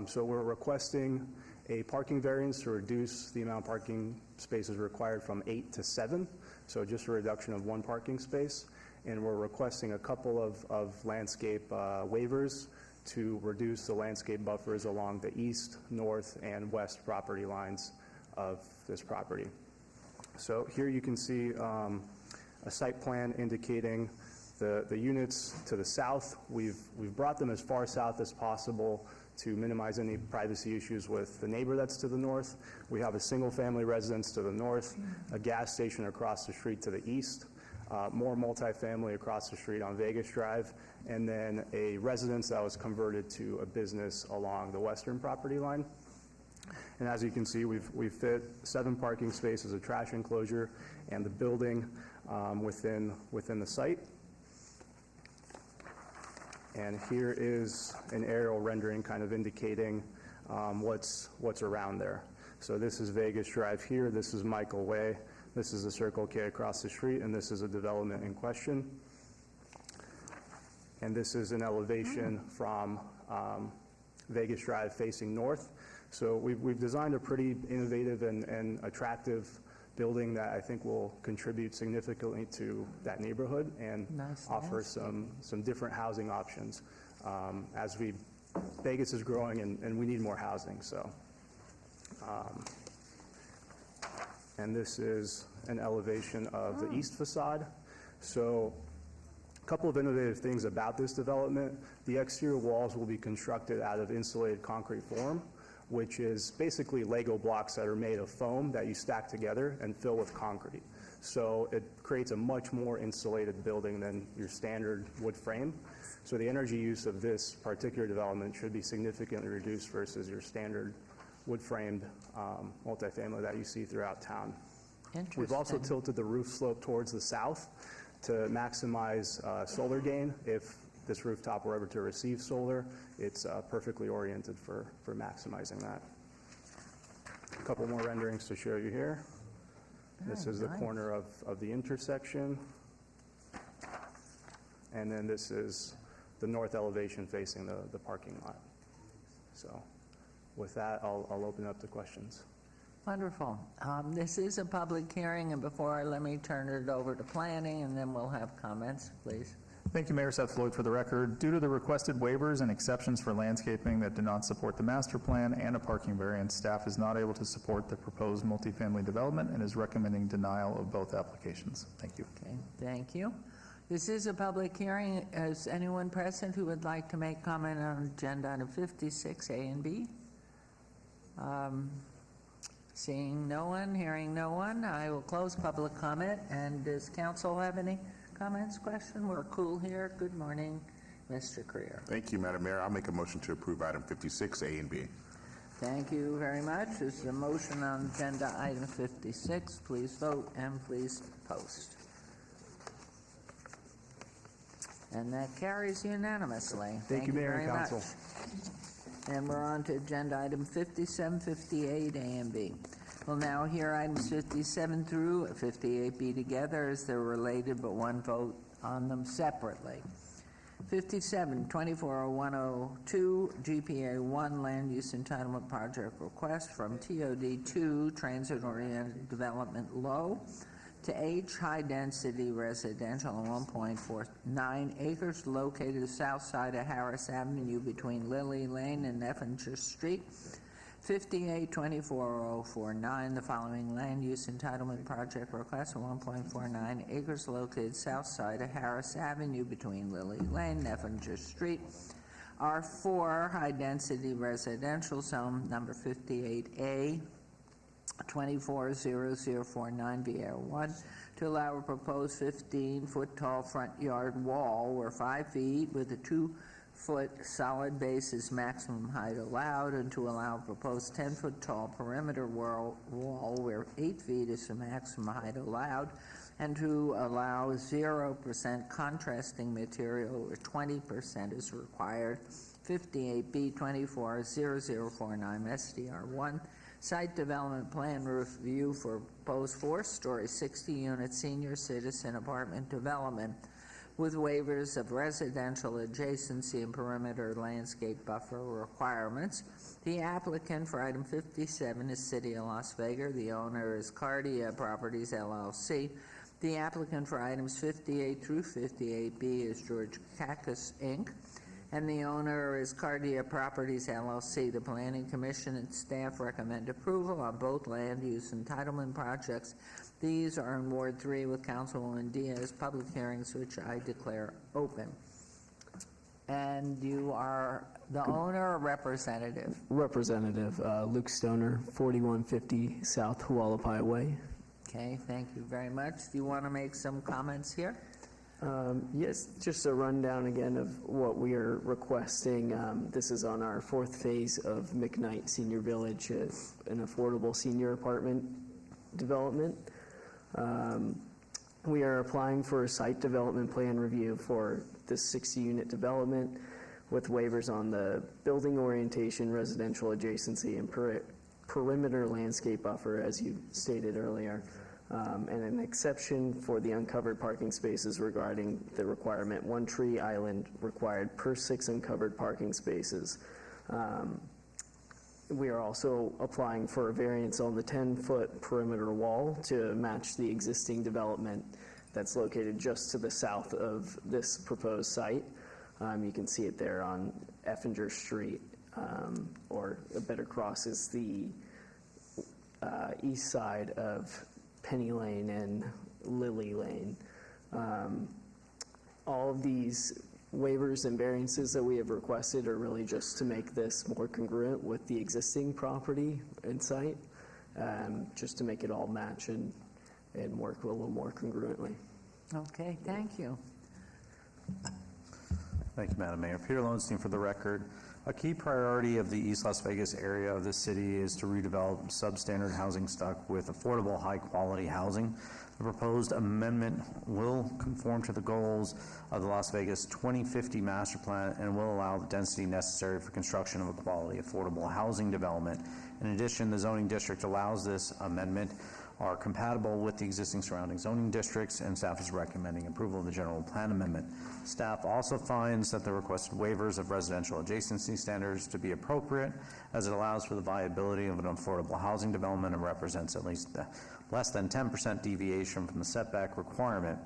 So we're requesting a parking variance to reduce the amount of parking spaces required from 8 to 7, so just a reduction of 1 parking space. And we're requesting a couple of landscape waivers to reduce the landscape buffers along the east, north, and west property lines of this property. So here you can see a site plan indicating the units to the south. We've brought them as far south as possible to minimize any privacy issues with the neighbor that's to the north. We have a single-family residence to the north, a gas station across the street to the east, more multifamily across the street on Vegas Drive, and then a residence that was converted to a business along the western property line. And as you can see, we've fit 7 parking spaces, a trash enclosure, and the building within the site. And here is an aerial rendering kind of indicating what's around there. So this is Vegas Drive here, this is Michael Way, this is the Circle K across the street, and this is a development in question. And this is an elevation from Vegas Drive facing north. So we've designed a pretty innovative and attractive building that I think will contribute significantly to that neighborhood and offer some different housing options as Vegas is growing and we need more housing. So, and this is an elevation of the east facade. So a couple of innovative things about this development. The exterior walls will be constructed out of insulated concrete form, which is basically Lego blocks that are made of foam that you stack together and fill with concrete. So it creates a much more insulated building than your standard wood frame. So the energy use of this particular development should be significantly reduced versus your standard wood-framed multifamily that you see throughout town. We've also tilted the roof slope towards the south to maximize solar gain. If this rooftop were ever to receive solar, it's perfectly oriented for maximizing that. A couple more renderings to show you here. This is the corner of the intersection. And then this is the north elevation facing the parking lot. So with that, I'll open up to questions.
Wonderful. This is a public hearing, and let me turn it over to planning, and then we'll have comments, please.
Thank you, Mayor Seth Floyd. For the record, due to the requested waivers and exceptions for landscaping that do not support the master plan and a parking variance, staff is not able to support the proposed multifamily development and is recommending denial of both applications. Thank you.
Okay, thank you. This is a public hearing. Is anyone present who would like to make comment on agenda item 56, A and B? Seeing no one, hearing no one, I will close public comment. And does council have any comments, question? We're cool here. Good morning, Mr. Creer.
Thank you, Madam Mayor. I'll make a motion to approve item 56, A and B.
Thank you very much. This is a motion on agenda item 56. Please vote and please post. And that carries unanimously.
Thank you, Mayor and
very
Council.
much. And we're on to agenda item 57, 58, A and B. We'll now hear items 57 through 58B together as they're related, but one vote on them separately. 57, 240102, GPA 1 Land Use Entitlement Project Request from TOD 2 Transit Oriented Development Low to H High Density Residential on 1.49 acres located south side of Harris Avenue between Lily Lane and Effinger Street. 58-24049, the following land use entitlement project request of 1.49 acres located south side of Harris Avenue between Lily Lane and Effinger Street. R4 High Density Residential Zone number 58A 240049 VR1 to allow a proposed 15-foot tall front yard wall where 5 feet with a 2-foot solid base is maximum height allowed, and to allow a proposed 10-foot tall perimeter wall where 8 feet is the maximum height allowed, and to allow 0% contrasting material where 20% is required. 58B 240049 SDR1 Site Development Plan Review for proposed 4-story 60-unit senior citizen apartment development with waivers of residential adjacency and perimeter landscape buffer requirements. The applicant for item 57 is City of Las Vegas. The owner is Cardia Properties, LLC. The applicant for items 58 through 58B is George Kakis, Inc., and the owner is Cardia Properties, LLC. The Planning Commission and staff recommend approval on both land use entitlement projects. These are in Ward 3 with Councilwoman Diaz, public hearings which I declare open. And you are the owner or representative?
Representative Luke Stoner, 4150 South Hualapai Way.
Okay, thank you very much. Do you want to make some comments here?
Yes, just a rundown again of what we are requesting. This is on our 4th phase of McKnight Senior Village, an affordable senior apartment development. We are applying for a site development plan review for this 60-unit development with waivers on the building orientation, residential adjacency, and perimeter landscape buffer, as you stated earlier. and an exception for the uncovered parking spaces regarding the requirement 1 tree island required per 6 uncovered parking spaces. We are also applying for a variance on the 10-foot perimeter wall to match the existing development that's located just to the south of this proposed site. You can see it there on Effinger Street, or a better cross is the east side of Penny Lane and Lily Lane. All of these waivers and variances that we have requested are really just to make this more congruent with the existing property and site, just to make it all match and work a little more congruently.
Okay, thank you.
Thank you, Madam Mayor. Peter Lowenstein for the record. A key priority of the East Las Vegas area of the city is to redevelop substandard housing stock with affordable, high-quality housing. The proposed amendment will conform to the goals of the Las Vegas 2050 master plan and will allow the density necessary for construction of a quality, affordable housing development. In addition, the zoning district allows this amendment are compatible with the existing surrounding zoning districts, and staff is recommending approval of the general plan amendment. Staff also finds that the requested waivers of residential adjacency standards to be appropriate, as it allows for the viability of an affordable housing development and represents at least less than 10% deviation from the setback requirement.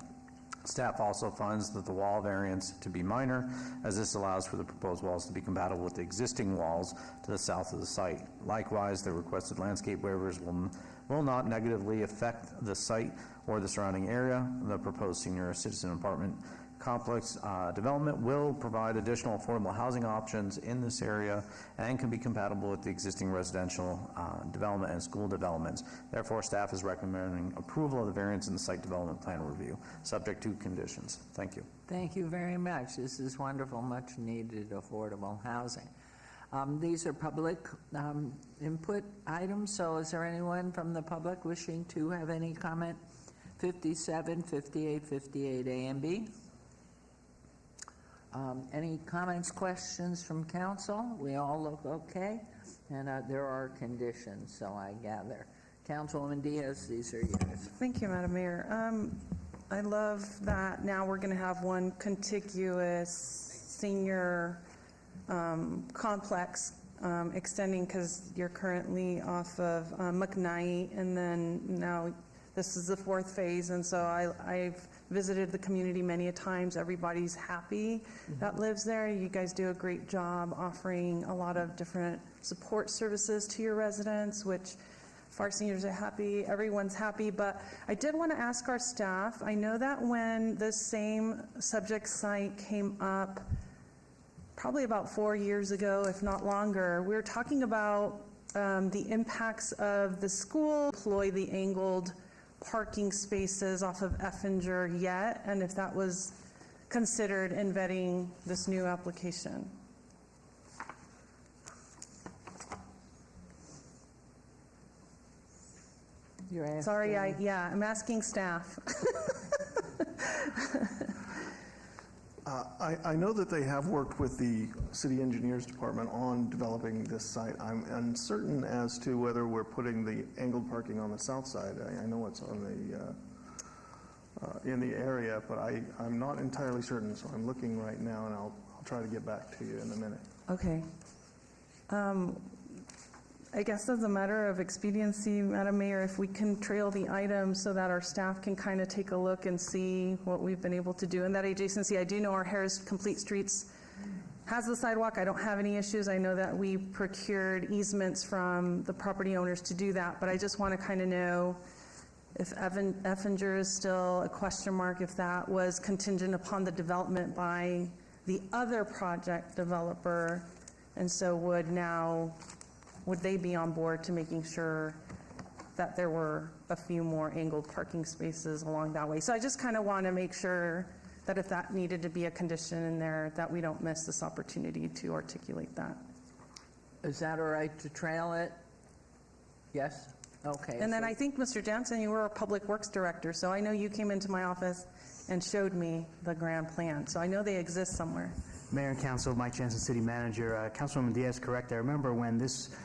Staff also finds that the wall variance to be minor, as this allows for the proposed walls to be compatible with the existing walls to the south of the site. Likewise, the requested landscape waivers will not negatively affect the site or the surrounding area. The proposed senior citizen apartment complex development will provide additional affordable housing options in this area and can be compatible with the existing residential development and school developments. Therefore, staff is recommending approval of the variance in the site development plan review, subject to conditions. Thank you.
Thank you very much. This is wonderful, much needed affordable housing. These are public input items, so is there anyone from the public wishing to have any comment? 57, 58, 58A and B. Any comments, questions from council? We all look okay, and there are conditions, so I gather. Councilwoman Diaz, these are yours.
Thank you, Madam Mayor. I love that now we're going to have one contiguous senior complex extending, because you're currently off of McKnight, and then now this is the 4th phase, and so I've visited the community many a times. Everybody's happy that lives there. You guys do a great job offering a lot of different support services to your residents, which if our seniors are happy, everyone's happy. But I did want to ask our staff, I know that when this same subject site came up probably about 4 years ago, if not longer, we were talking about the impacts of the school employ the angled parking spaces off of Effinger yet, and if that was considered in vetting this new application.
You're asking?
Sorry, I'm asking staff.
I know that they have worked with the city engineers department on developing this site. I'm uncertain as to whether we're putting the angled parking on the south side. I know it's on the in the area, but I'm not entirely certain, so I'm looking right now, and I'll try to get back to you in a minute.
Okay. I guess as a matter of expediency, Madam Mayor, if we can trail the items so that our staff can kind of take a look and see what we've been able to do in that adjacency. I do know our Harris Complete Streets has the sidewalk. I don't have any issues. I know that we procured easements from the property owners to do that, but I just want to kind of know if Effinger is still a question mark, if that was contingent upon the development by the other project developer, and so would they be on board to making sure that there were a few more angled parking spaces along that way? So I just kind of want to make sure that if that needed to be a condition in there, that we don't miss this opportunity to articulate that.
Is that all right to trail it? Yes? Okay.
And then I think, Mr. Jansen, you were a Public Works Director, so I know you came into my office and showed me the grand plan. So I know they exist somewhere.
Mayor and Council, Mike Jansen, City Manager. Councilwoman Diaz, correct. I remember when this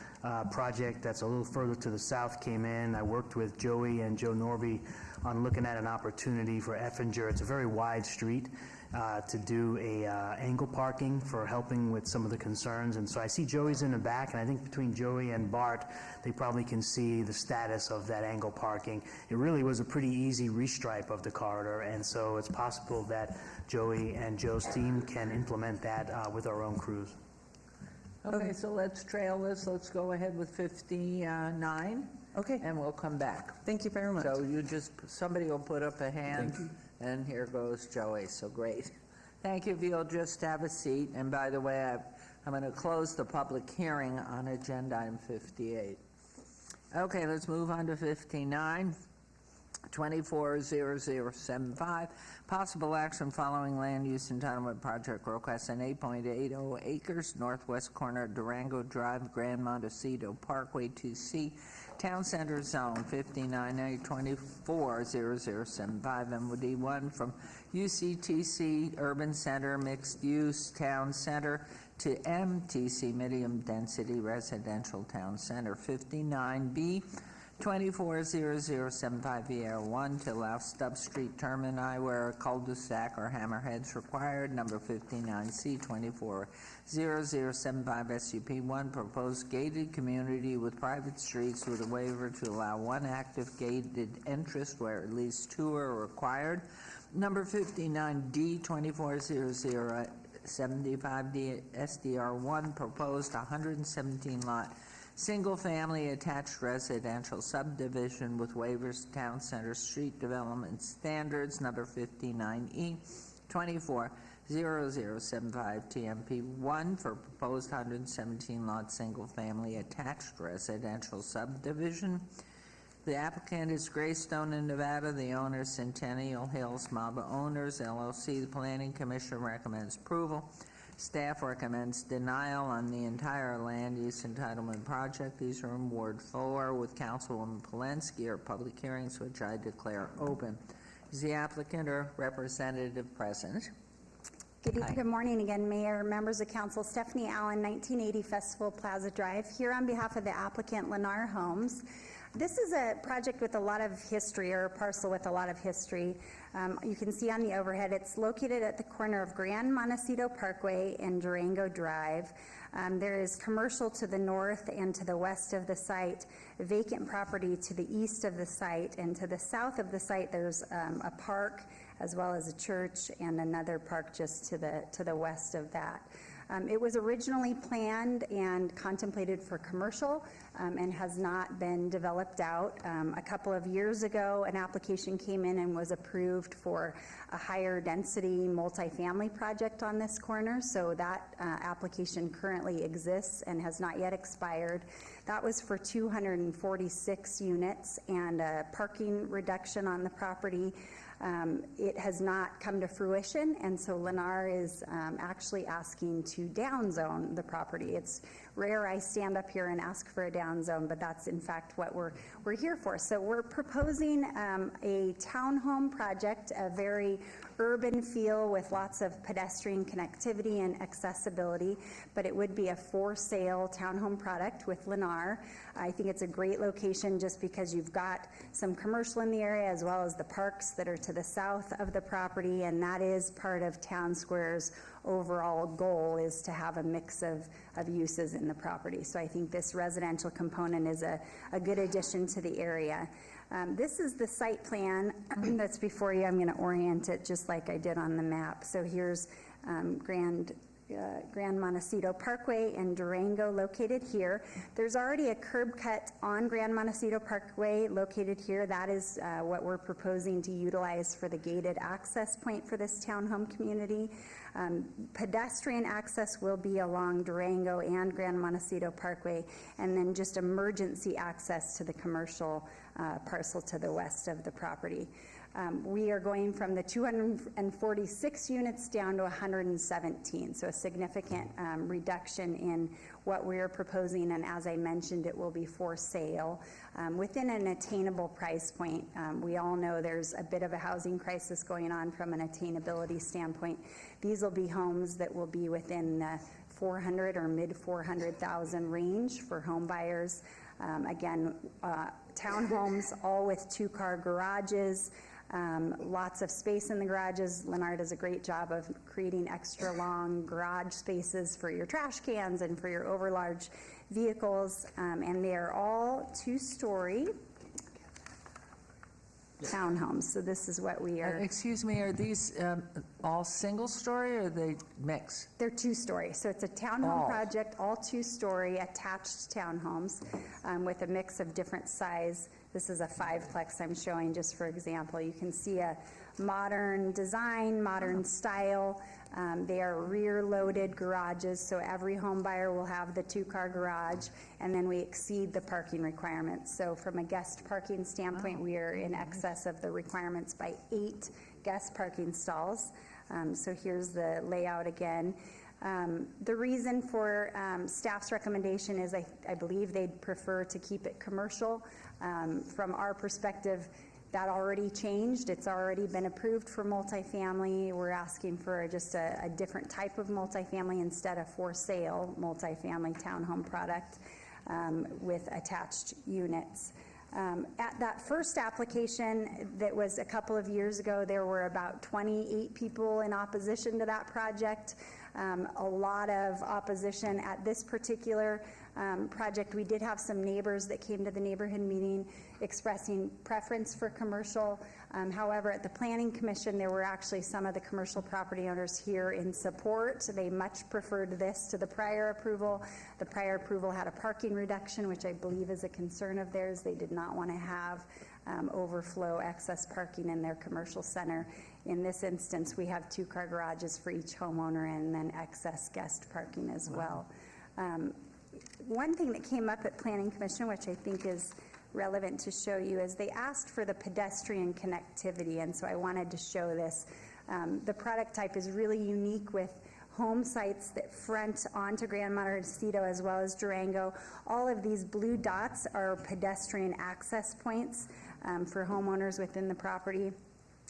project that's a little further to the south came in. I worked with Joey and Joe Norby on looking at an opportunity for Effinger. It's a very wide street to do a angle parking for helping with some of the concerns. And so I see Joey's in the back, and I think between Joey and Bart, they probably can see the status of that angle parking. It really was a pretty easy restripe of the corridor, and so it's possible that Joey and Joe's team can implement that with our own crews.
Okay, so let's trail this. Let's go ahead with 59.
Okay.
And we'll come back.
Thank you very much.
So somebody will put up a hand, and here goes Joey, so great. Thank you. If you'll just have a seat. And by the way, I'm going to close the public hearing on agenda item 58. Okay, let's move on to 59. 240075, possible action following land use entitlement project request on 8.80 acres, northwest corner of Durango Drive, Grand Montecito Parkway 2C, Town Center Zone, 59A 240075, MOD1 from UCTC Urban Center Mixed Use Town Center to MTC Medium Density Residential Town Center, 59B 240075 VR1 to allow Stubb Street termini where a cul-de-sac or hammerheads required. Number 59C 240075 SUP1 proposed gated community with private streets with a waiver to allow one active gated entrance where at least two are required. Number 59D 240075 SDR1 proposed 117 lot single-family attached residential subdivision with waivers to Town Center Street Development Standards, number 59E, 240075 TMP1 for proposed 117-lot single-family attached residential subdivision. The applicant is Greystone in Nevada. The owner, Centennial Hills Maba Owners, LLC. The Planning Commission recommends approval. Staff recommends denial on the entire land use entitlement project. These are in Ward 4 with Councilwoman Polensky are public hearings which I declare open. Is the applicant or representative present?
Good morning again, Mayor, members of council. Stephanie Allen, 1980 Festival Plaza Drive, here on behalf of the applicant Lennar Homes. This is a project with a lot of history, or a parcel with a lot of history. You can see on the overhead, it's located at the corner of Grand Montecito Parkway and Durango Drive. There is commercial to the north and to the west of the site, vacant property to the east of the site, and to the south of the site there's a park as well as a church and another park just to the west of that. It was originally planned and contemplated for commercial and has not been developed out. A couple of years ago, an application came in and was approved for a higher density multifamily project on this corner, so that application currently exists and has not yet expired. That was for 246 units and a parking reduction on the property. It has not come to fruition, and so Lennar is actually asking to downzone the property. It's rare I stand up here and ask for a downzone, but that's in fact what we're here for. So we're proposing a townhome project, a very urban feel with lots of pedestrian connectivity and accessibility, but it would be a for-sale townhome product with Lennar. I think it's a great location just because you've got some commercial in the area as well as the parks that are to the south of the property, and that is part of Town Square's overall goal, is to have a mix of uses in the property. So I think this residential component is a good addition to the area. This is the site plan that's before you. I'm going to orient it just like I did on the map. So here's Grand Montecito Parkway and Durango located here. There's already a curb cut on Grand Montecito Parkway located here. That is what we're proposing to utilize for the gated access point for this townhome community. Pedestrian access will be along Durango and Grand Montecito Parkway, and then just emergency access to the commercial parcel to the west of the property. We are going from the 246 units down to 117, so a significant reduction in what we are proposing, and as I mentioned, it will be for sale within an attainable price point. We all know there's a bit of a housing crisis going on from an attainability standpoint. These will be homes that will be within the 400 or mid 400,000 range for home buyers. Again, townhomes, all with 2-car garages, lots of space in the garages. Lennar does a great job of creating extra long garage spaces for your trash cans and for your overlarge vehicles, and they are all 2-story townhomes. So this is what we are.
Excuse me, are these all single-story or are they mixed?
They're 2-story. So it's a townhome project, all 2-story attached townhomes with a mix of different size. This is a 5-plex I'm showing just for example. You can see a modern design, modern style. They are rear-loaded garages, so every home buyer will have the 2-car garage, and then we exceed the parking requirements. So from a guest parking standpoint, we are in excess of the requirements by 8 guest parking stalls. So here's the layout again. The reason for staff's recommendation is I believe they'd prefer to keep it commercial. From our perspective, that already changed. It's already been approved for multifamily. We're asking for just a different type of multifamily instead of for sale multifamily townhome product with attached units. At that first application that was a couple of years ago, there were about 28 people in opposition to that project. A lot of opposition at this particular project. We did have some neighbors that came to the neighborhood meeting expressing preference for commercial. However, at the Planning Commission, there were actually some of the commercial property owners here in support. They much preferred this to the prior approval. The prior approval had a parking reduction, which I believe is a concern of theirs. They did not want to have overflow excess parking in their commercial center. In this instance, we have 2-car garages for each homeowner and then excess guest parking as well. One thing that came up at Planning Commission, which I think is relevant to show you, is they asked for the pedestrian connectivity, and so I wanted to show this. The product type is really unique with home sites that front onto Grand Montecito as well as Durango. All of these blue dots are pedestrian access points for homeowners within the property.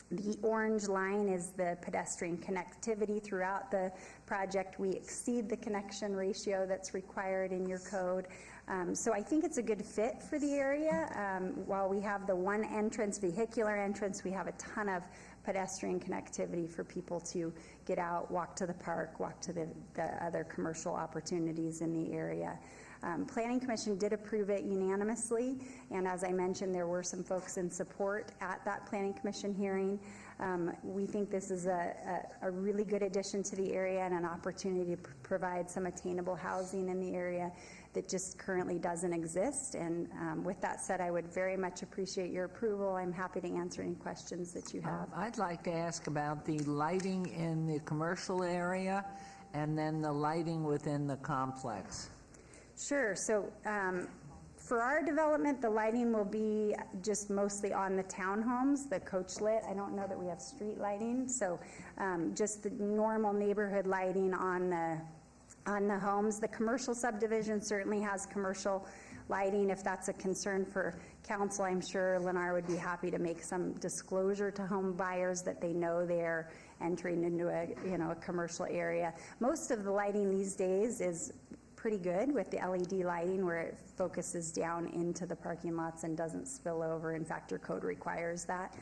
The orange line is the pedestrian connectivity throughout the project. We exceed the connection ratio that's required in your code. So I think it's a good fit for the area. While we have the one entrance, vehicular entrance, we have a ton of pedestrian connectivity for people to get out, walk to the park, walk to the other commercial opportunities in the area. Planning Commission did approve it unanimously, and as I mentioned, there were some folks in support at that Planning Commission hearing. We think this is a really good addition to the area and an opportunity to provide some attainable housing in the area that just currently doesn't exist. And with that said, I would very much appreciate your approval. I'm happy to answer any questions that you have.
I'd like to ask about the lighting in the commercial area and then the lighting within the complex.
Sure. So for our development, the lighting will be just mostly on the townhomes, the coach lit. I don't know that we have street lighting, so just the normal neighborhood lighting on the homes. The commercial subdivision certainly has commercial lighting. If that's a concern for council, I'm sure Lennar would be happy to make some disclosure to home buyers that they know they're entering into a commercial area. Most of the lighting these days is pretty good with the LED lighting where it focuses down into the parking lots and doesn't spill over. In fact, your code requires that.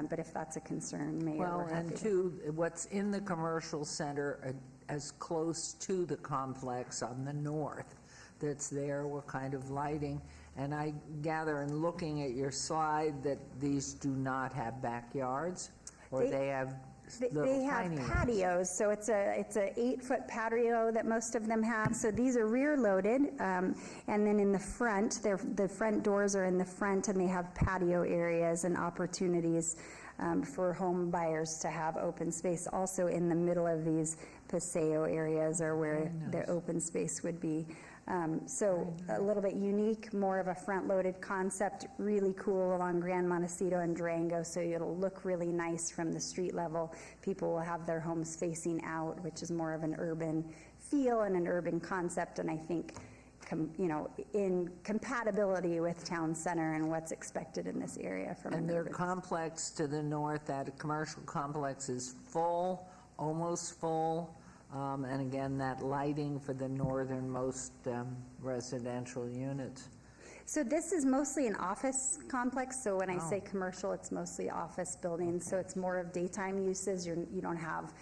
But if that's a concern, Mayor, we're happy
and two, what's in the commercial center as close to the complex on the north that's there, what kind of lighting? And I gather in looking at your slide that these do not have backyards, or they have
They have patios, so it's a 8-foot patio that most of them have. So these are rear loaded, and then in the front, the front doors are in the front, and they have patio areas and opportunities for home buyers to have open space. Also in the middle of these paseo areas are where the open space would be. So a little bit unique, more of a front-loaded concept, really cool along Grand Montecito and Durango, so it'll look really nice from the street level. People will have their homes facing out, which is more of an urban feel and an urban concept, and I think in compatibility with town center and what's expected in this area.
And their complex to the north, that commercial complex is full, almost full, And again, that lighting for the northernmost residential units.
So this is mostly an office complex, so when I say commercial, it's mostly office buildings, so it's more of daytime uses. You don't have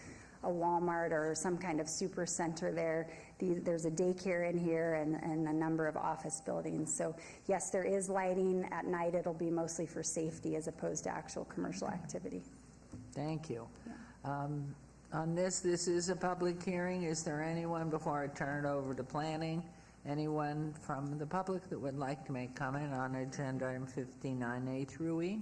a Walmart or some kind of super center there. There's a daycare in here and a number of office buildings. So yes, there is lighting. At night, it'll be mostly for safety as opposed to actual commercial activity.
Thank you. On this is a public hearing. Is there anyone, before I turn it over to planning, anyone from the public that would like to make comment on agenda item 59A through E?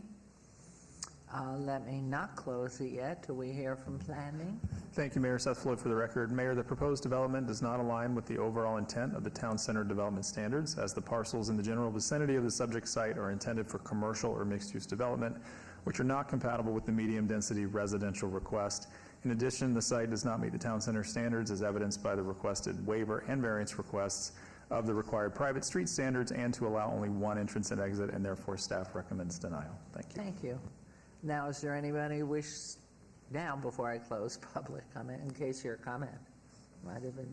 Let me not close it yet till we hear from planning.
Thank you, Mayor. Seth Floyd for the record. Mayor, the proposed development does not align with the overall intent of the town center development standards, as the parcels in the general vicinity of the subject site are intended for commercial or mixed-use development, which are not compatible with the medium-density residential request. In addition, the site does not meet the town center standards as evidenced by the requested waiver and variance requests of the required private street standards and to allow only one entrance and exit, and therefore staff recommends denial. Thank you.
Thank you. Now, is there anybody who wishes, now before I close public comment, in case your comment might have been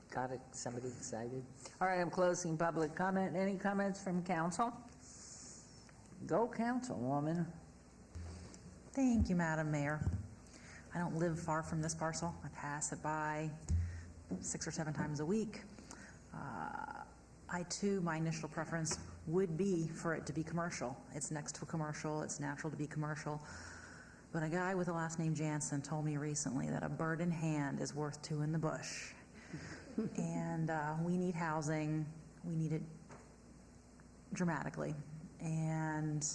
got somebody excited. All right, I'm closing public comment. Any comments from council? Go, councilwoman.
Thank you, Madam Mayor. I don't live far from this parcel. I pass it by 6 or 7 times a week. I too, my initial preference would be for it to be commercial. It's next to a commercial, it's natural to be commercial. But a guy with the last name Jansen told me recently that a bird in hand is worth 2 in the bush. And we need housing, we need it dramatically. And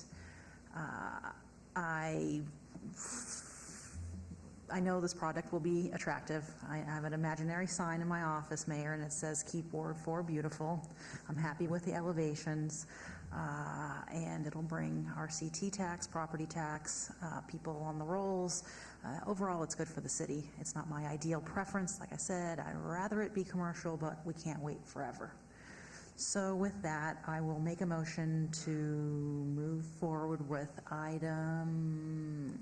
I know this product will be attractive. I have an imaginary sign in my office, Mayor, and it says, "Keep Ward 4 beautiful." I'm happy with the elevations, and it'll bring our CT tax, property tax, people on the rolls. Overall, it's good for the city. It's not my ideal preference. Like I said, I'd rather it be commercial, but we can't wait forever. So with that, I will make a motion to move forward with item...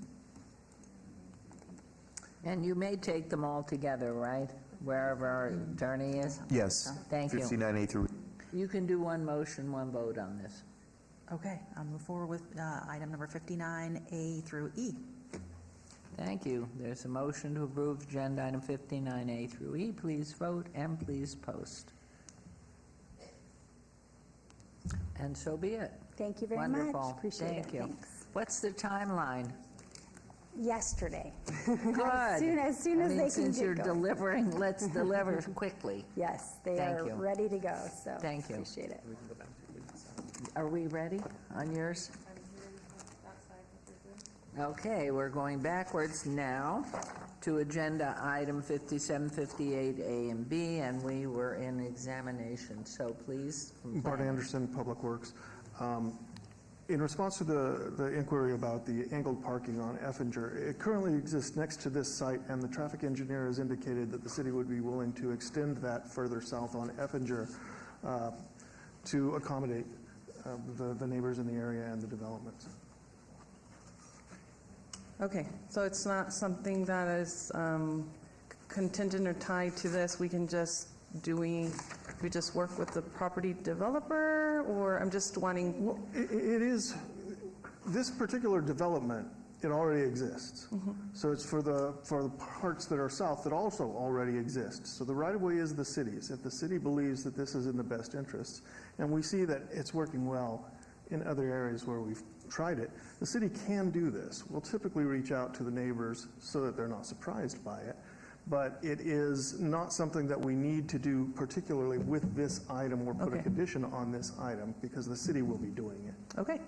And you may take them all together, right? Wherever our attorney is?
Yes.
Thank you.
59A through.
You can do one motion, one vote on this.
Okay, I'll move forward with item number 59A through E.
Thank you. There's a motion to approve agenda item 59A through E. Please vote and please post. And so be it.
Thank you very
Wonderful.
much. Appreciate
Thank
it.
you.
Thanks.
What's the timeline?
Yesterday.
Good.
As soon as they can
since
get
you're
going.
delivering, let's deliver quickly.
Yes, they
Thank
are
you.
ready to go, so
Thank you.
appreciate it.
Are we ready on yours? Okay, we're going backwards now to agenda item 57, 58A and B, and we were in examination. So please.
Bart Anderson, Public Works. In response to the inquiry about the angled parking on Effinger, it currently exists next to this site, and the traffic engineer has indicated that the city would be willing to extend that further south on Effinger to accommodate the neighbors in the area and the developments.
Okay, so it's not something that is contingent or tied to this. We can just, we just work with the property developer, or I'm just wanting...
Well, it is, this particular development, it already exists. So it's for the parts that are south that also already exist. So the right-of-way is the city's. If the city believes that this is in the best interests, and we see that it's working well in other areas where we've tried it, the city can do this. We'll typically reach out to the neighbors so that they're not surprised by it. But it is not something that we need to do particularly with this item or put a condition on this item, because the city will be doing it.
Okay.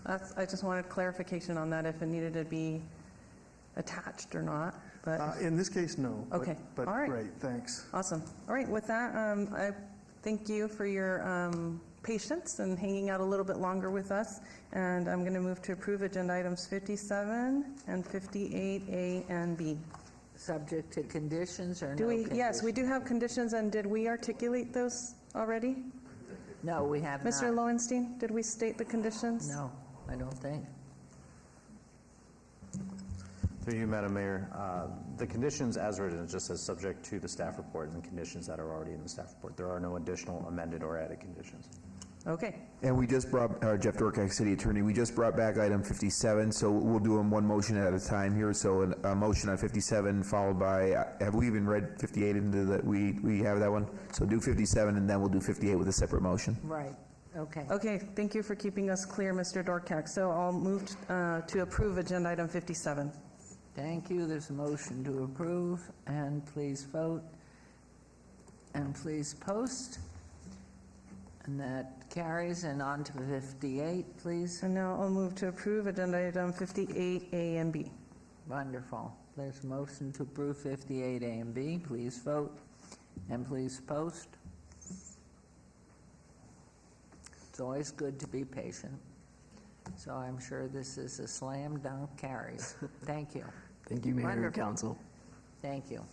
I just wanted clarification on that, if it needed to be attached or not. But
In this case, no.
Okay.
But
All right.
great, thanks.
Awesome. All right, with that, I thank you for your patience and hanging out a little bit longer with us. And I'm going to move to approve agenda items 57 and 58A and B.
Subject to conditions or
Do
no
we?
conditions?
Yes, we do have conditions, and did we articulate those already?
No, we have not.
Mr. Lowenstein, did we state the conditions?
No, I don't think.
Through you, Madam Mayor, the conditions as written, it just says subject to the staff report and the conditions that are already in the staff report. There are no additional amended or added conditions.
Okay.
And we just brought, Jeff Dorkak, City Attorney, we just brought back item 57, so we'll do them one motion at a time here. So a motion on 57 followed by, have we even read 58 into that? We have that one? So do 57 and then we'll do 58 with a separate motion.
Right, okay.
Okay, thank you for keeping us clear, Mr. Dorkak. So I'll move to approve agenda item 57.
Thank you. There's a motion to approve, and please vote, and please post. And that carries, and on to 58, please.
And now I'll move to approve agenda item 58A and B.
Wonderful. There's a motion to approve 58A and B. Please vote, and please post. It's always good to be patient. So I'm sure this is a slam dunk carries. Thank you.
Thank you, Mayor and
Wonderful.
Council.
Thank you.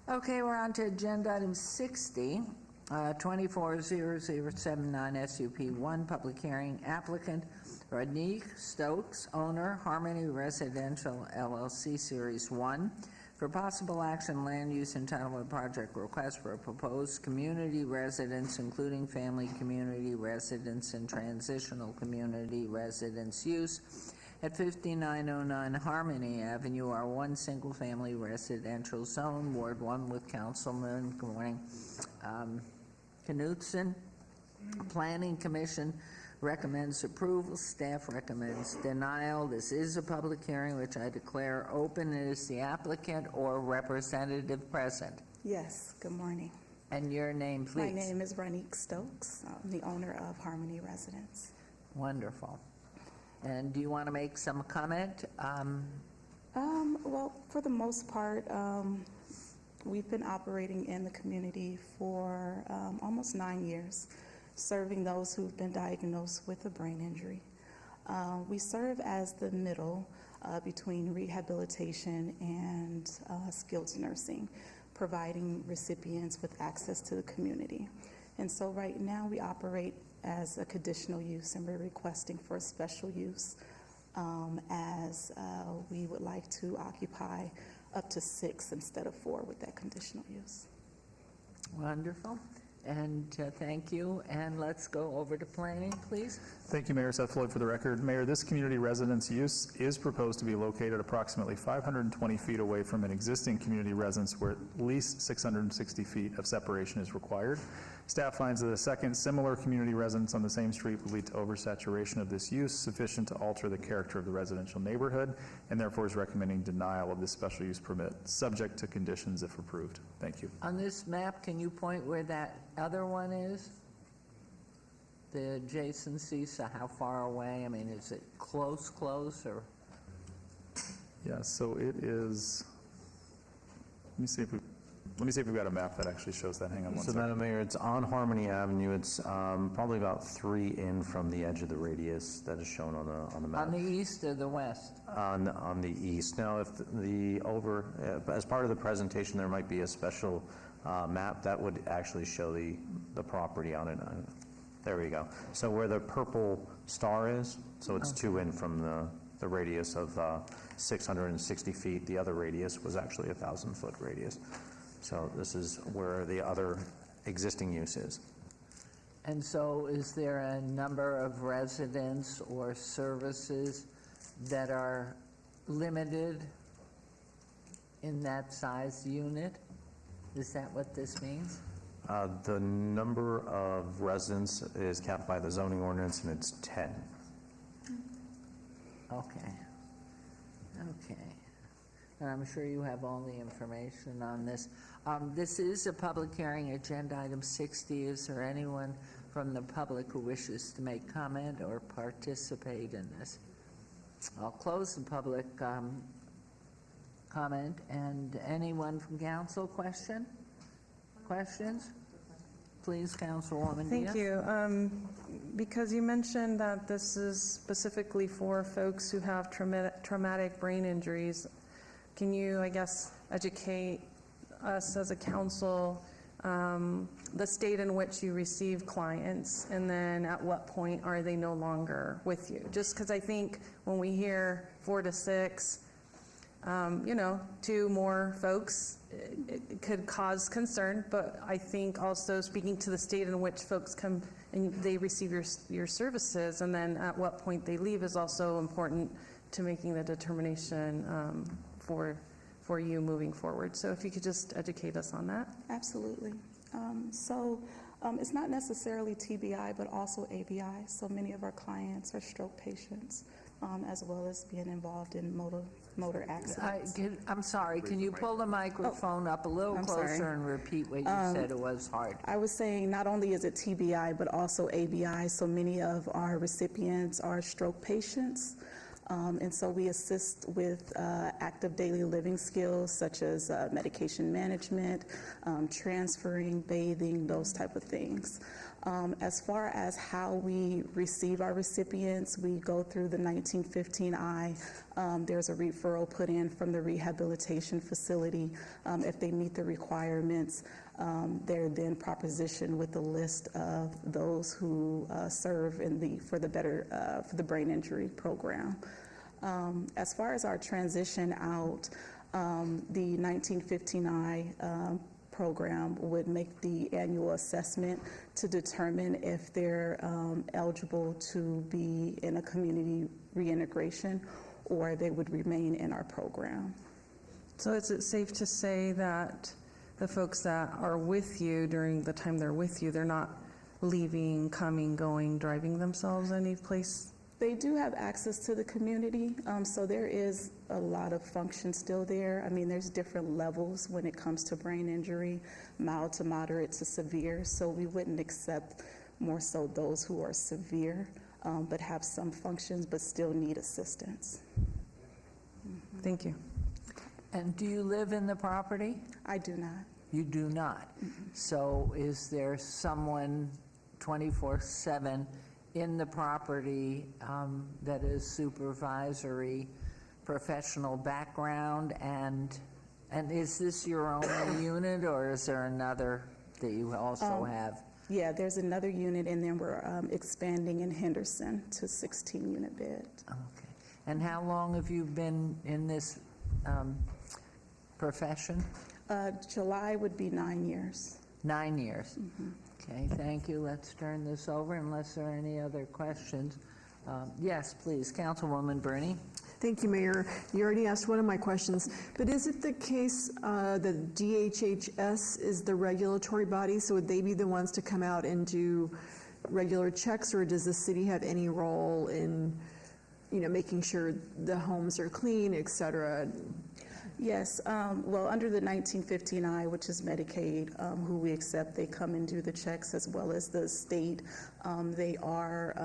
Okay, we're on to agenda item 60, 240079 SUP 1, public hearing. Applicant Rodney Stokes, owner, Harmony Residential LLC Series 1, for possible action land use entitlement project request for a proposed community residence, including family community residence and transitional community residence use at 5909 Harmony Avenue, R1 single-family residential zone, Ward 1, with Councilman, good morning, Knutson. Planning Commission recommends approval. Staff recommends denial. This is a public hearing, which I declare open. Is the applicant or representative present?
Yes, good morning.
And your name, please.
My name is Ronique Stokes. I'm the owner of Harmony Residence.
Wonderful. And do you want to make some comment?
Well, for the most part, we've been operating in the community for almost 9 years, serving those who've been diagnosed with a brain injury. We serve as the middle between rehabilitation and skilled nursing, providing recipients with access to the community. And so right now we operate as a conditional use, and we're requesting for a special use as we would like to occupy up to 6 instead of 4 with that conditional use.
Wonderful. And thank you. And let's go over to planning, please.
Thank you, Mayor. Seth Floyd for the record. Mayor, this community residence use is proposed to be located approximately 520 feet away from an existing community residence where at least 660 feet of separation is required. Staff finds that a second similar community residence on the same street would lead to oversaturation of this use, sufficient to alter the character of the residential neighborhood, and therefore is recommending denial of this special use permit, subject to conditions if approved. Thank you.
On this map, can you point where that other one is? The adjacency, so how far away? I mean, is it close, or?
Yeah, so it is, let me see if we've got a map that actually shows that. Hang on one
So,
second.
Madam Mayor, it's on Harmony Avenue. It's probably about 3 in from the edge of the radius that is shown on the map.
On the east or the west?
On the east. Now, if as part of the presentation, there might be a special map that would actually show the property on it. There we go. So where the purple star is, so it's 2 in from the radius of 660 feet. The other radius was actually a 1,000-foot radius. So this is where the other existing use is.
And so is there a number of residents or services that are limited in that size unit? Is that what this means?
The number of residents is capped by the zoning ordinance, and it's 10.
Okay. And I'm sure you have all the information on this. This is a public hearing, agenda item 60. Is there anyone from the public who wishes to make comment or participate in this? I'll close the public comment. And anyone from council, questions? Please, Councilwoman
Thank
Diaz.
you. Because you mentioned that this is specifically for folks who have traumatic brain injuries, can you, I guess, educate us as a council the state in which you receive clients, and then at what point are they no longer with you? Just because I think when we hear 4 to 6, to more folks, it could cause concern, but I think also speaking to the state in which folks come and they receive your services, and then at what point they leave is also important to making the determination for you moving forward. So if you could just educate us on that.
Absolutely. It's not necessarily TBI, but also ABI. So many of our clients are stroke patients, as well as being involved in motor accidents.
I'm sorry, can you pull the microphone up a little closer and repeat what you said? It was hard.
I was saying not only is it TBI, but also ABI. So many of our recipients are stroke patients. And so we assist with active daily living skills such as medication management, transferring, bathing, those type of things. As far as how we receive our recipients, we go through the 1915I. There's a referral put in from the rehabilitation facility. If they meet the requirements, they're then propositioned with a list of those who serve for the brain injury program. As far as our transition out, the 1915I program would make the annual assessment to determine if they're eligible to be in a community reintegration or they would remain in our program.
So is it safe to say that the folks that are with you during the time they're with you, they're not leaving, coming, going, driving themselves any place?
They do have access to the community, so there is a lot of function still there. I mean, there's different levels when it comes to brain injury, mild to moderate to severe, so we wouldn't accept more so those who are severe, but have some functions but still need assistance.
Thank you.
And do you live in the property?
I do not.
You do not. So is there someone 24/7 in the property that is supervisory, professional background, and is this your only unit, or is there another that you also have?
Yeah, there's another unit, and then we're expanding in Henderson to 16-unit bed.
Okay. And how long have you been in this profession?
July would be 9 years.
9 years. Okay, thank you. Let's turn this over unless there are any other questions. Yes, please, Councilwoman Bruni.
Thank you, Mayor. You already asked one of my questions, but is it the case that DHHS is the regulatory body, so would they be the ones to come out and do regular checks, or does the city have any role in, making sure the homes are clean, et cetera?
Yes, well, under the 1915I, which is Medicaid, who we accept, they come and do the checks, as well as the state. They are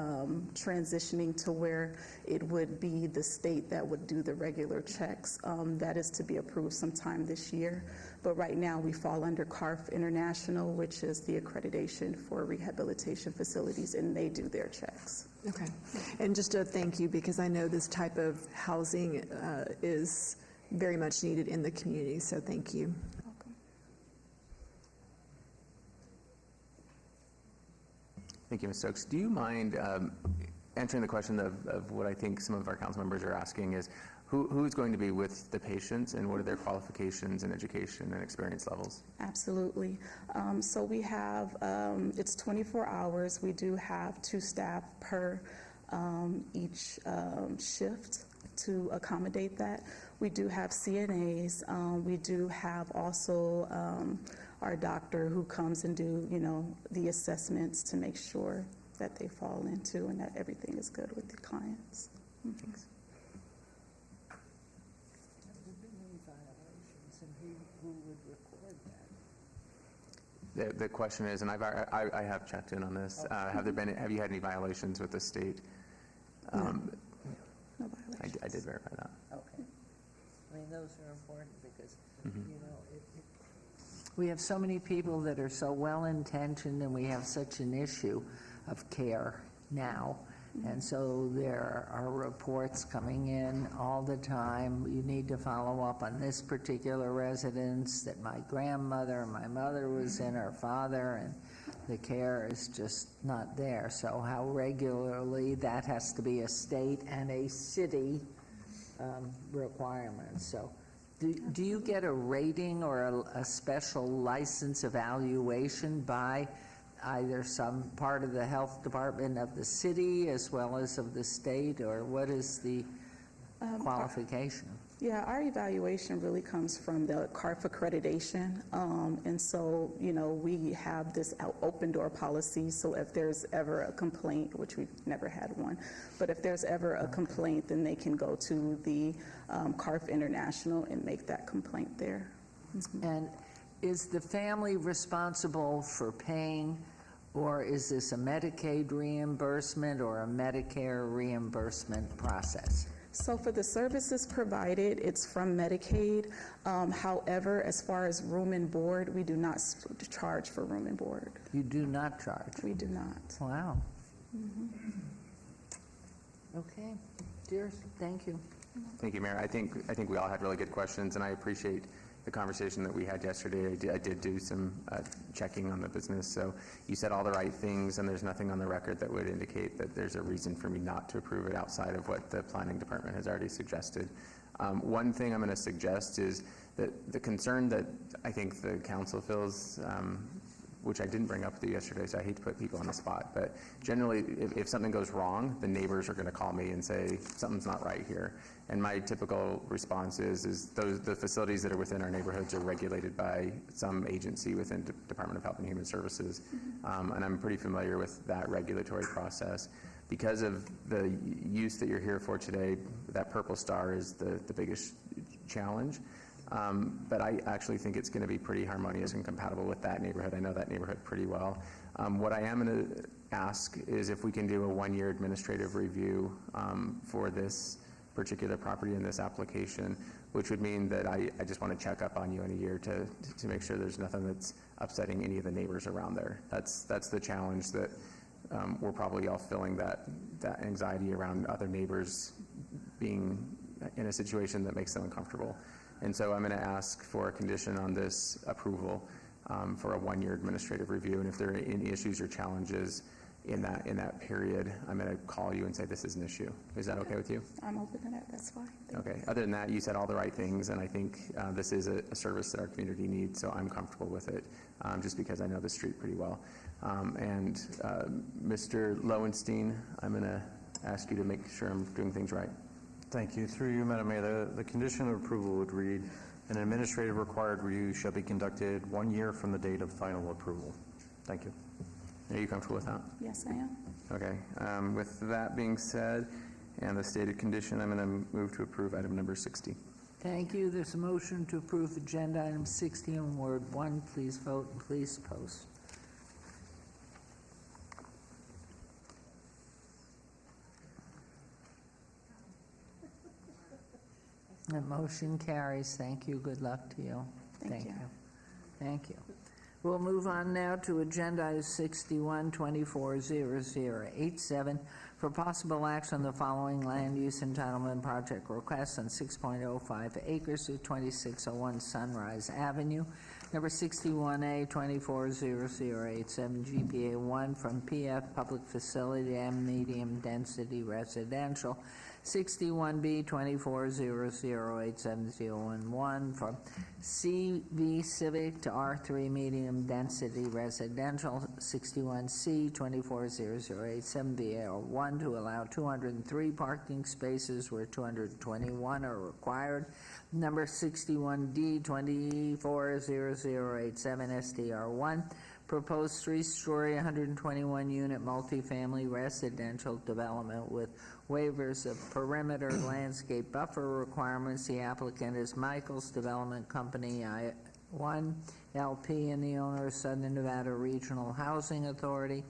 transitioning to where it would be the state that would do the regular checks. That is to be approved sometime this year. But right now, we fall under CARF International, which is the accreditation for rehabilitation facilities, and they do their checks.
Okay. And just a thank you, because I know this type of housing is very much needed in the community, so thank you.
Welcome.
Thank you, Ms. Stokes. Do you mind answering the question of what I think some of our council members are asking is, who's going to be with the patients, and what are their qualifications and education and experience levels?
Absolutely. So we have, it's 24 hours. We do have 2 staff per each shift to accommodate that. We do have CNAs. We do have also our doctor who comes and do, the assessments to make sure that they fall into and that everything is good with the clients.
Thanks. The question is, and I have checked in on this. Have you had any violations with the state?
No violations.
I did verify that.
Okay. I mean, those are important because, we have so many people that are so well-intentioned, and we have such an issue of care now. And so there are reports coming in all the time. You need to follow up on this particular residence that my grandmother, my mother was in, her father, and the care is just not there. So how regularly, that has to be a state and a city requirements. So do you get a rating or a special license evaluation by either some part of the health department of the city as well as of the state, or what is the qualification?
Yeah, our evaluation really comes from the CARF accreditation. And so, you know, we have this open door policy. So if there's ever a complaint, which we've never had one, but if there's ever a complaint, then they can go to the CARF International and make that complaint there.
And is the family responsible for paying, or is this a Medicaid reimbursement or a Medicare reimbursement process?
So for the services provided, it's from Medicaid. However, as far as room and board, we do not charge for room and board.
You do not charge?
We do not.
Wow. Okay. Dear, thank you.
Thank you, Mayor. I think we all had really good questions, and I appreciate the conversation that we had yesterday. I did do some checking on the business, so you said all the right things, and there's nothing on the record that would indicate that there's a reason for me not to approve it outside of what the planning department has already suggested. One thing I'm going to suggest is that the concern that I think the council feels, which I didn't bring up with you yesterday, so I hate to put people on the spot, but generally, if something goes wrong, the neighbors are going to call me and say, something's not right here. And my typical response is the facilities that are within our neighborhoods are regulated by some agency within the Department of Health and Human Services. And I'm pretty familiar with that regulatory process. Because of the use that you're here for today, that purple star is the biggest challenge. But I actually think it's going to be pretty harmonious and compatible with that neighborhood. I know that neighborhood pretty well. What I am going to ask is if we can do a one-year administrative review for this particular property in this application, which would mean that I just want to check up on you in a year to make sure there's nothing that's upsetting any of the neighbors around there. That's the challenge that we're probably all feeling, that anxiety around other neighbors being in a situation that makes them uncomfortable. And so I'm going to ask for a condition on this approval for a one-year administrative review. And if there are any issues or challenges in that period, I'm going to call you and say this is an issue. Is that okay with you?
I'm open to that. That's fine. Thank
Okay. Other than that, you said all the right things, and I think this is a service that our community needs, so I'm comfortable with it, just because I know the street pretty well. Mr. Lowenstein, I'm going to ask you to make sure I'm doing things right.
Thank you. Through you, Madam Mayor, the condition of approval would read, an administrative required review shall be conducted 1 year from the date of final approval. Thank you.
Are you comfortable with that?
Yes, I am.
Okay. With that being said, and the stated condition, I'm going to move to approve item number 60.
Thank you. There's a motion to approve agenda item 60 on Ward 1. Please vote and please post. The motion carries. Thank you. Good luck to you.
Thank you.
Thank you. We'll move on now to agenda item 61, 240087, for possible action on the following land use entitlement project requests on 6.05 acres of 2601 Sunrise Avenue. Number 61A, 240087, GPA 1 from PF Public Facility and Medium Density Residential. 61B, 24008701 from CV Civic to R3 Medium Density Residential. 61C, 240087 VAR1 to allow 203 parking spaces where 221 are required. Number 61D, 240087 SDR1, proposed three-story, 121-unit multifamily residential development with waivers of perimeter landscape buffer requirements. The applicant is Michael's Development Company, I1 LP, and the owner is Southern Nevada Regional Housing Authority.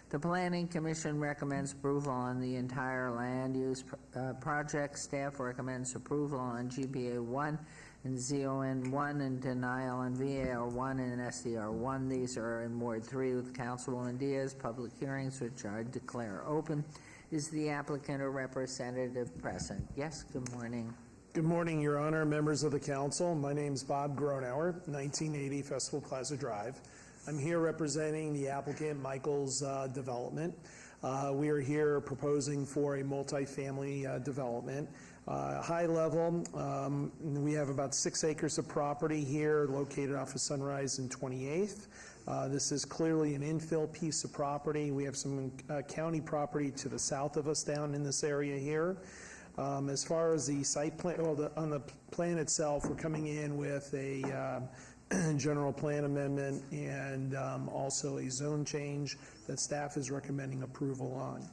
The Planning Commission recommends approval on the entire land use project. Staff recommends approval on GPA 1 and ZON 1 and denial on VAR 1 and SDR 1. These are in Ward 3 with Councilwoman Diaz. Public hearings, which I declare open. Is the applicant or representative present? Yes, good morning.
Good morning, Your Honor, members of the council. My name is Bob Gronauer, 1980 Festival Plaza Drive. I'm here representing the applicant, Michael's Development. We are here proposing for a multifamily development. High level, we have about 6 acres of property here located off of Sunrise and 28th. This is clearly an infill piece of property. We have some county property to the south of us down in this area here. As far as the site plan, on the plan itself, we're coming in with a general plan amendment and also a zone change that staff is recommending approval on.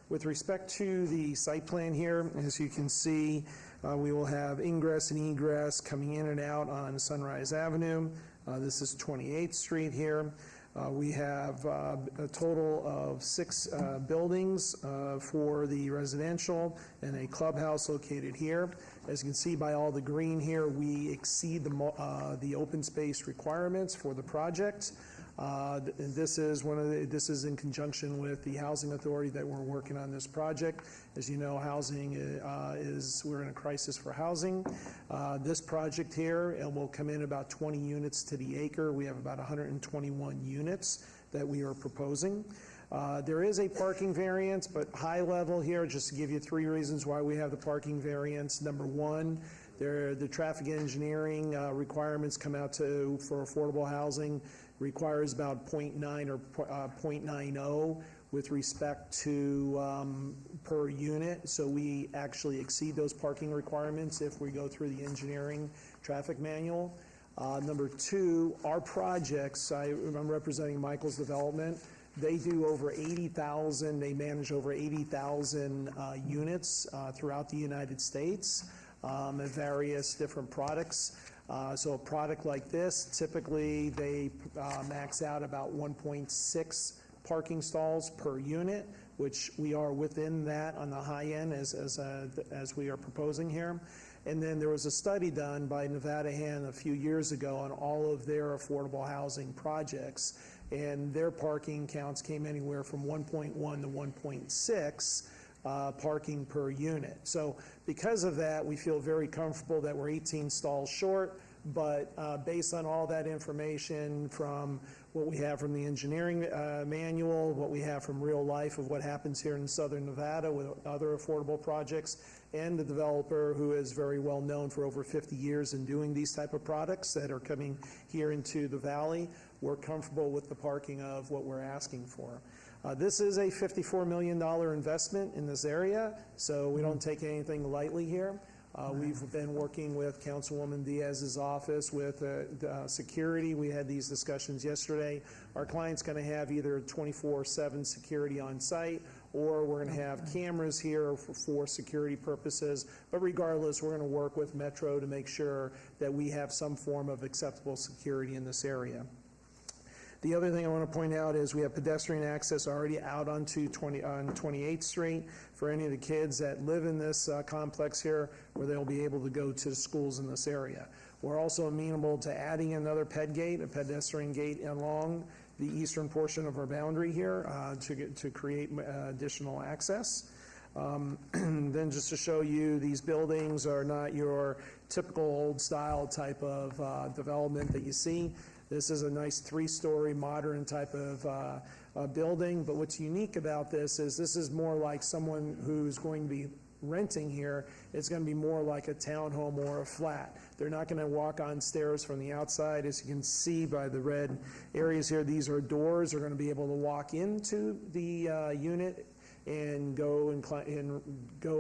With respect to the site plan here, as you can see, we will have ingress and egress coming in and out on Sunrise Avenue. This is 28th Street here. We have a total of 6 buildings for the residential and a clubhouse located here. As you can see by all the green here, we exceed the open space requirements for the project. This is in conjunction with the housing authority that we're working on this project. As you know, housing we're in a crisis for housing. This project here will come in about 20 units to the acre. We have about 121 units that we are proposing. There is a parking variance, but high level here, just to give you 3 reasons why we have the parking variance. Number 1, the traffic engineering requirements come out for affordable housing requires about 0.9 or 0.90 with respect to per unit. So we actually exceed those parking requirements if we go through the engineering traffic manual. Number 2, our projects, I'm representing Michael's development. They do over 80,000, they manage over 80,000 units throughout the United States of various different products. So a product like this, typically they max out about 1.6 parking stalls per unit, which we are within that on the high end as we are proposing here. And then there was a study done by Nevada Hand a few years ago on all of their affordable housing projects, and their parking counts came anywhere from 1.1 to 1.6 parking per unit. So because of that, we feel very comfortable that we're 18 stalls short, but based on all that information from what we have from the engineering manual, what we have from real life of what happens here in Southern Nevada with other affordable projects, and the developer who is very well known for over 50 years in doing these type of products that are coming here into the valley, we're comfortable with the parking of what we're asking for. This is a $54 million investment in this area, so we don't take anything lightly here. We've been working with Councilwoman Diaz's office with security. We had these discussions yesterday. Our client's going to have either 24/7 security on site, or we're going to have cameras here for security purposes. But regardless, we're going to work with Metro to make sure that we have some form of acceptable security in this area. The other thing I want to point out is we have pedestrian access already out onto 28th Street for any of the kids that live in this complex here, where they'll be able to go to the schools in this area. We're also amenable to adding another a pedestrian gate along the eastern portion of our boundary here to create additional access. And then just to show you, these buildings are not your typical old style type of development that you see. This is a nice 3-story modern type of building, but what's unique about this is more like someone who's going to be renting here. It's going to be more like a townhome or a flat. They're not going to walk on stairs from the outside. As you can see by the red areas here, these are doors. They're going to be able to walk into the unit and go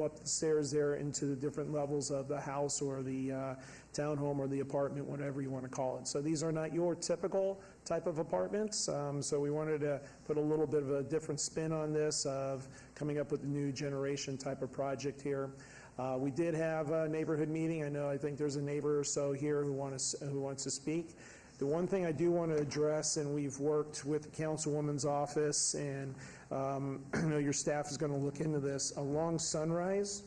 up the stairs there into the different levels of the house or the townhome or the apartment, whatever you want to call it. So these are not your typical type of apartments. So we wanted to put a little bit of a different spin on this of coming up with a new generation type of project here. We did have a neighborhood meeting. I think there's a neighbor or so here who wants to speak. The one thing I do want to address, and we've worked with the Councilwoman's office, and I know your staff is going to look into this, along Sunrise.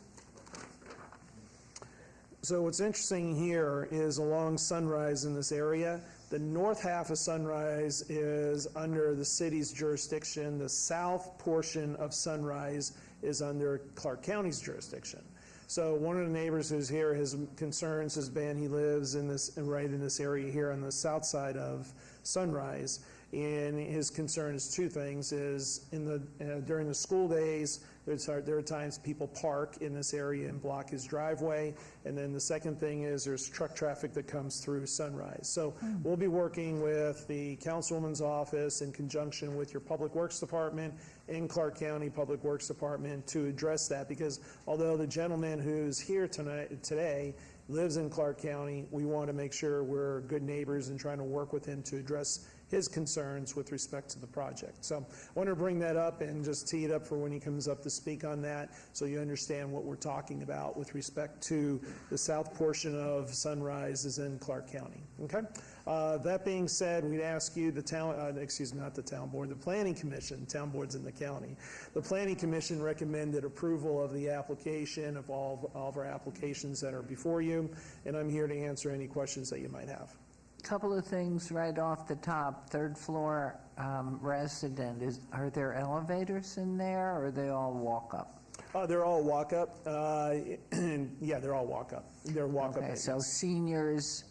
So what's interesting here is along Sunrise in this area, the north half of Sunrise is under the city's jurisdiction. The south portion of Sunrise is under Clark County's jurisdiction. So one of the neighbors who's here, his concerns has been, he lives in this right in this area here on the south side of Sunrise, And his concern is two things, is during the school days, there are times people park in this area and block his driveway. And then the second thing is there's truck traffic that comes through Sunrise. So we'll be working with the councilwoman's office in conjunction with your Public Works Department and Clark County Public Works Department to address that, because although the gentleman who's here today lives in Clark County, we want to make sure we're good neighbors and trying to work with him to address his concerns with respect to the project. So I want to bring that up and just tee it up for when he comes up to speak on that, so you understand what we're talking about with respect to the south portion of Sunrise is in Clark County. Okay? That being said, we'd ask you, the Planning Commission, town board's in the county. The Planning Commission recommended approval of the application of all of our applications that are before you, and I'm here to answer any questions that you might have.
Couple of things right off the top. Third floor resident, are there elevators in there, or are they all walk up?
They're all walk up. Yeah, they're all walk up. They're walk up.
Okay, so seniors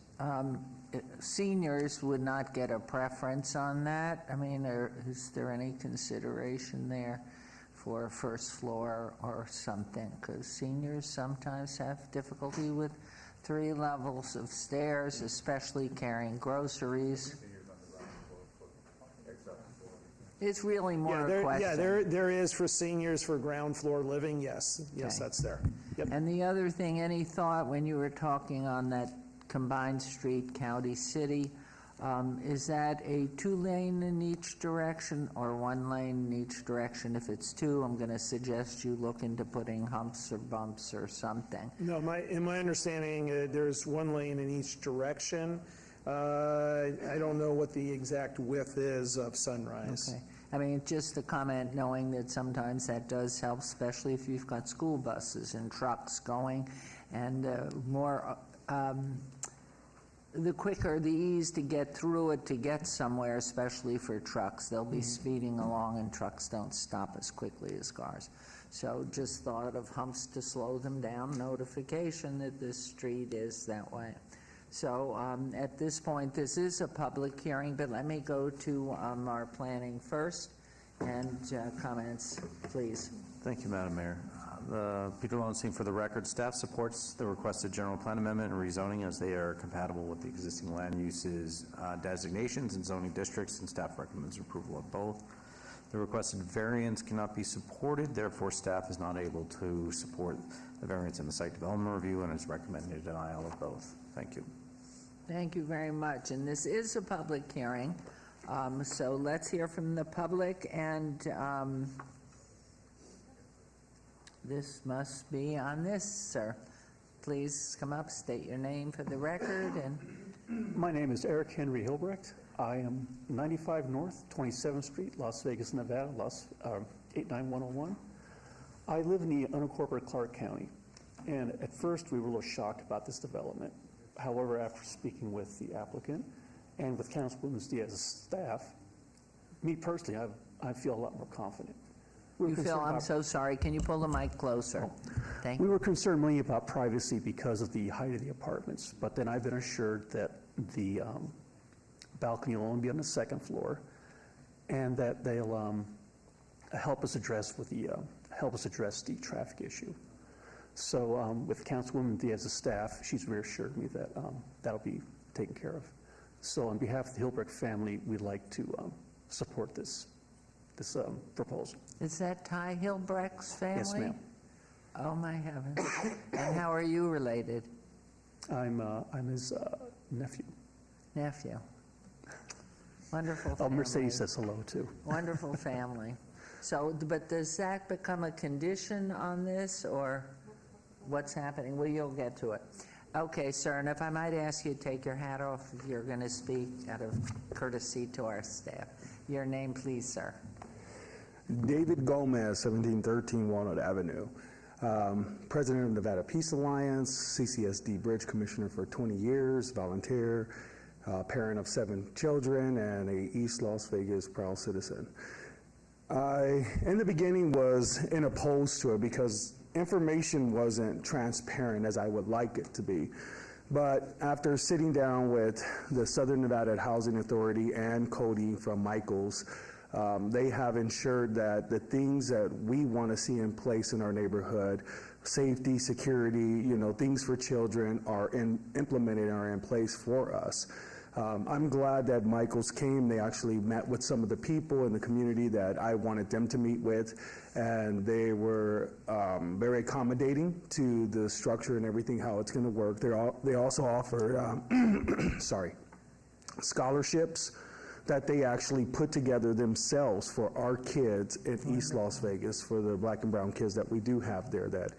would not get a preference on that. I mean, is there any consideration there for first floor or something? Because seniors sometimes have difficulty with 3 levels of stairs, especially carrying groceries. It's really more a question.
Yeah, there is for seniors for ground floor living, yes. Yes,
Okay.
that's there. Yep.
And the other thing, any thought when you were talking on that combined street, county, city, is that a 2-lane in each direction or 1 lane in each direction? If it's 2, I'm going to suggest you look into putting humps or bumps or something.
No, in my understanding, there's 1 lane in each direction. I don't know what the exact width is of Sunrise.
Okay. I mean, just a comment, knowing that sometimes that does help, especially if you've got school buses and trucks going, and the quicker, the ease to get through it, to get somewhere, especially for trucks. They'll be speeding along, and trucks don't stop as quickly as cars. So just thought of humps to slow them down, notification that this street is that way. So at this point, this is a public hearing, but let me go to our planning first, and comments, please.
Thank you, Madam Mayor. Peter Lowenstein, for the record, staff supports the requested general plan amendment and rezoning as they are compatible with the existing land uses designations and zoning districts, and staff recommends approval of both. The requested variance cannot be supported, therefore staff is not able to support the variance in the site development review and is recommending denial of both. Thank you.
Thank you very much. And this is a public hearing, so let's hear from the public, and this must be on this, sir. Please come up, state your name for the record. And
my name is Eric Henry Hilbrecht. I am 95 North, 27th Street, Las Vegas, Nevada, 89101. I live in the unincorporated Clark County, and at first we were a little shocked about this development. However, after speaking with the applicant and with Councilwoman Diaz's staff, me personally, I feel a lot more confident.
you feel, I'm so sorry, can you pull the mic closer? Thank
We
you.
were concerned mainly about privacy because of the height of the apartments, but then I've been assured that the balcony will only be on the 2nd floor, and that they'll help us address the traffic issue. So with Councilwoman Diaz's staff, she's reassured me that that'll be taken care of. So on behalf of the Hilbrecht family, we'd like to support this proposal.
Is that Ty Hilbrecht's family?
Yes, ma'am.
Oh, my heavens. And how are you related?
I'm his nephew.
Nephew. Wonderful family.
Mercedes says hello, too.
Wonderful family. So, but does that become a condition on this, or what's happening? Well, you'll get to it. Okay, sir, and if I might ask you to take your hat off if you're going to speak out of courtesy to our staff. Your name, please, sir.
David Gomez, 1713 Walnut Avenue. President of Nevada Peace Alliance, CCSD Bridge Commissioner for 20 years, volunteer, parent of 7 children, and a East Las Vegas proud citizen. I, in the beginning, was opposed to it because information wasn't transparent as I would like it to be. But after sitting down with the Southern Nevada Housing Authority and Cody from Michaels, they have ensured that the things that we want to see in place in our neighborhood, safety, security, things for children, are implemented and are in place for us. I'm glad that Michaels came. They actually met with some of the people in the community that I wanted them to meet with, and they were very accommodating to the structure and everything, how it's going to work. They also offered scholarships that they actually put together themselves for our kids in East Las Vegas, for the black and brown kids that we do have there that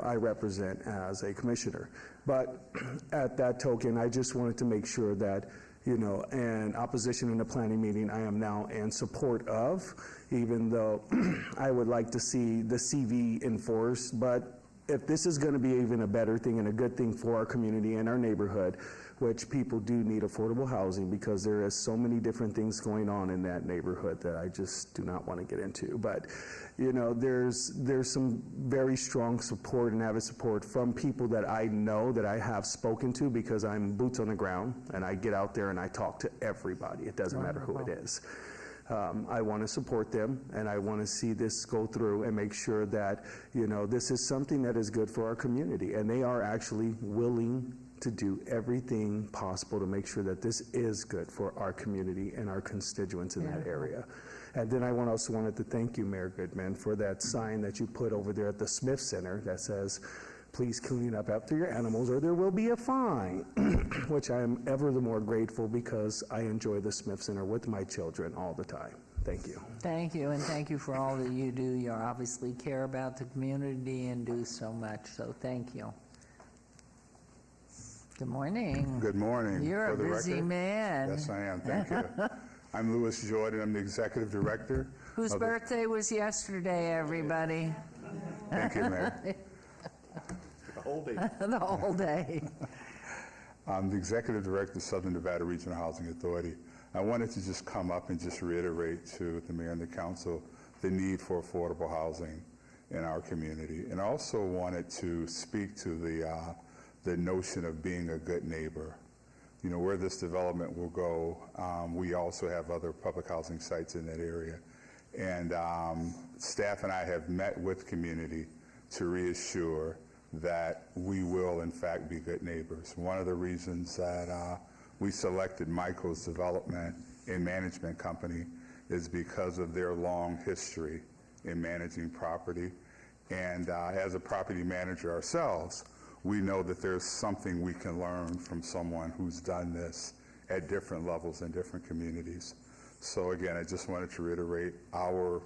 I represent as a commissioner. But at that token, I just wanted to make sure that, in opposition in the planning meeting, I am now in support of, even though I would like to see the CV enforced. But if this is going to be even a better thing and a good thing for our community and our neighborhood, which people do need affordable housing, because there is so many different things going on in that neighborhood that I just do not want to get into. But there's some very strong support and avid support from people that I know, that I have spoken to, because I'm boots on the ground and I get out there and I talk to everybody. It doesn't matter who it is. I want to support them, and I want to see this go through and make sure that this is something that is good for our community, and they are actually willing to do everything possible to make sure that this is good for our community and our constituents in that area. And then I also wanted to thank you, Mayor Goodman, for that sign that you put over there at the Smith Center that says, "Please clean up after your animals or there will be a fine," which I am ever the more grateful, because I enjoy the Smith Center with my children all the time. Thank you.
Thank you, and thank you for all that you do. You obviously care about the community and do so much, so thank you. Good morning.
Good morning.
You're a busy man.
Yes, I am. Thank you. I'm Louis Jordan. I'm the executive director.
Whose birthday was yesterday, everybody?
Thank you, Mayor.
The whole day.
The whole day.
I'm the executive director of Southern Nevada Regional Housing Authority. I wanted to just come up and just reiterate to the mayor and the council the need for affordable housing in our community, and I also wanted to speak to the notion of being a good neighbor. Where this development will go, we also have other public housing sites in that area. And staff and I have met with community to reassure that we will, in fact, be good neighbors. One of the reasons that we selected Michael's Development and Management Company is because of their long history in managing property. And as a property manager ourselves, we know that there's something we can learn from someone who's done this at different levels in different communities. So again, I just wanted to reiterate our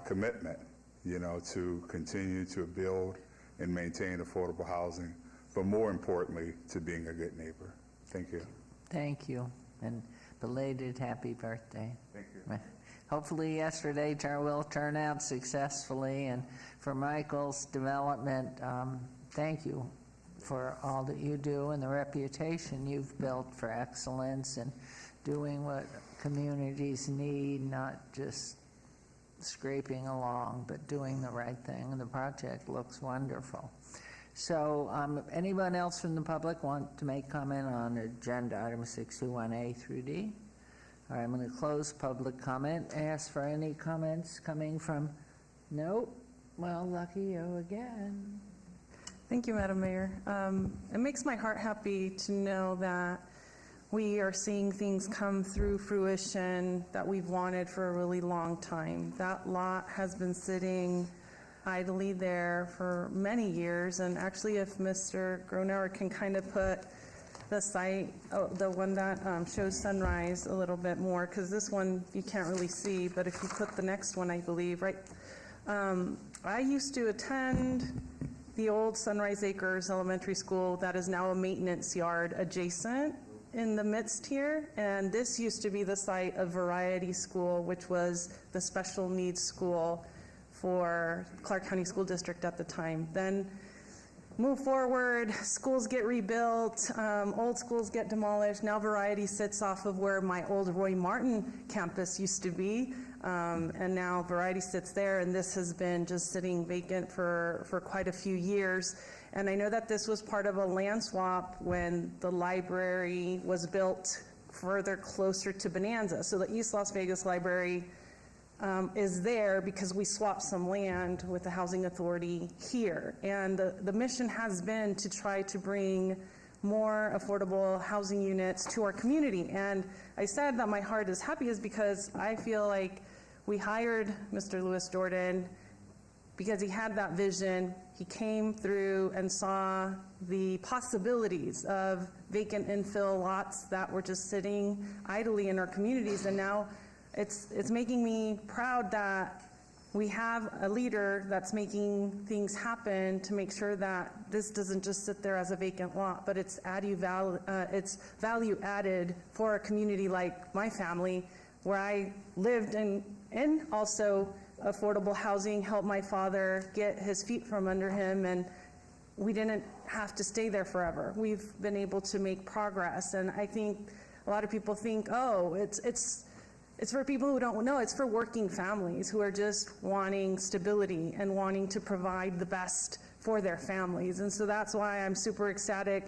commitment, to continue to build and maintain affordable housing, but more importantly, to being a good neighbor. Thank you.
Thank you, and belated happy birthday.
Thank you.
Hopefully yesterday will turn out successfully, and for Michael's development, thank you for all that you do and the reputation you've built for excellence and doing what communities need, not just scraping along, but doing the right thing. And the project looks wonderful. So anyone else from the public want to make comment on agenda items 621A through D? All right, I'm going to close public comment. Ask for any comments coming from, nope. Well, lucky you again.
Thank you, Madam Mayor. It makes my heart happy to know that we are seeing things come through fruition that we've wanted for a really long time. That lot has been sitting idly there for many years, and actually if Mr. Gronauer can kind of put the site, the one that shows sunrise a little bit more, because this one you can't really see, but if you put the next one, I believe, right? I used to attend the old Sunrise Acres Elementary School that is now a maintenance yard adjacent in the midst here, and this used to be the site of Variety School, which was the special needs school for Clark County School District at the time. Then move forward, schools get rebuilt, old schools get demolished. Now Variety sits off of where my old Roy Martin campus used to be, and now Variety sits there, and this has been just sitting vacant for quite a few years. And I know that this was part of a land swap when the library was built further closer to Bonanza. So the East Las Vegas Library is there because we swapped some land with the Housing Authority here. And the mission has been to try to bring more affordable housing units to our community. And I said that my heart is happy is because I feel like we hired Mr. Lewis Jordan because he had that vision. He came through and saw the possibilities of vacant infill lots that were just sitting idly in our communities. And now it's making me proud that we have a leader that's making things happen to make sure that this doesn't just sit there as a vacant lot, but it's value added for a community like my family, where I lived in also affordable housing, helped my father get his feet from under him, and we didn't have to stay there forever. We've been able to make progress, and I think a lot of people think, oh, it's for people who don't know. It's for working families who are just wanting stability and wanting to provide the best for their families. And so that's why I'm super ecstatic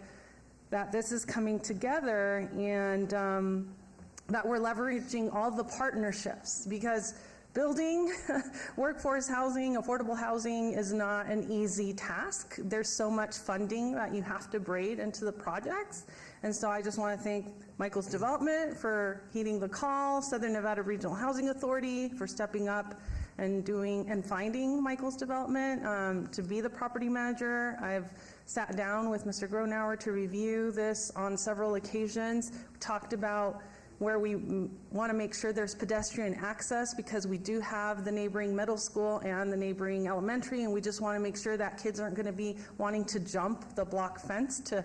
that this is coming together, and that we're leveraging all the partnerships, because building workforce housing, affordable housing is not an easy task. There's so much funding that you have to braid into the projects. And so I just want to thank Michael's Development for heeding the call, Southern Nevada Regional Housing Authority for stepping up and finding Michael's Development to be the property manager. I've sat down with Mr. Gronauer to review this on several occasions. We talked about where we want to make sure there's pedestrian access, because we do have the neighboring middle school and the neighboring elementary, and we just want to make sure that kids aren't going to be wanting to jump the block fence to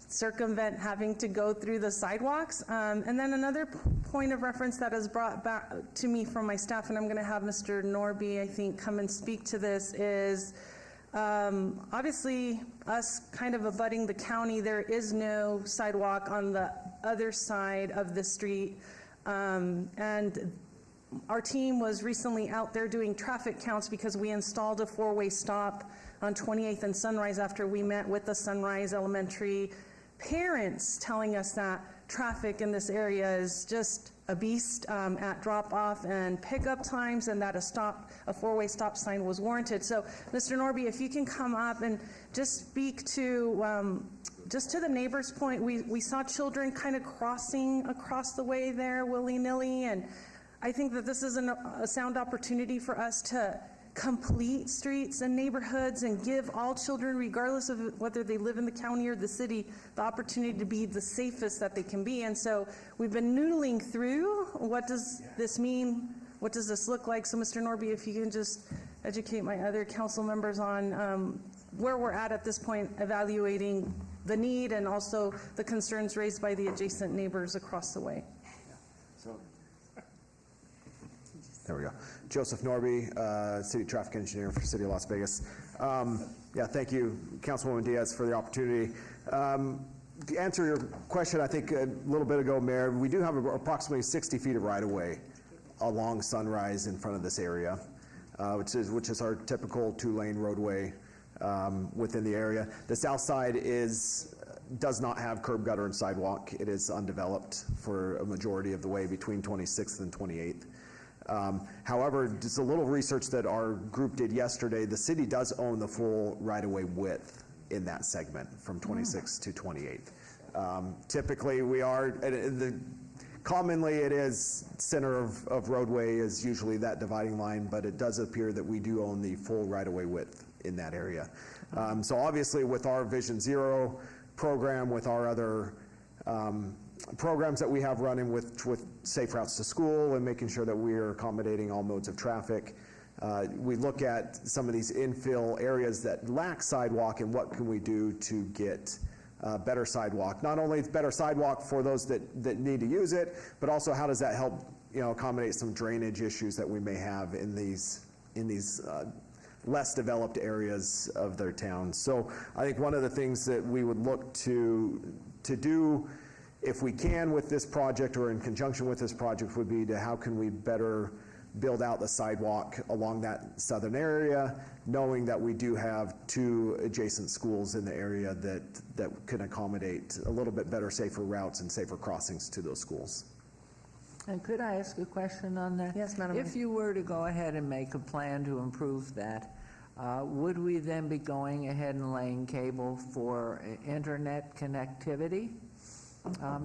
circumvent having to go through the sidewalks. And then another point of reference that is brought back to me from my staff, and I'm going to have Mr. Norby, I think, come and speak to this, is obviously us kind of abutting the county, there is no sidewalk on the other side of the street. And our team was recently out there doing traffic counts because we installed a four-way stop on 28th and Sunrise after we met with the Sunrise Elementary parents, telling us that traffic in this area is just a beast at drop-off and pickup times, and that a four-way stop sign was warranted. So, Mr. Norby, if you can come up and just speak to just to the neighbor's point, we saw children kind of crossing across the way there willy-nilly, and I think that this is a sound opportunity for us to complete streets and neighborhoods and give all children, regardless of whether they live in the county or the city, the opportunity to be the safest that they can be. And so we've been noodling through, what does this mean? What does this look like? So Mr. Norby, if you can just educate my other council members on where we're at this point, evaluating the need and also the concerns raised by the adjacent neighbors across the way.
There we go. Joseph Norby, City Traffic Engineer for City of Las Vegas. Thank you, Councilwoman Diaz, for the opportunity. To answer your question, I think a little bit ago, Mayor, we do have approximately 60 feet of right-of-way along Sunrise in front of this area, which is our typical two-lane roadway within the area. The south side does not have curb, gutter, and sidewalk. It is undeveloped for a majority of the way between 26th and 28th. However, just a little research that our group did yesterday, the city does own the full right-of-way width in that segment from 26th to 28th. Typically, we are, commonly it is center of roadway is usually that dividing line, but it does appear that we do own the full right-of-way width in that area. So obviously with our Vision Zero program, with our other programs that we have running with safe routes to school and making sure that we are accommodating all modes of traffic. We look at some of these infill areas that lack sidewalk and what can we do to get better sidewalk. Not only better sidewalk for those that need to use it, but also how does that help accommodate some drainage issues that we may have in these less developed areas of their town. So I think one of the things that we would look to do, if we can with this project or in conjunction with this project, would be to how can we better build out the sidewalk along that southern area, knowing that we do have 2 adjacent schools in the area that can accommodate a little bit better, safer routes and safer crossings to those schools.
And could I ask a question on that?
Yes, Madam
If you were to go ahead and make a plan to improve that, would we then be going ahead and laying cable for internet connectivity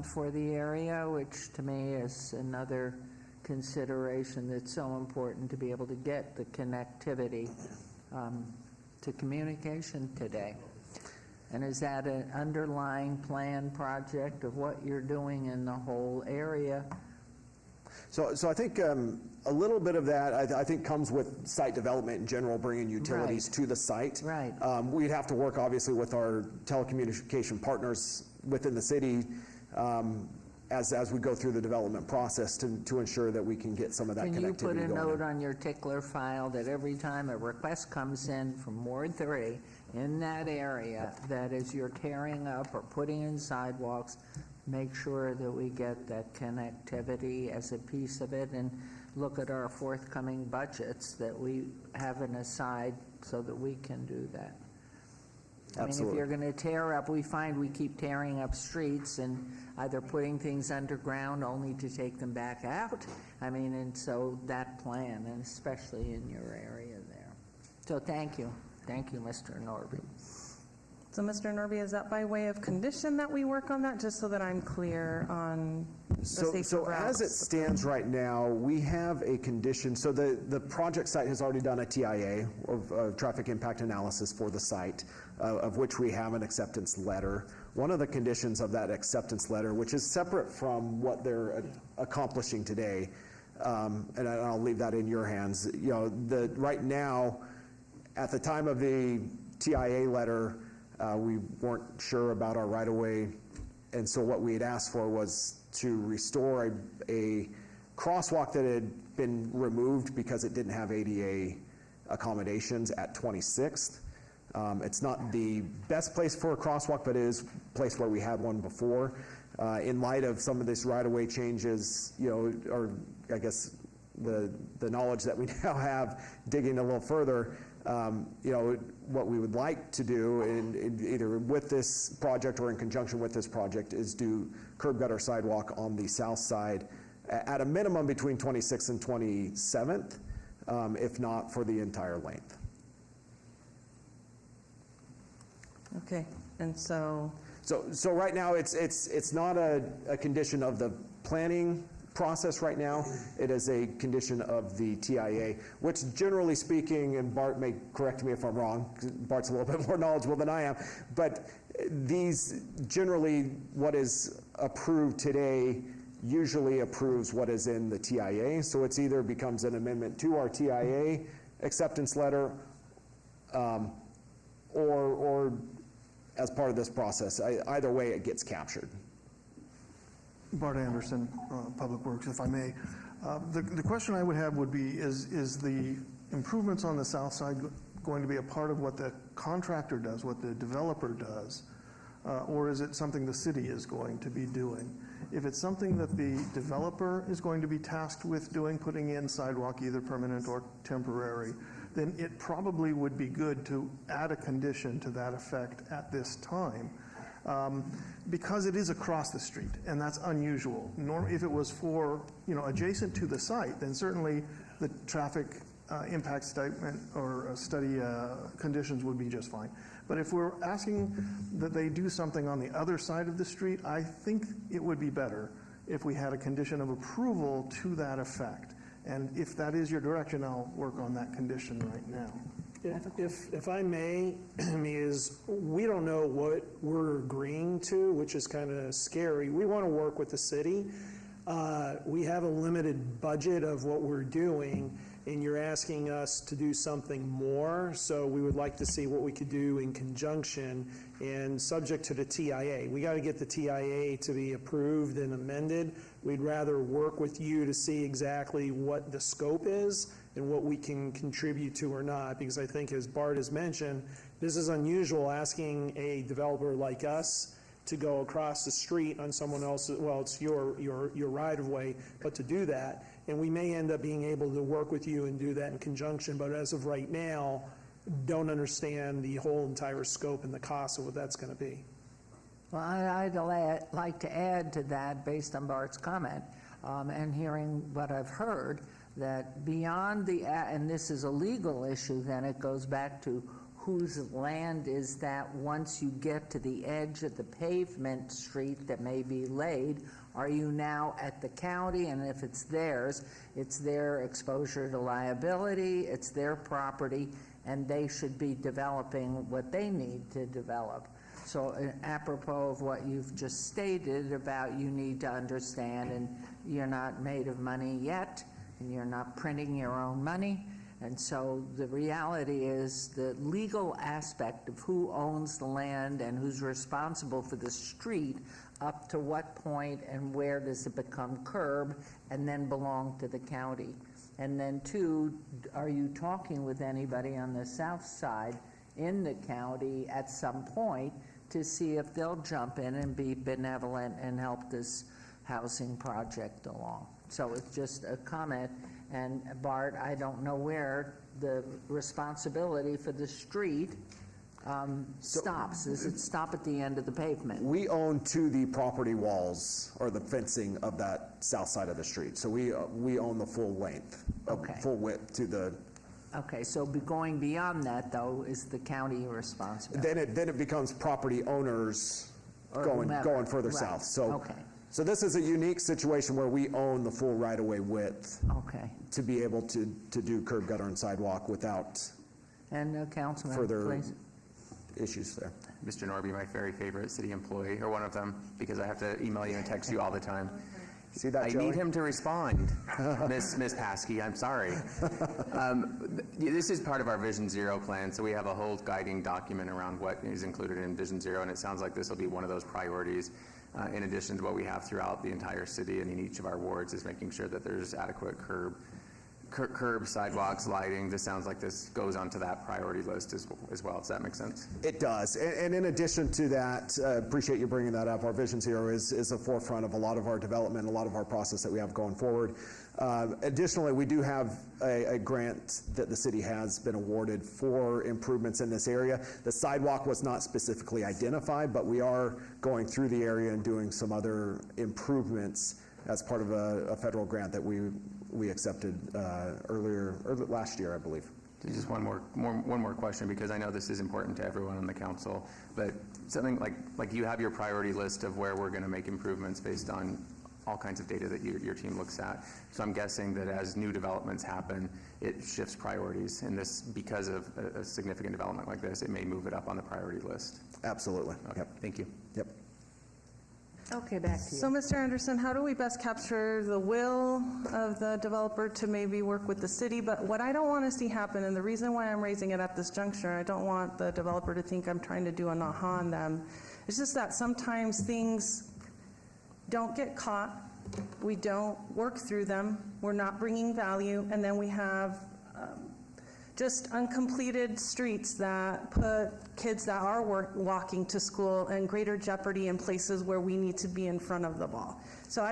for the area, which to me is another consideration that's so important to be able to get the connectivity to communication today? And is that an underlying plan project of what you're doing in the whole area?
So I think a little bit of that, I think, comes with site development in general, bringing utilities to the site.
Right.
We'd have to work, obviously, with our telecommunication partners within the city as we go through the development process to ensure that we can get some of that connectivity going.
Can you put a note on your tickler file that every time a request comes in from Ward 3 in that area, that as you're tearing up or putting in sidewalks, make sure that we get that connectivity as a piece of it, and look at our forthcoming budgets that we have an aside so that we can do that? I mean, if you're going to tear up, we find we keep tearing up streets and either putting things underground only to take them back out. I mean, and so that plan, and especially in your area there. So thank you. Thank you, Mr. Norby.
So, Mr. Norby, is that by way of condition that we work on that, just so that I'm clear on the safer
So
routes?
as it stands right now, we have a condition. So the project site has already done a TIA, of traffic impact analysis for the site, of which we have an acceptance letter. One of the conditions of that acceptance letter, which is separate from what they're accomplishing today, and I'll leave that in your hands. You know, right now, at the time of the TIA letter, we weren't sure about our right-of-way, and so what we had asked for was to restore a crosswalk that had been removed because it didn't have ADA accommodations at 26th. It's not the best place for a crosswalk, but it is a place where we had one before. In light of some of this right-of-way changes, you know, or I guess the knowledge that we now have, digging a little further, you know, what we would like to do, in either with this project or in conjunction with this project, is do curb gutter sidewalk on the south side at a minimum between 26th and 27th, if not for the entire length.
Okay, and so
right now, it's not a condition of the planning process right now. It is a condition of the TIA, which generally speaking, and Bart may correct me if I'm wrong, 'cause Bart's a little bit more knowledgeable than I am, but these generally, what is approved today usually approves what is in the TIA. So it's either becomes an amendment to our TIA acceptance letter, or as part of this process. Either way, it gets captured.
Bart Anderson, Public Works, if I may. The question I would have would be, is the improvements on the south side going to be a part of what the contractor does, what the developer does, or is it something the city is going to be doing? If it's something that the developer is going to be tasked with doing, putting in sidewalk, either permanent or temporary, then it probably would be good to add a condition to that effect at this time. Because it is across the street, and that's unusual. If it was for, you know, adjacent to the site, then certainly the traffic impact statement or study conditions would be just fine. But if we're asking that they do something on the other side of the street, I think it would be better if we had a condition of approval to that effect. And if that is your direction, I'll work on that condition right now.
If I may, is we don't know what we're agreeing to, which is kind of scary. We want to work with the city. We have a limited budget of what we're doing, and you're asking us to do something more, so we would like to see what we could do in conjunction and subject to the TIA. We got to get the TIA to be approved and amended. We'd rather work with you to see exactly what the scope is and what we can contribute to or not, because I think, as Bart has mentioned, this is unusual, asking a developer like us to go across the street on someone else's, well, it's your right-of-way, but to do that. And we may end up being able to work with you and do that in conjunction, but as of right now, don't understand the whole entire scope and the cost of what that's going to be.
Well, I'd like to add to that, based on Bart's comment, and hearing what I've heard, that beyond and this is a legal issue, then it goes back to whose land is that once you get to the edge of the pavement street that may be laid. Are you now at the county? And if it's theirs, it's their exposure to liability, it's their property, and they should be developing what they need to develop. So apropos of what you've just stated about you need to understand, and you're not made of money yet, and you're not printing your own money. And so the reality is the legal aspect of who owns the land and who's responsible for the street, up to what point and where does it become curb and then belong to the county. And then two, are you talking with anybody on the south side in the county at some point to see if they'll jump in and be benevolent and help this housing project along? So it's just a comment. And Bart, I don't know where the responsibility for the street stops. Does it stop at the end of the pavement?
We own to the property walls or the fencing of that south side of the street. So we own the full length, full width to the.
Okay, so going beyond that, though, is the county responsibility.
Then it becomes property owners going further south. So.
Okay.
So this is a unique situation where we own the full right-of-way width to be able to do curb, gutter, and sidewalk without
Councilman,
further
please.
issues there.
Mr. Norby, my very favorite city employee, or one of them, because I have to email you and text you all the time.
See that,
I
Joey?
need him to respond, Miss Paskey, I'm sorry. This is part of our Vision Zero plan, so we have a whole guiding document around what is included in Vision Zero, and it sounds like this will be one of those priorities. In addition to what we have throughout the entire city and in each of our wards, is making sure that there's adequate curb, sidewalks, lighting. This sounds like this goes onto that priority list as well. Does that make sense?
It does. And in addition to that, appreciate you bringing that up. Our Vision Zero is a forefront of a lot of our development, a lot of our process that we have going forward. Additionally, we do have a grant that the city has been awarded for improvements in this area. The sidewalk was not specifically identified, but we are going through the area and doing some other improvements as part of a federal grant that we accepted earlier last year, I believe.
Just one more question, because I know this is important to everyone on the council, but something like you have your priority list of where we're going to make improvements based on all kinds of data that your team looks at. So I'm guessing that as new developments happen, it shifts priorities, and this, because of a significant development like this, it may move it up on the priority list.
Absolutely.
Okay.
Yep.
Thank you.
Yep.
Okay, back to you.
So, Mr. Anderson, how do we best capture the will of the developer to maybe work with the city? But what I don't want to see happen, and the reason why I'm raising it at this juncture, I don't want the developer to think I'm trying to do an aha on them. It's just that sometimes things don't get caught, we don't work through them, we're not bringing value, and then we have just uncompleted streets that put kids that are walking to school in greater jeopardy in places where we need to be in front of the ball. So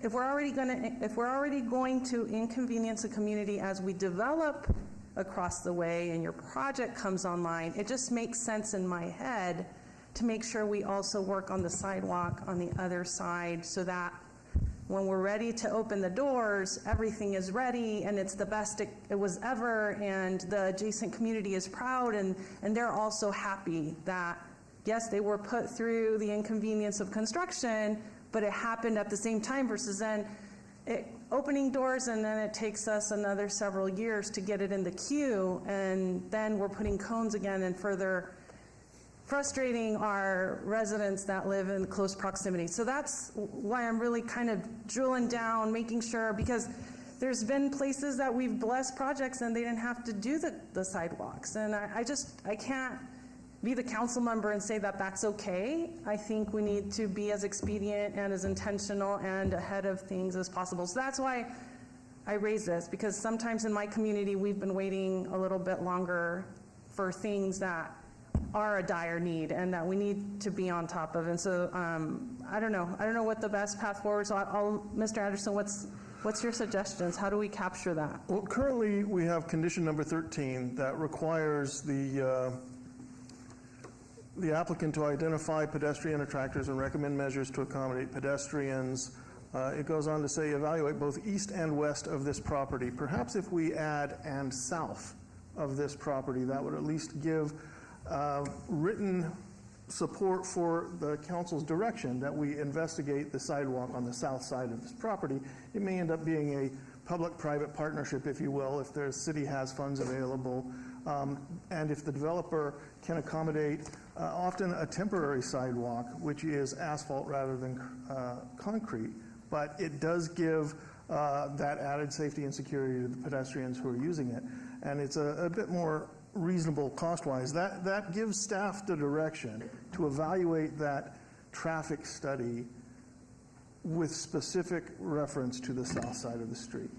if we're already going to inconvenience a community as we develop across the way and your project comes online, it just makes sense in my head to make sure we also work on the sidewalk on the other side, so that when we're ready to open the doors, everything is ready and it's the best it was ever, and the adjacent community is proud, and they're also happy that, yes, they were put through the inconvenience of construction, but it happened at the same time, versus then opening doors and then it takes us another several years to get it in the queue, and then we're putting cones again and further frustrating our residents that live in close proximity. So that's why I'm really kind of drilling down, making sure, because there's been places that we've blessed projects and they didn't have to do the sidewalks. And I can't be the council member and say that that's okay. I think we need to be as expedient and as intentional and ahead of things as possible. So that's why I raise this because sometimes in my community, we've been waiting a little bit longer for things that are a dire need and that we need to be on top of. And so I don't know what the best path forward. So Mr. Anderson, what's your suggestions? How do we capture that?
Well, currently we have condition number 13 that requires the applicant to identify pedestrian attractors and recommend measures to accommodate pedestrians. It goes on to say evaluate both east and west of this property. Perhaps if we add and south of this property, that would at least give written support for the council's direction that we investigate the sidewalk on the south side of this property. It may end up being a public-private partnership, if you will, if the city has funds available, and if the developer can accommodate often a temporary sidewalk, which is asphalt rather than concrete, but it does give that added safety and security to the pedestrians who are using it, and it's a bit more reasonable cost-wise. That gives staff the direction to evaluate that traffic study with specific reference to the south side of the street.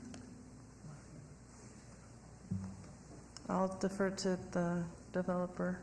I'll defer to the developer.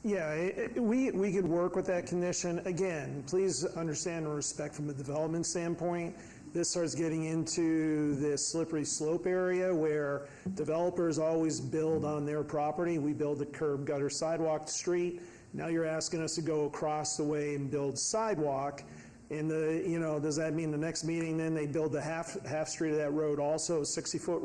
Yeah, we could work with that condition. Again, please understand and respect from a development standpoint, this starts getting into this slippery slope area where developers always build on their property. We build a curb, gutter, sidewalk, street. Now you're asking us to go across the way and build sidewalk. And does that mean the next meeting then they build the half street of that road also, 60-foot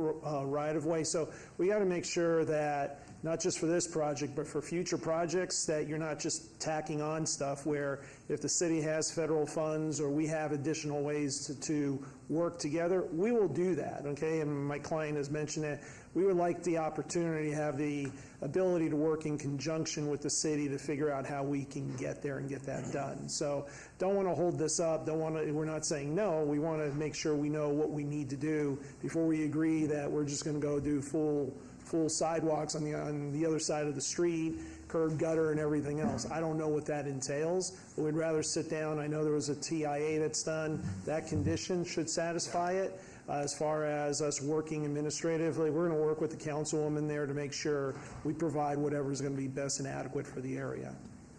right of way? So we got to make sure that not just for this project, but for future projects, that you're not just tacking on stuff where if the city has federal funds or we have additional ways to work together, we will do that, okay? And my client has mentioned that we would like the opportunity to have the ability to work in conjunction with the city to figure out how we can get there and get that done. So don't want to hold this up. We're not saying no. We want to make sure we know what we need to do before we agree that we're just going to go do full sidewalks on the other side of the street, curb, gutter, and everything else. I don't know what that entails, but we'd rather sit down. I know there was a TIA that's done. That condition should satisfy it. As far as us working administratively, we're going to work with the councilwoman there to make sure we provide whatever is going to be best and adequate for the area.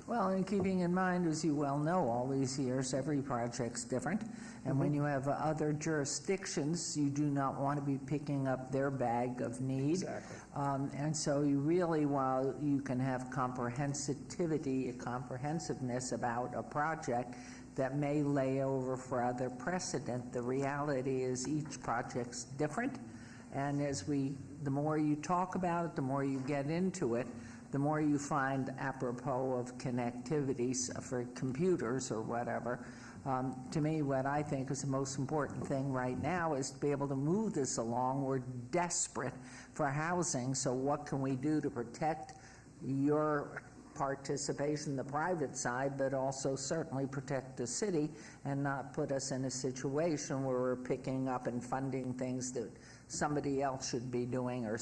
Well, and keeping in mind, as you well know, all these years, every project's different. And when you have other jurisdictions, you do not want to be picking up their bag of need.
Exactly.
And so you really, while you can have comprehensiveness about a project that may lay over for other precedent, the reality is each project's different. And the more you talk about it, the more you get into it, the more you find apropos of connectivities for computers or whatever. To me, what I think is the most important thing right now is to be able to move this along. We're desperate for housing, so what can we do to protect your participation, the private side, but also certainly protect the city and not put us in a situation where we're picking up and funding things that somebody else should be doing or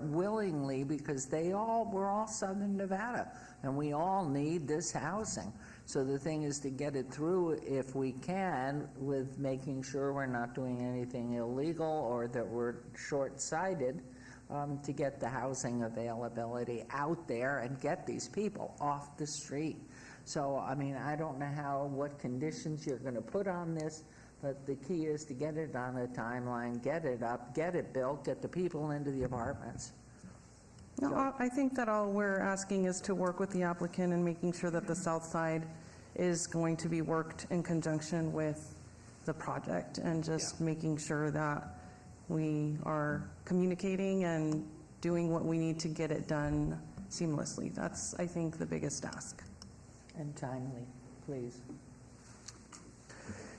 willingly, because we're all Southern Nevada and we all need this housing. So the thing is to get it through if we can, with making sure we're not doing anything illegal or that we're short-sighted, to get the housing availability out there and get these people off the street. So, I mean, I don't know what conditions you're going to put on this, but the key is to get it on a timeline, get it up, get it built, get the people into the apartments.
No, I think that all we're asking is to work with the applicant and making sure that the south side is going to be worked in conjunction with the project, and just making sure that we are communicating and doing what we need to get it done seamlessly. That's, I think, the biggest ask.
And timely, please.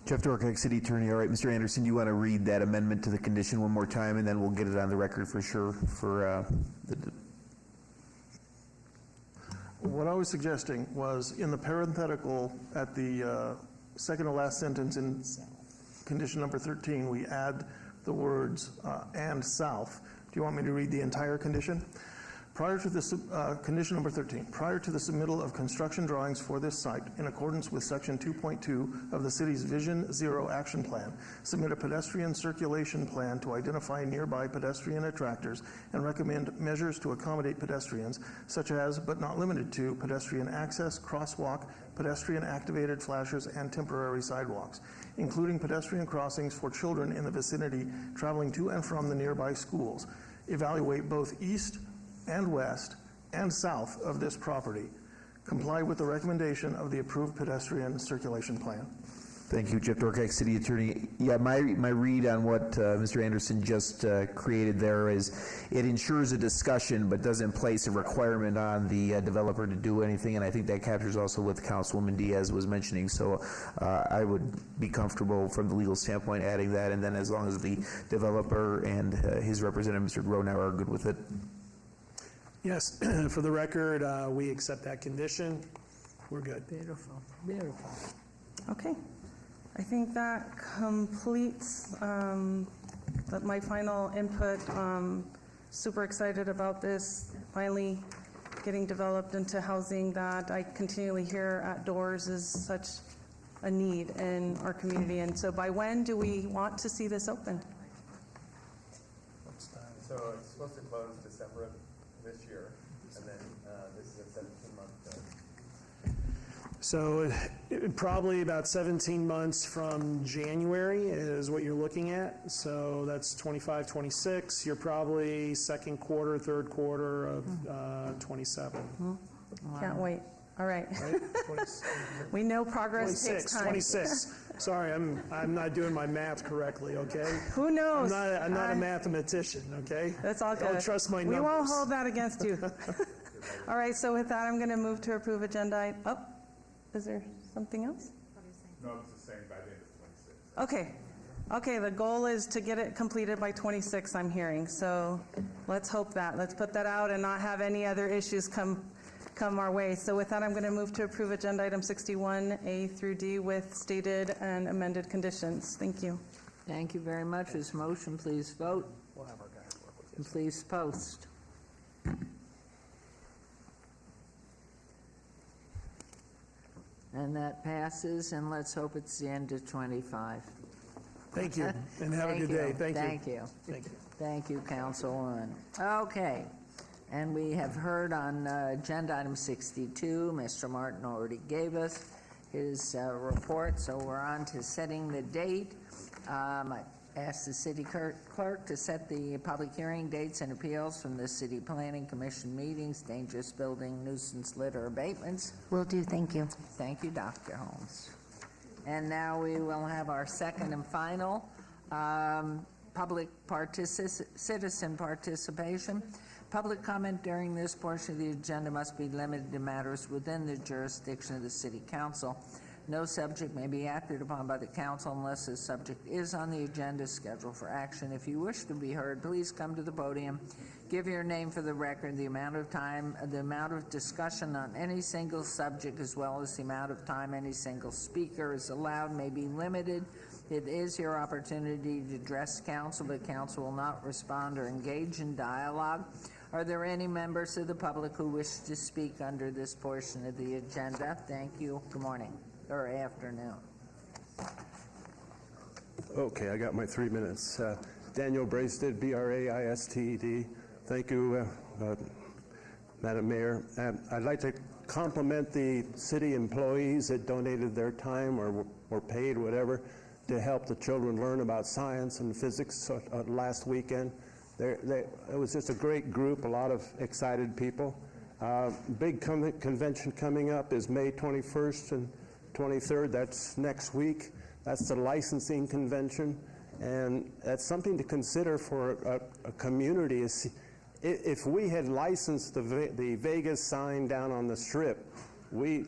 Jeff Dorkak, City Attorney. All right, Mr. Anderson, you want to read that amendment to the condition one more time, and then we'll get it on the record for sure for
What I was suggesting was in the parenthetical at the second to last sentence in condition number 13, we add the words and south. Do you want me to read the entire condition? Prior to this, condition number 13, prior to the submittal of construction drawings for this site, in accordance with section 2.2 of the city's Vision Zero Action Plan, submit a pedestrian circulation plan to identify nearby pedestrian attractors and recommend measures to accommodate pedestrians, such as, but not limited to, pedestrian access, crosswalk, pedestrian activated flashers, and temporary sidewalks, including pedestrian crossings for children in the vicinity traveling to and from the nearby schools. Evaluate both east and west and south of this property. Comply with the recommendation of the approved pedestrian circulation plan.
Thank you, Jeff Dorkak, City Attorney. Yeah, my read on what Mr. Anderson just created there is it ensures a discussion but doesn't place a requirement on the developer to do anything, and I think that captures also what Councilwoman Diaz was mentioning. So I would be comfortable from the legal standpoint adding that, and then as long as the developer and his representative, Mr. Gronow, are good with it.
Yes, for the record, we accept that condition. We're good.
Beautiful, beautiful.
Okay. I think that completes my final input. Super excited about this finally getting developed into housing that I continually hear at doors is such a need in our community. And so by when do we want to see this open?
So it's supposed to close December of this year, and then this is a 17-month
So probably about 17 months from January is what you're looking at. So that's 25, 26. You're probably second quarter, third quarter of 27.
Can't wait. All right.
Right?
We know progress takes time.
26. Sorry, I'm not doing my math correctly, okay?
Who knows?
I'm not a mathematician, okay?
That's all good.
Don't trust my numbers.
We won't hold that against you. All right, so with that, I'm going to move to approve agenda. Is there something else?
No, it's the same by the end of 26.
Okay, the goal is to get it completed by 26, I'm hearing. So let's hope that. Let's put that out and not have any other issues come our way. So with that, I'm going to move to approve agenda item 61A through D with stated and amended conditions. Thank you.
Thank you very much. This motion, please vote.
We'll have our guys work with
And please post. And that passes, and let's hope it's the end of 25.
Thank you, and have a good day. Thank you.
Thank you.
Thank you.
Thank you, Councilwoman. Okay, and we have heard on agenda item 62, Mr. Martin already gave us his report, so we're on to setting the date. I asked the city clerk to set the public hearing dates and appeals from the City Planning Commission meetings, dangerous building, nuisance litter abatements.
Will do, thank you.
Thank you, Dr. Holmes. And now we will have our second and final citizen participation. Public comment during this portion of the agenda must be limited to matters within the jurisdiction of the City Council. No subject may be acted upon by the council unless the subject is on the agenda scheduled for action. If you wish to be heard, please come to the podium, give your name for the record, the amount of time, the amount of discussion on any single subject, as well as the amount of time any single speaker is allowed may be limited. It is your opportunity to address council, but council will not respond or engage in dialogue. Are there any members of the public who wish to speak under this portion of the agenda? Thank you. Good morning. Or afternoon.
Okay, I got my 3 minutes. Daniel Braisted, B-R-A-I-S-T-E-D. Thank you, Madam Mayor. I'd like to compliment the city employees that donated their time or paid, whatever, to help the children learn about science and physics last weekend. It was just a great group, a lot of excited people. Big convention coming up is May 21st and 23rd, that's next week. That's the licensing convention, and that's something to consider for a community. If we had licensed the Vegas sign down on the Strip, we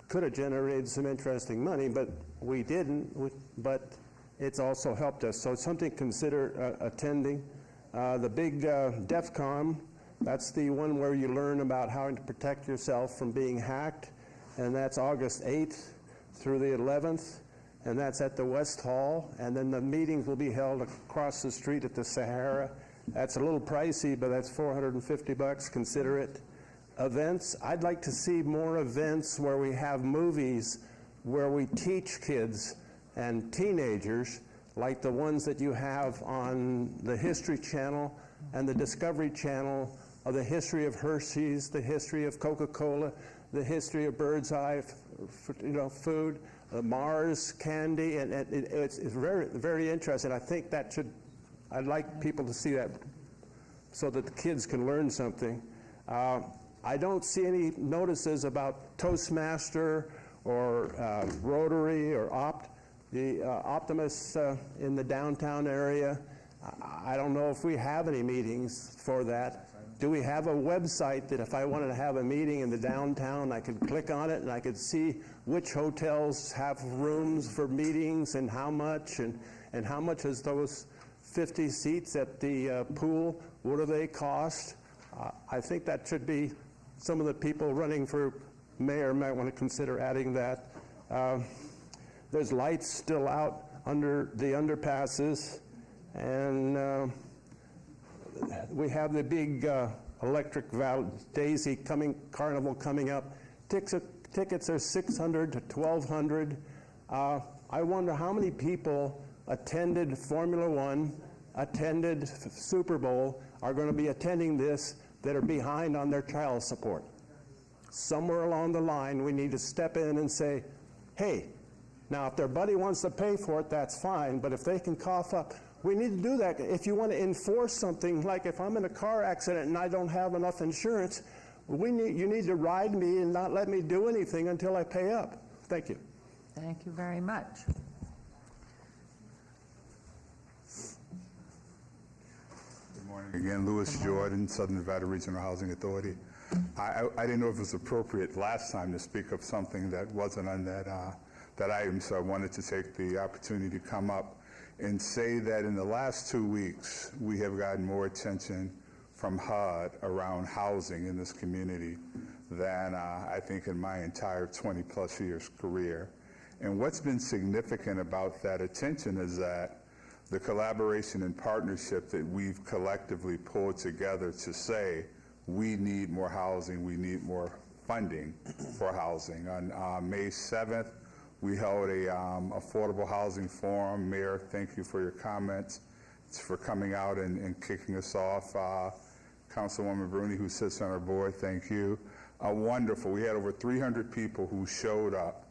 could have generated some interesting money, but we didn't, but it's also helped us. So it's something to consider attending. The big DEFCON, that's the one where you learn about how to protect yourself from being hacked, and that's August 8th through the 11th, and that's at the West Hall, and then the meetings will be held across the street at the Sahara That's a little pricey, but that's $450. Consider it. Events, I'd like to see more events where we have movies where we teach kids and teenagers, like the ones that you have on the History Channel and the Discovery Channel, of the history of Hershey's, the history of Coca-Cola, the history of Bird's Eye, food, Mars candy, and it's very, very interesting. I think that should, I'd like people to see that so that the kids can learn something. I don't see any notices about Toastmaster or Rotary or Optimus in the downtown area. I don't know if we have any meetings for that. Do we have a website that if I wanted to have a meeting in the downtown, I could click on it and I could see which hotels have rooms for meetings and how much is those 50 seats at the pool, what do they cost? I think that should be, some of the people running for mayor might want to consider adding that. There's lights still out under the underpasses, and we have the big electric Daisy carnival coming up. Tickets are $600 to $1,200. I wonder how many people attended Formula One, attended Super Bowl, are going to be attending this that are behind on their child support. Somewhere along the line, we need to step in and say, hey, now if their buddy wants to pay for it, that's fine, but if they can cough up, we need to do that. If you want to enforce something, like if I'm in a car accident and I don't have enough insurance, you need to ride me and not let me do anything until I pay up. Thank you.
Thank you very much.
Good morning again. Louis Jordan, Southern Nevada Regional Housing Authority. I didn't know if it was appropriate last time to speak of something that wasn't on that item, so I wanted to take the opportunity to come up and say that in the last 2 weeks, we have gotten more attention from HUD around housing in this community than I think in my entire 20-plus years career. And what's been significant about that attention is that the collaboration and partnership that we've collectively pulled together to say we need more housing, we need more funding for housing. On May 7th, we held a affordable housing forum. Mayor, thank you for your comments. It's for coming out and kicking us off. Councilwoman Bruni, who sits on our board, thank you. Wonderful. We had over 300 people who showed up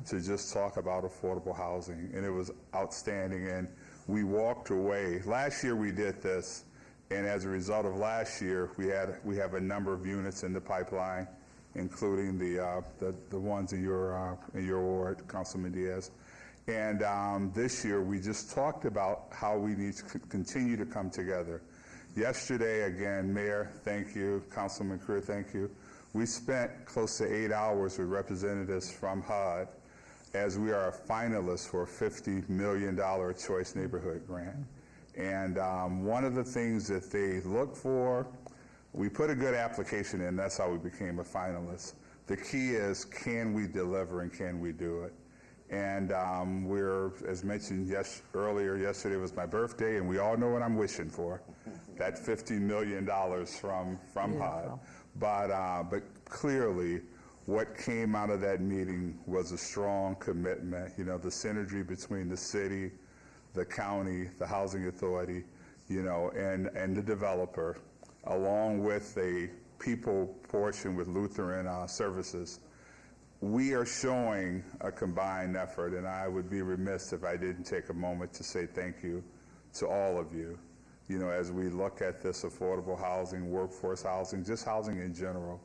to just talk about affordable housing, and it was outstanding. And we walked away. Last year we did this, and as a result of last year, we have a number of units in the pipeline, including the ones in your ward, Councilman Diaz. And this year, we just talked about how we need to continue to come together. Yesterday, again, Mayor, thank you. Councilman Creer, thank you. We spent close to 8 hours with representatives from HUD as we are a finalist for a $50 million Choice Neighborhood Grant. And one of the things that they look for, we put a good application in, that's how we became a finalist. The key is, can we deliver and can we do it? And we're, as mentioned earlier, yesterday was my birthday, and we all know what I'm wishing for, that $50 million from HUD. But clearly, what came out of that meeting was a strong commitment, the synergy between the city, the county, the housing authority, and the developer, along with a people portion with Lutheran Services. We are showing a combined effort, and I would be remiss if I didn't take a moment to say thank you to all of you. As we look at this affordable housing, workforce housing, just housing in general,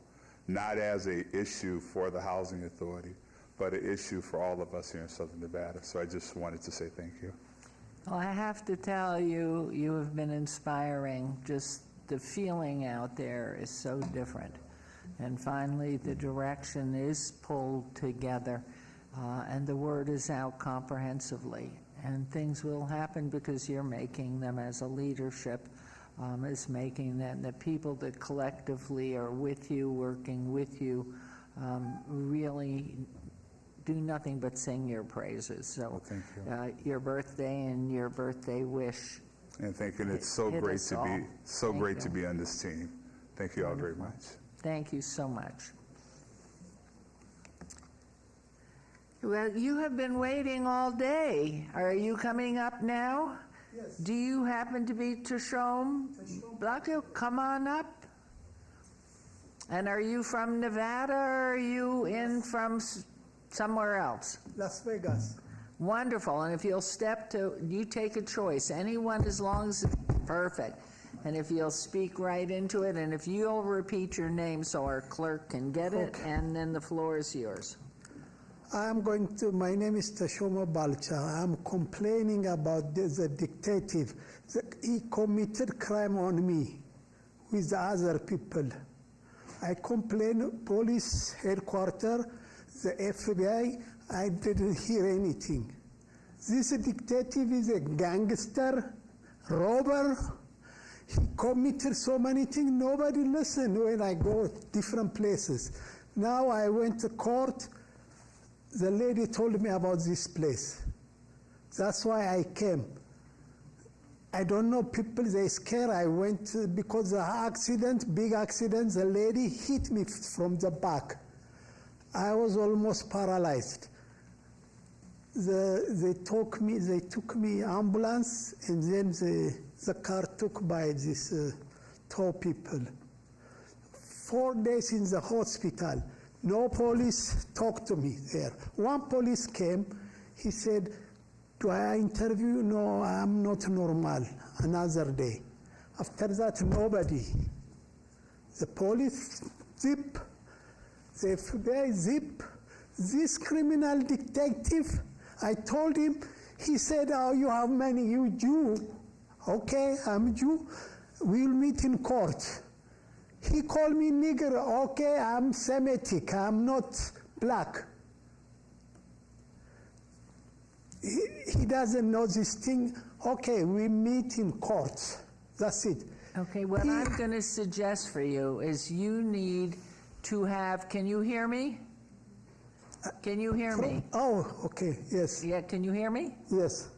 not as an issue for the housing authority, but an issue for all of us here in Southern Nevada. So I just wanted to say thank you.
Well, I have to tell you, you have been inspiring. Just the feeling out there is so different. And finally, the direction is pulled together, and the word is out comprehensively. And things will happen because you're making them as a leadership, is making them. The people that collectively are with you, working with you, really do nothing but sing your praises. So
well, thank you.
Your birthday and your birthday wish
and thinking it's so
Hit
great
us
to
all.
be
Thank
great
you.
to be on this team. Thank you all very much.
Thank you so much. Well, you have been waiting all day. Are you coming up now?
Yes.
Do you happen to be Tashom Blacko? Come on up. And are you from Nevada, or are you in from somewhere else?
Las Vegas.
Wonderful. And if you'll step to, you take a choice. Anyone, as long as it's perfect. And if you'll speak right into it, and if you'll repeat your name so our clerk can get it, and then the floor is yours.
My name is Tashoma Balcha. I'm complaining about the dictative. He committed crime on me with other people. I complain police headquarters, the FBI, I didn't hear anything. This dictative is a gangster, robber. He committed so many things, nobody listened when I go different places. Now I went to court, the lady told me about this place. That's why I came. I don't know, people, they scared. I went because the accident, big accident, the lady hit me from the back. I was almost paralyzed. They took me ambulance, and then the car took by this two people. 4 days in the hospital. No police talked to me there. One police came. He said, "Do I interview you?" "No, I'm not normal." Another day. After that, nobody. The police, zip. The FBI, zip. This criminal detective, I told him, he said, "Oh, you have money, you Jew." "Okay, I'm Jew. We'll meet in court." He called me nigger. "Okay, I'm Semitic, I'm not black." He doesn't know this thing. Okay, we meet in court. That's it.
Okay, what I'm going to suggest for you is you need to have, can you hear me? Can you hear me?
Oh, okay, yes.
Yeah, can you hear me?
Yes.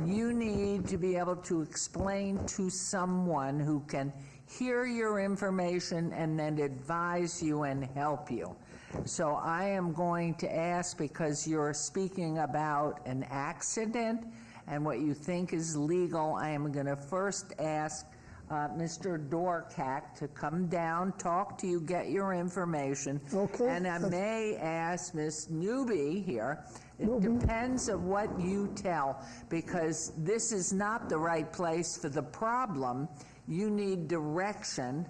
You need to be able to explain to someone who can hear your information and then advise you and help you. So I am going to ask, because you're speaking about an accident and what you think is legal, I am going to first ask Mr. Dorkak to come down, talk to you, get your information.
Okay.
And I may ask Ms. Newby here, it depends on what you tell, because this is not the right place for the problem. You need direction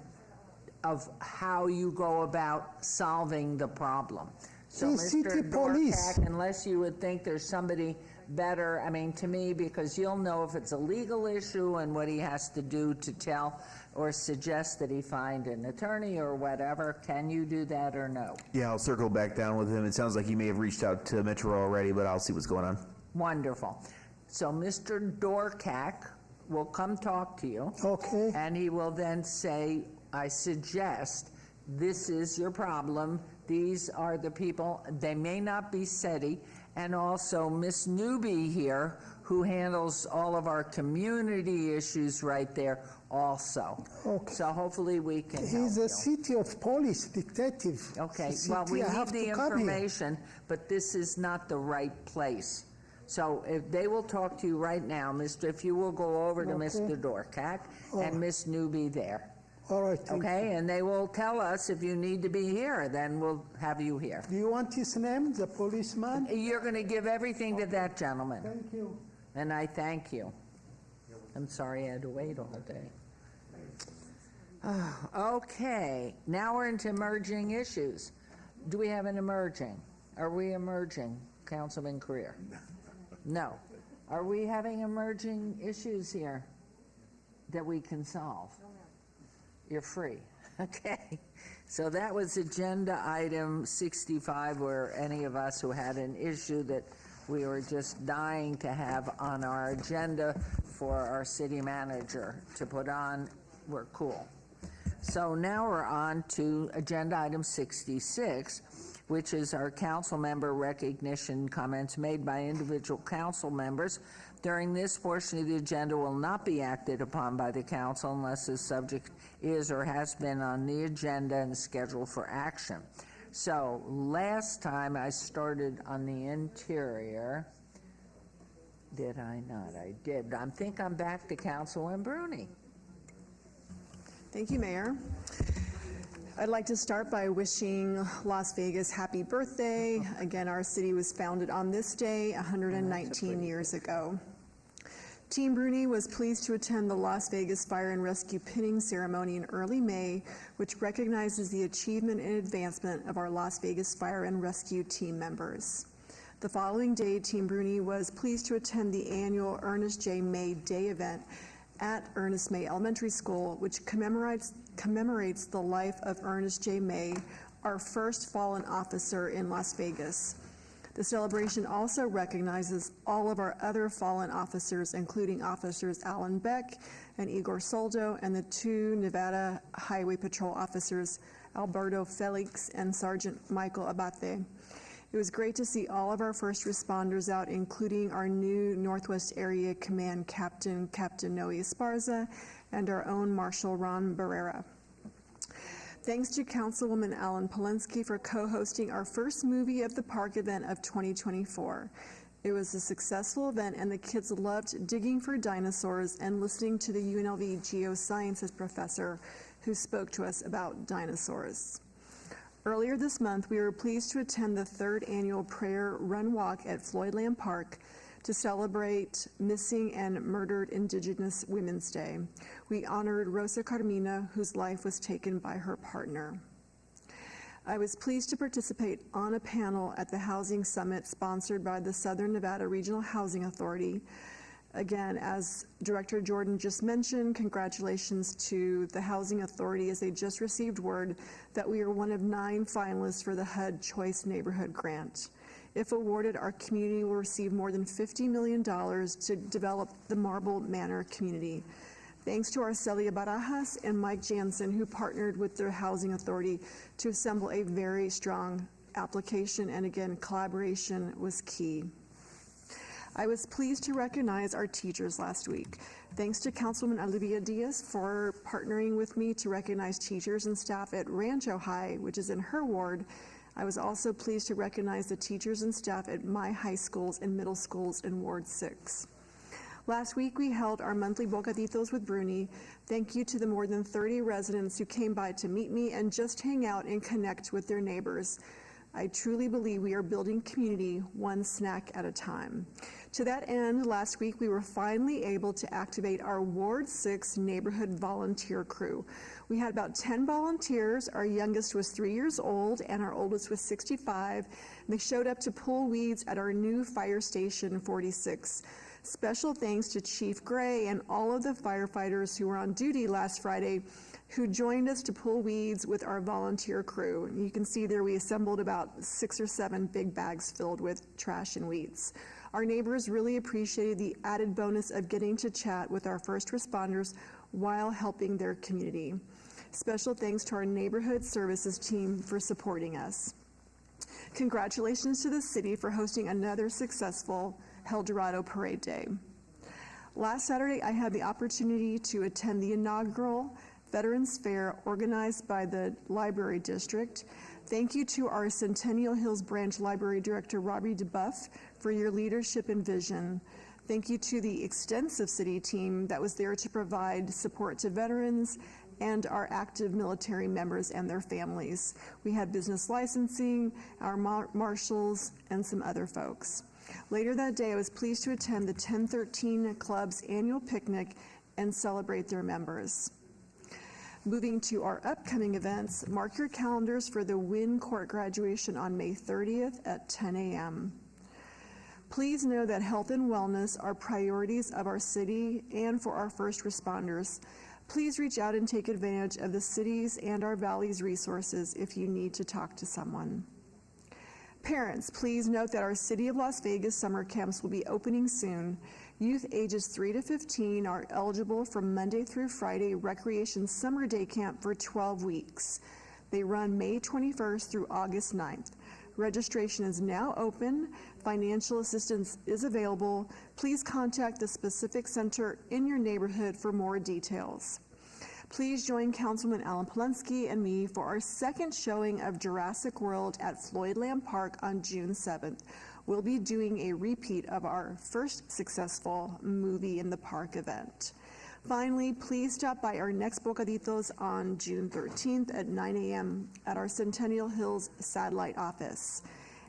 of how you go about solving the problem. So,
The
Mr.
city police.
Dorkak, unless you would think there's somebody better, I mean, to me, because you'll know if it's a legal issue and what he has to do to tell or suggest that he find an attorney or whatever. Can you do that or no?
Yeah, I'll circle back down with him. It sounds like he may have reached out to Metro already, but I'll see what's going on.
Wonderful. So Mr. Dorkak will come talk to you.
Okay.
And he will then say, I suggest this is your problem. These are the people. They may not be SETI. And also Miss Newby here, who handles all of our community issues right there also.
Okay.
So hopefully we can help
He's
you.
a city of police detective.
Okay,
The
well, we
city, I
need
have
the
to come here.
information, but this is not the right place. So if they will talk to you right now, Mr., if you will go over to
Okay.
Mr. Dorkak
Oh.
and Miss Newby there.
All right. thank
Okay, and they will tell us if you need to be here, then we'll have you here.
you. Do you want his name, the policeman?
You're going to give everything to that gentleman,
Thank you.
and I thank you. I'm sorry I had to wait all day. Okay, now we're into emerging issues. Do we have an emerging? Are we emerging, Councilman Creer? No. Are we having emerging issues here that we can solve? You're free. Okay. So that was agenda item 65, where any of us who had an issue that we were just dying to have on our agenda for our city manager to put on, we're cool. So now we're on to agenda item 66, which is our council member recognition. Comments made by individual council members during this portion of the agenda will not be acted upon by the council unless the subject is or has been on the agenda and scheduled for action. So last time I started on the interior. Did I not? I did. I think I'm back to Councilwoman Bruni.
Thank you, Mayor. I'd like to start by wishing Las Vegas happy birthday. Again, our city was founded on this day 119 years ago. Team Bruni was pleased to attend the Las Vegas Fire and Rescue pinning ceremony in early May, which recognizes the achievement and advancement of our Las Vegas Fire and Rescue team members. The following day, Team Bruni was pleased to attend the annual Ernest J. May Day event at Ernest May Elementary School, which commemorates the life of Ernest J. May, our first fallen officer in Las Vegas. The celebration also recognizes all of our other fallen officers, including Officers Alan Beck and Igor Soldo, and the 2 Nevada Highway Patrol officers, Alberto Felix and Sergeant Michael Abate. It was great to see all of our first responders out, including our new Northwest Area Command Captain, Captain Noe Esparza, and our own Marshal Ron Barrera. Thanks to Councilwoman Alan Polinsky for co-hosting our first Movie of the Park event of 2024. It was a successful event, and the kids loved digging for dinosaurs and listening to the UNLV geosciences professor who spoke to us about dinosaurs. Earlier this month, we were pleased to attend the 3rd annual Prayer Run Walk at Floydland Park to celebrate Missing and Murdered Indigenous Women's Day. We honored Rosa Carmina, whose life was taken by her partner. I was pleased to participate on a panel at the Housing Summit sponsored by the Southern Nevada Regional Housing Authority. Again, as Director Jordan just mentioned, congratulations to the Housing Authority, as they just received word that we are one of 9 finalists for the HUD Choice Neighborhood Grant. If awarded, our community will receive more than $50 million to develop the Marble Manor community. Thanks to Arcelia Barajas and Mike Jansen, who partnered with the Housing Authority to assemble a very strong application, and again, collaboration was key. I was pleased to recognize our teachers last week. Thanks to Councilwoman Olivia Diaz for partnering with me to recognize teachers and staff at Rancho High, which is in her ward. I was also pleased to recognize the teachers and staff at my high schools and middle schools in Ward 6. Last week, we held our monthly Bocaditos with Bruni. Thank you to the more than 30 residents who came by to meet me and just hang out and connect with their neighbors. I truly believe we are building community one snack at a time. To that end, last week we were finally able to activate our Ward 6 neighborhood volunteer crew. We had about 10 volunteers. Our youngest was 3 years old and our oldest was 65. They showed up to pull weeds at our new fire station 46. Special thanks to Chief Gray and all of the firefighters who were on duty last Friday who joined us to pull weeds with our volunteer crew. You can see there we assembled about 6 or 7 big bags filled with trash and weeds. Our neighbors really appreciated the added bonus of getting to chat with our first responders while helping their community. Special thanks to our neighborhood services team for supporting us. Congratulations to the city for hosting another successful El Dorado Parade Day. Last Saturday, I had the opportunity to attend the inaugural Veterans Fair organized by the Library District. Thank you to our Centennial Hills Branch Library Director, Robbie DeBuff, for your leadership and vision. Thank you to the extensive city team that was there to provide support to veterans and our active military members and their families. We had business licensing, our marshals, and some other folks. Later that day, I was pleased to attend the 1013 Club's annual picnic and celebrate their members. Moving to our upcoming events, mark your calendars for the Wynn Court graduation on May 30th at 10 a.m. Please know that health and wellness are priorities of our city and for our first responders. Please reach out and take advantage of the city's and our valley's resources if you need to talk to someone. Parents, please note that our City of Las Vegas summer camps will be opening soon. Youth ages 3 to 15 are eligible for Monday through Friday Recreation Summer Day Camp for 12 weeks. They run May 21st through August 9th. Registration is now open. Financial assistance is available. Please contact the specific center in your neighborhood for more details. Please join Councilman Alan Polensky and me for our second showing of Jurassic World at Floydland Park on June 7th. We'll be doing a repeat of our first successful Movie in the Park event. Finally, please stop by our next Bocaditos on June 13th at 9 a.m. at our Centennial Hills satellite office.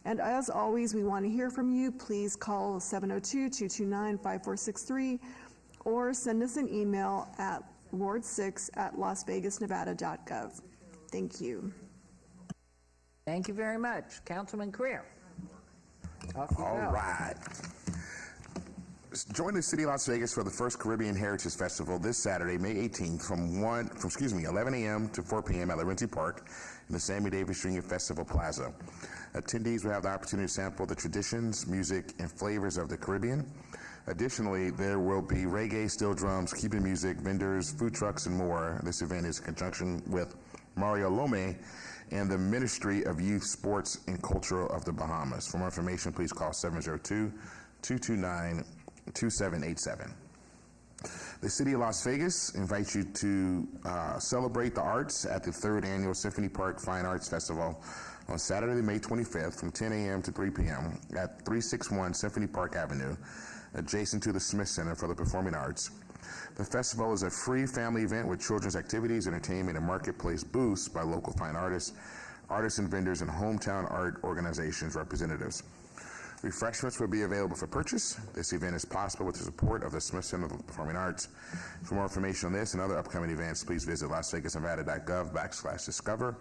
And as always, we want to hear from you. Please call 702-229-5463 or send us an email at ward6@lasvegasnevada.gov. Thank you.
Thank you very much. Councilman Creer. Off you
All
go.
right. Join the City of Las Vegas for the first Caribbean Heritage Festival this Saturday, May 18th from 11 a.m. to 4 p.m. at Laurentia Park in the Sammy Davis Jr. Festival Plaza. Attendees will have the opportunity to sample the traditions, music, and flavors of the Caribbean. Additionally, there will be reggae, steel drums, Cuban music, vendors, food trucks, and more. This event is in conjunction with Mario Lome and the Ministry of Youth, Sports, and Culture of the Bahamas. For more information, please call 702-229-2787. The City of Las Vegas invites you to celebrate the arts at the 3rd Annual Symphony Park Fine Arts Festival on Saturday, May 25th from 10 a.m. to 3 p.m. at 361 Symphony Park Avenue, adjacent to the Smith Center for the Performing Arts. The festival is a free family event with children's activities, entertainment, and marketplace booths by local fine artists, and vendors, and hometown art organizations representatives. Refreshments will be available for purchase. This event is possible with the support of the Smith Center for the Performing Arts. For more information on this and other upcoming events, please visit lasvegasnevada.gov/discover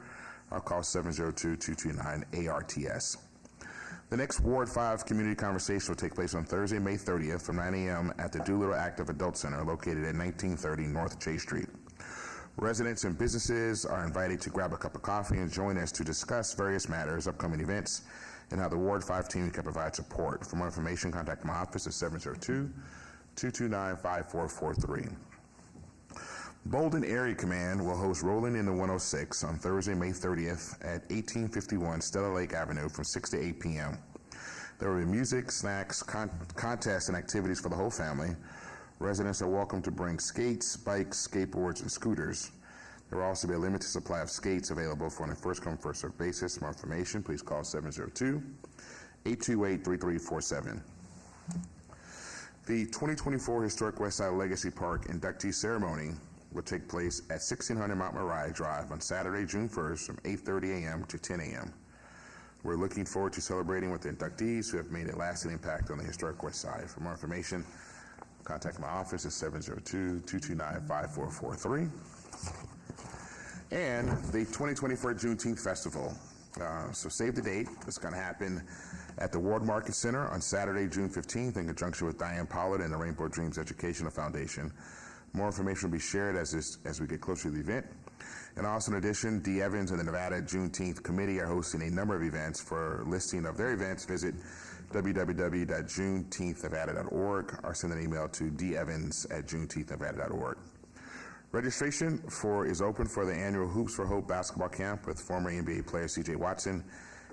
or call 702-229-ARTS. The next Ward 5 community conversation will take place on Thursday, May 30th from 9 a.m. at the Doolittle Active Adult Center located at 1930 North Chase Street. Residents and businesses are invited to grab a cup of coffee and join us to discuss various matters, upcoming events, and how the Ward 5 team can provide support. For more information, contact my office at 702-229-5443. Bolden Area Command will host Rolling in the 106 on Thursday, May 30th at 1851 Stella Lake Avenue from 6 to 8 p.m. There will be music, snacks, contests, and activities for the whole family. Residents are welcome to bring skates, bikes, skateboards, and scooters. There will also be a limited supply of skates available for on a first-come, first-served basis. For more information, please call 702-828-3347. The 2024 Historic Westside Legacy Park inductee ceremony will take place at 1600 Mount Moriah Drive on Saturday, June 1st from 8:30 a.m. to 10 a.m. We're looking forward to celebrating with the inductees who have made a lasting impact on the Historic Westside. For more information, contact my office at 702-229-5443. And the 2024 Juneteenth Festival. So save the date. It's going to happen at the Ward Market Center on Saturday, June 15th in conjunction with Diane Pollard and the Rainbow Dreams Educational Foundation. More information will be shared as we get closer to the event. And also, in addition, D. Evans and the Nevada Juneteenth Committee are hosting a number of events. For listing of their events, visit www.juneteenthnevada.org or send an email to devans@juneteenthnevada.org. Registration is open for the annual Hoops for Hope basketball camp with former NBA player C.J. Watson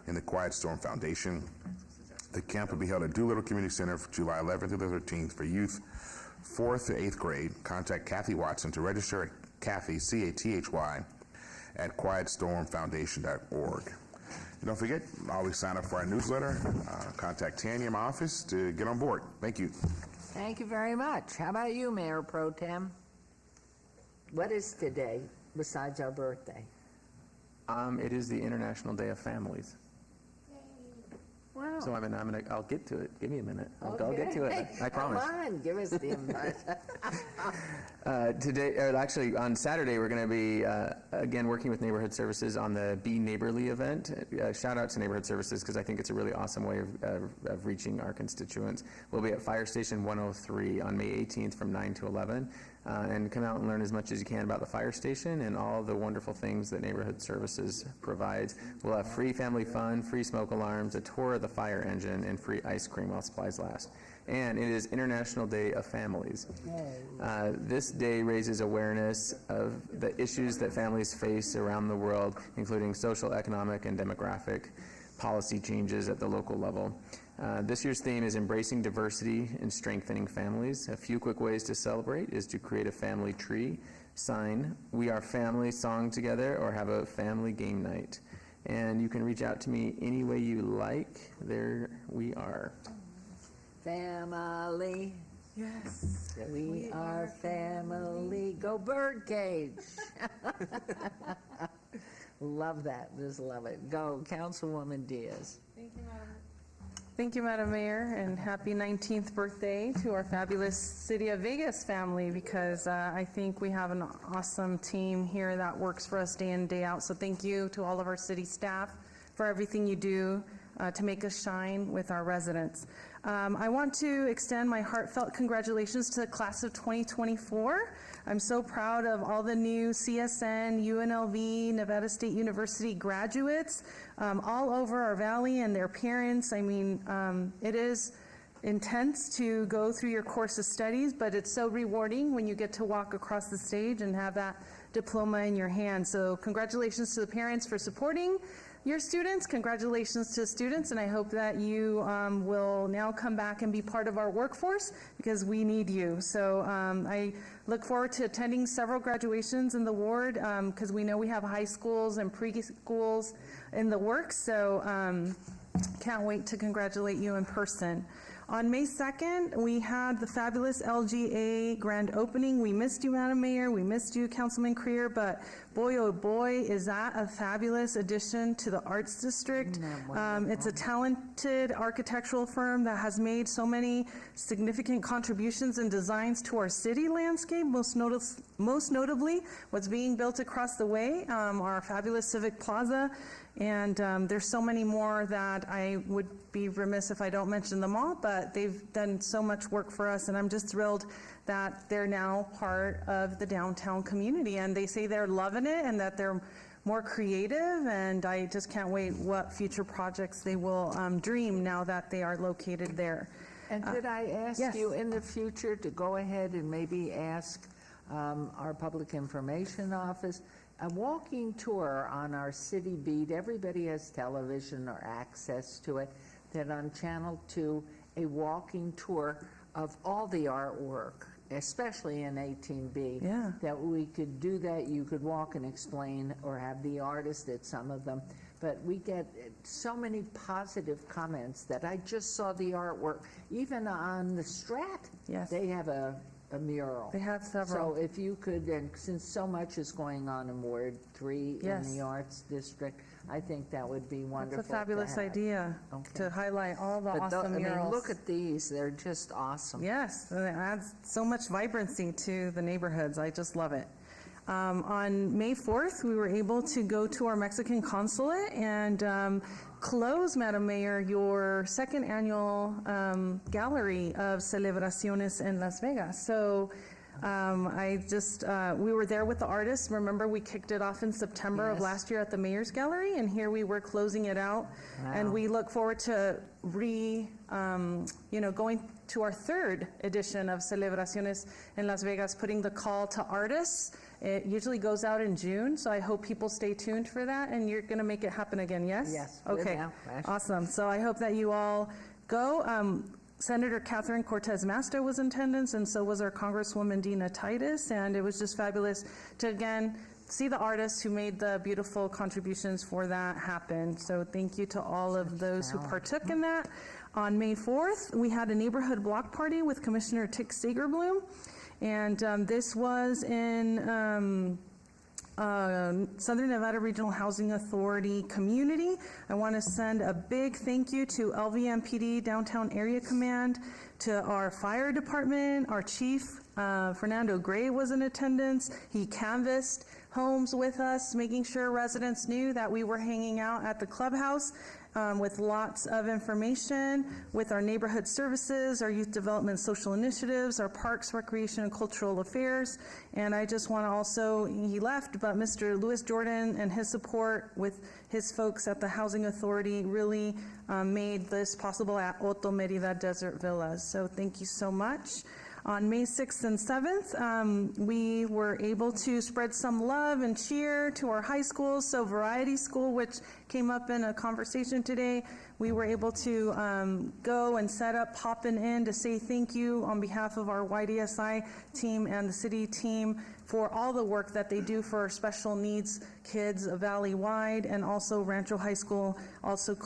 and the Quiet Storm Foundation. The camp will be held at Doolittle Community Center for July 11th to the 13th for youth 4th to 8th grade. Contact Kathy Watson to register at Kathy, C-A-T-H-Y, at quietstormfoundation.org. And don't forget, always sign up for our newsletter. Contact Tanya in my office to get on board. Thank you.
Thank you very much. How about you, Mayor Pro Tem? What is today besides our birthday?
It is the International Day of Families.
Wow.
So I'll get to it. Give me a minute. I'll get to it.
Hey,
I promise.
Come on, give us the invite.
Actually, on Saturday, we're going to be, again, working with Neighborhood Services on the Be Neighborly event. Shout out to Neighborhood Services because I think it's a really awesome way of reaching our constituents. We'll be at Fire Station 103 on May 18th from 9 to 11. And come out and learn as much as you can about the fire station and all the wonderful things that Neighborhood Services provides. We'll have free family fun, free smoke alarms, a tour of the fire engine, and free ice cream while supplies last. And it is International Day of Families. This day raises awareness of the issues that families face around the world, including social, economic, and demographic policy changes at the local level. This year's theme is embracing diversity and strengthening families. A few quick ways to celebrate is to create a family tree, sign "We Are Family" song together, or have a family game night. And you can reach out to me any way you like. There we are.
Family. Yes. We are family. Go Birdcage. Love that. Just love it. Go, Councilwoman Diaz.
Thank you, Madam Mayor, and happy 19th birthday to our fabulous City of Vegas family, because I think we have an awesome team here that works for us day in, day out. So thank you to all of our city staff for everything you do to make us shine with our residents. I want to extend my heartfelt congratulations to the class of 2024. I'm so proud of all the new CSN, UNLV, Nevada State University graduates all over our valley and their parents. I mean, it is intense to go through your course of studies, but it's so rewarding when you get to walk across the stage and have that diploma in your hand. So congratulations to the parents for supporting your students. Congratulations to students, and I hope that you will now come back and be part of our workforce, because we need you. So I look forward to attending several graduations in the ward, because we know we have high schools and preschools in the works. So can't wait to congratulate you in person. On May 2nd, we had the fabulous LGA grand opening. We missed you, Madam Mayor. We missed you, Councilman Creer, but boy, oh boy, is that a fabulous addition to the Arts District. It's a talented architectural firm that has made so many significant contributions and designs to our city landscape, most notably what's being built across the way, our fabulous Civic Plaza. And there's so many more that I would be remiss if I don't mention them all, but they've done so much work for us, and I'm just thrilled that they're now part of the downtown community. And they say they're loving it and that they're more creative, and I just can't wait what future projects they will dream now that they are located there.
And could I ask
yes.
you in the future to go ahead and maybe ask our Public Information Office a walking tour on our city beat? Everybody has television or access to it, that on Channel 2, a walking tour of all the artwork, especially in 18B,
yeah.
that we could do that. You could walk and explain, or have the artist at some of them. But we get so many positive comments that I just saw the artwork. Even on the Strat,
yes.
they have a mural.
They have several.
So if you could, and since so much is going on in Ward 3
yes.
in the Arts District, I think that would be wonderful.
That's a fabulous idea, to highlight all the awesome murals.
I mean, look at these. They're just awesome.
Yes, and it adds so much vibrancy to the neighborhoods. I just love it. On May 4th, we were able to go to our Mexican consulate and close, Madam Mayor, your second annual gallery of celebraciones in Las Vegas. So we were there with the artists. Remember, we kicked it off in September
yes.
of last year at the Mayor's Gallery, and here we were closing it out.
Wow.
And we look forward to going to our third edition of Celebraciones in Las Vegas, putting the call to artists. It usually goes out in June, so I hope people stay tuned for that, and you're going to make it happen again, yes?
Yes.
Okay, awesome. So I hope that you all go. Senator Catherine Cortez Masto was in attendance, and so was our Congresswoman Dina Titus, and it was just fabulous to, again, see the artists who made the beautiful contributions for that happen. So thank you to all of those who partook in that. On May 4th, we had a neighborhood block party with Commissioner Tick Sagerbloom, and this was in Southern Nevada Regional Housing Authority community. I want to send a big thank you to LVMPD Downtown Area Command, to our fire department. Our chief, Fernando Gray, was in attendance. He canvassed homes with us, making sure residents knew that we were hanging out at the clubhouse with lots of information, with our neighborhood services, our youth development social initiatives, our parks, recreation, and cultural affairs. And I just want to also, he left, but Mr. Louis Jordan and his support with his folks at the Housing Authority really made this possible at Otto Merida Desert Villas. So thank you so much. On May 6th and 7th, we were able to spread some love and cheer to our high schools. So Variety School, which came up in a conversation today, we were able to go and set up Poppin' In to say thank you on behalf of our YDSI team and the city team for all the work that they do for special needs kids valley-wide, and also Rancho High School also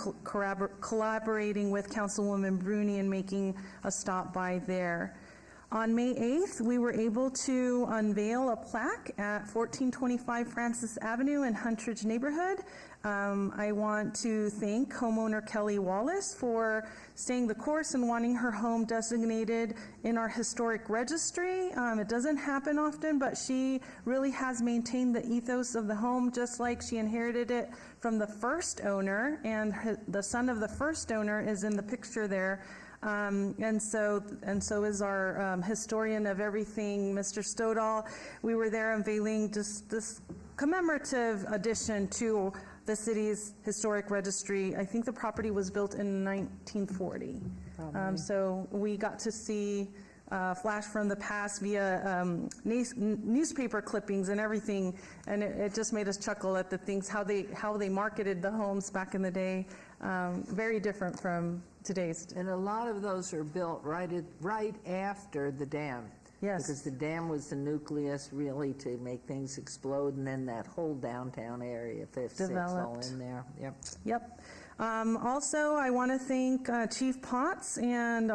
collaborating with Councilwoman Bruni and making a stop by there. On May 8th, we were able to unveil a plaque at 1425 Francis Avenue in Huntridge neighborhood. I want to thank homeowner Kelly Wallace for staying the course and wanting her home designated in our historic registry. It doesn't happen often, but she really has maintained the ethos of the home, just like she inherited it from the first owner, and the son of the first owner is in the picture there. And so is our historian of everything, Mr. Stodahl. We were there unveiling just this commemorative addition to the city's historic registry. I think the property was built in 1940. So we got to see flash from the past via newspaper clippings and everything, and it just made us chuckle at the things, how they marketed the homes back in the day. Very different from today's.
And a lot of those are built right after the dam.
Yes.
Because the dam was the nucleus really to make things explode, and then that whole downtown area, Fifth, Sixth, all in there.
Yep. Also, I want to thank Chief Potts and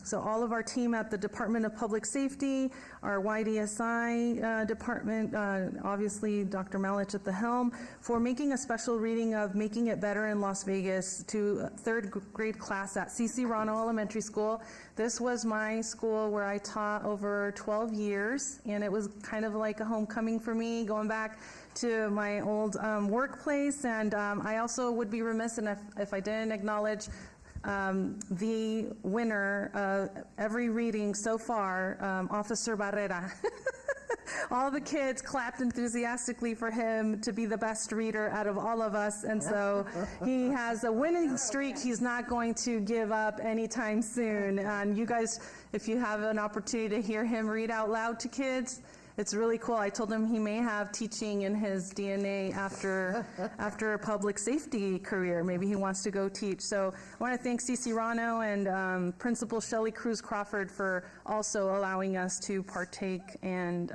so all of our team at the Department of Public Safety, our YDSI department, obviously Dr. Malich at the helm, for making a special reading of Making It Better in Las Vegas to third grade class at C.C. Rano Elementary School. This was my school where I taught over 12 years, and it was kind of like a homecoming for me, going back to my old workplace. And I also would be remiss if I didn't acknowledge the winner of every reading so far, Officer Barrera. All the kids clapped enthusiastically for him to be the best reader out of all of us, and so he has a winning streak he's not going to give up anytime soon. And you guys, if you have an opportunity to hear him read out loud to kids, it's really cool. I told him he may have teaching in his DNA after a public safety career. Maybe he wants to go teach. So I want to thank C.C. Rano and Principal Shelley Cruz Crawford for also allowing us to partake and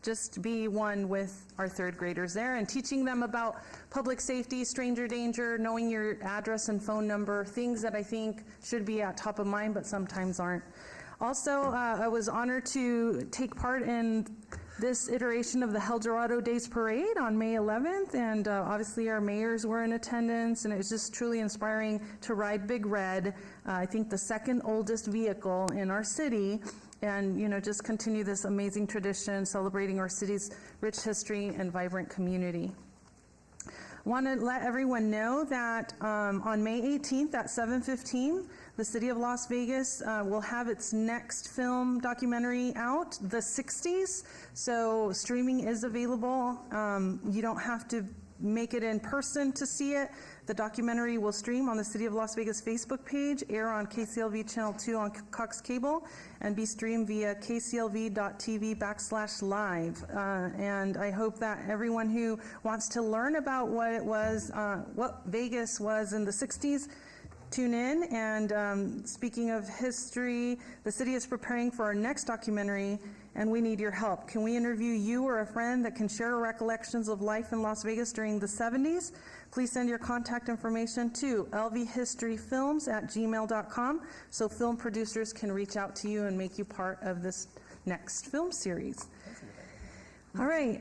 just be one with our third graders there and teaching them about public safety, stranger danger, knowing your address and phone number, things that I think should be at top of mind but sometimes aren't. Also, I was honored to take part in this iteration of the El Dorado Days Parade on May 11th, and obviously our mayors were in attendance, and it was just truly inspiring to ride Big Red, I think the second oldest vehicle in our city, and just continue this amazing tradition celebrating our city's rich history and vibrant community. Want to let everyone know that on May 18th at 7:15, the City of Las Vegas will have its next film documentary out, The 60s. So streaming is available. You don't have to make it in person to see it. The documentary will stream on the City of Las Vegas Facebook page, air on KCLV Channel 2 on Cox Cable, and be streamed via kclv.tv/live. And I hope that everyone who wants to learn about what it was, what Vegas was in the 60s, tune in. And speaking of history, the city is preparing for our next documentary, and we need your help. Can we interview you or a friend that can share recollections of life in Las Vegas during the 70s? Please send your contact information to lvhistoryfilms@gmail.com so film producers can reach out to you and make you part of this next film series. All right,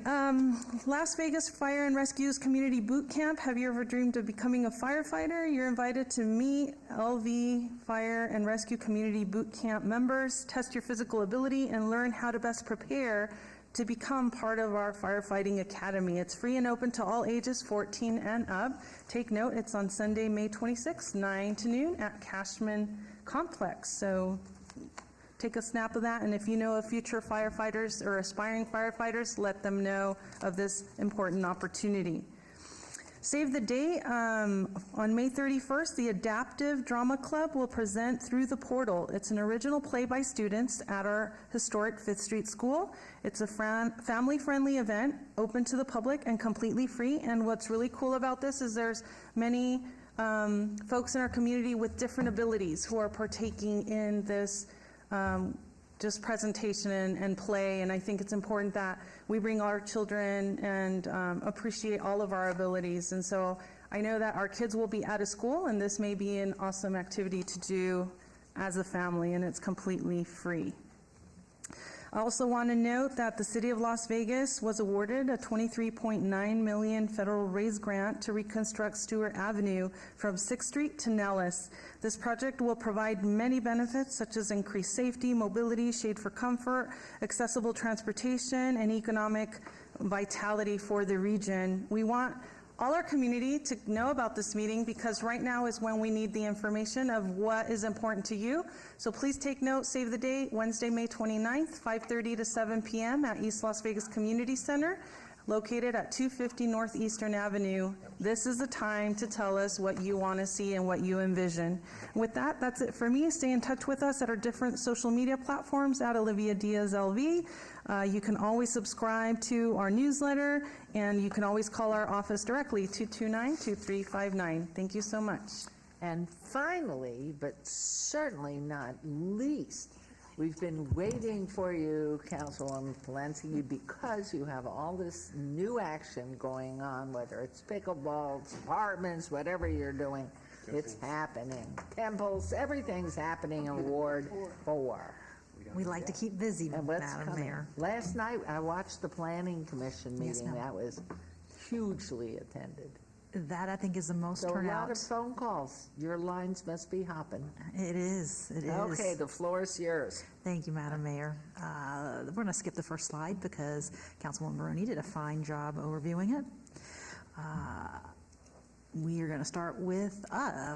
Las Vegas Fire and Rescue's Community Boot Camp. Have you ever dreamed of becoming a firefighter? You're invited to meet LV Fire and Rescue Community Boot Camp members, test your physical ability, and learn how to best prepare to become part of our firefighting academy. It's free and open to all ages 14 and up. Take note, it's on Sunday, May 26th, 9 to noon at Cashman Complex. So take a snap of that, and if you know of future firefighters or aspiring firefighters, let them know of this important opportunity. Save the date, on May 31st, the Adaptive Drama Club will present Through the Portal. It's an original play by students at our historic 5th Street School. It's a family-friendly event, open to the public and completely free. And what's really cool about this is there's many folks in our community with different abilities who are partaking in this just presentation and play, and I think it's important that we bring our children and appreciate all of our abilities. And so I know that our kids will be out of school, and this may be an awesome activity to do as a family, and it's completely free. I also want to note that the City of Las Vegas was awarded a $23.9 million federal raise grant to reconstruct Stewart Avenue from 6th Street to Nellis. This project will provide many benefits such as increased safety, mobility, shade for comfort, accessible transportation, and economic vitality for the region. We want all our community to know about this meeting because right now is when we need the information of what is important to you. So please take note, save the date, Wednesday, May 29th, 5:30 to 7 p.m. at East Las Vegas Community Center, located at 250 Northeastern Avenue. This is the time to tell us what you want to see and what you envision. With that, that's it for me. Stay in touch with us at our different social media platforms at Olivia Diaz LV. You can always subscribe to our newsletter, and you can always call our office directly, 229-2359. Thank you so much.
And finally, but certainly not least, we've been waiting for you, Councilwoman Valencia, because you have all this new action going on, whether it's pickleballs, apartments, whatever you're doing, it's happening. Temples, everything's happening in Ward 4.
We like to keep busy, Madam Mayor.
Last night, I watched the Planning Commission meeting. That was hugely attended.
That, I think, is the most turnout.
So a lot of phone calls. Your lines must be hopping.
It is. It is.
Okay, the floor is yours.
Thank you, Madam Mayor. We're going to skip the first slide because Councilwoman Maroney did a fine job overviewing it. We are going to start with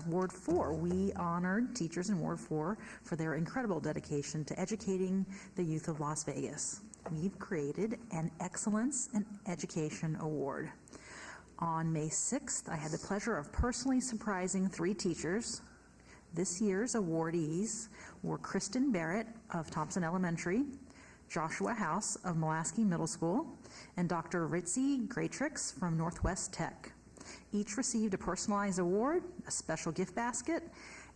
Ward 4. We honored teachers in Ward 4 for their incredible dedication to educating the youth of Las Vegas. We've created an Excellence in Education Award. On May 6th, I had the pleasure of personally surprising 3 teachers. This year's awardees were Kristen Barrett of Thompson Elementary, Joshua House of Mulaski Middle School, and Dr. Ritzy Graytrix from Northwest Tech. Each received a personalized award, a special gift basket,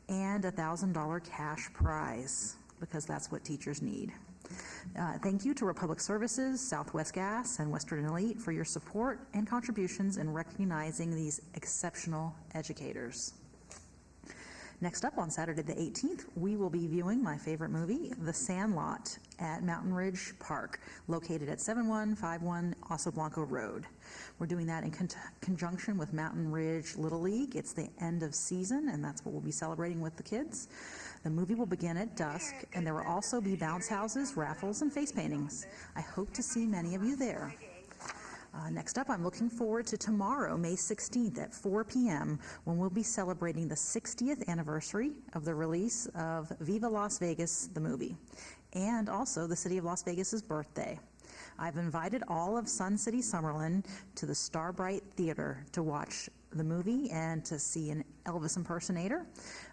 and a $1,000 cash prize, because that's what teachers need. Thank you to Republic Services, Southwest Gas, and Western Elite for your support and contributions in recognizing these exceptional educators. Next up, on Saturday the 18th, we will be viewing my favorite movie, The Sandlot, at Mountain Ridge Park, located at 7151 Oso Blanco Road. We're doing that in conjunction with Mountain Ridge Little League. It's the end of season, and that's what we'll be celebrating with the kids. The movie will begin at dusk, and there will also be bounce houses, raffles, and face paintings. I hope to see many of you there. Next up, I'm looking forward to tomorrow, May 16th at 4 p.m., when we'll be celebrating the 60th anniversary of the release of Viva Las Vegas, the movie, and also the City of Las Vegas's birthday. I've invited all of Sun City Summerlin to the Starbright Theater to watch the movie and to see an Elvis impersonator,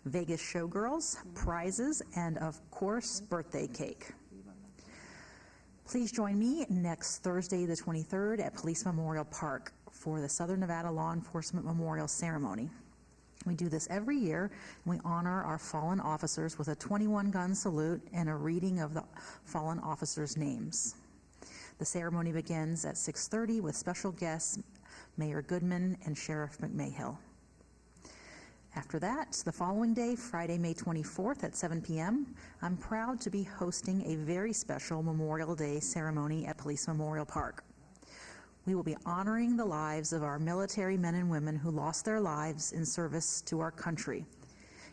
Vegas showgirls, prizes, and of course, birthday cake. Please join me next Thursday, the 23rd, at Police Memorial Park for the Southern Nevada Law Enforcement Memorial Ceremony. We do this every year, and we honor our fallen officers with a 21-gun salute and a reading of the fallen officers' names. The ceremony begins at 6:30 with special guests Mayor Goodman and Sheriff McMahill. After that, the following day, Friday, May 24th at 7 p.m., I'm proud to be hosting a very special Memorial Day ceremony at Police Memorial Park. We will be honoring the lives of our military men and women who lost their lives in service to our country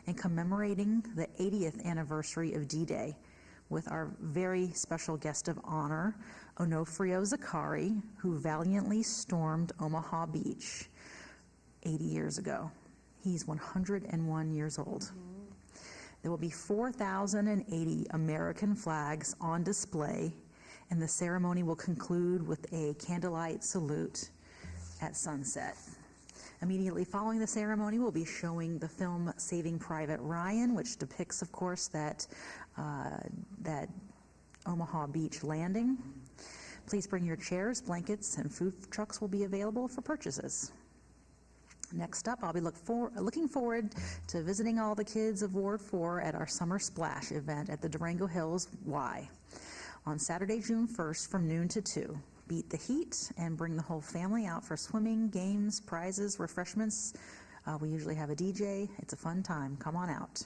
and commemorating the 80th anniversary of D-Day with our very special guest of honor, Onofrio Zakari, who valiantly stormed Omaha Beach 80 years ago. He's 101 years old. There will be 4,080 American flags on display, and the ceremony will conclude with a candlelight salute at sunset. Immediately following the ceremony, we'll be showing the film Saving Private Ryan, which depicts, of course, that Omaha Beach landing. Please bring your chairs, blankets, and food trucks will be available for purchases. Next up, I'll be looking forward to visiting all the kids of Ward 4 at our Summer Splash event at the Durango Hills Y on Saturday, June 1st from noon to 2. Beat the heat and bring the whole family out for swimming, games, prizes, refreshments. We usually have a DJ. It's a fun time. Come on out.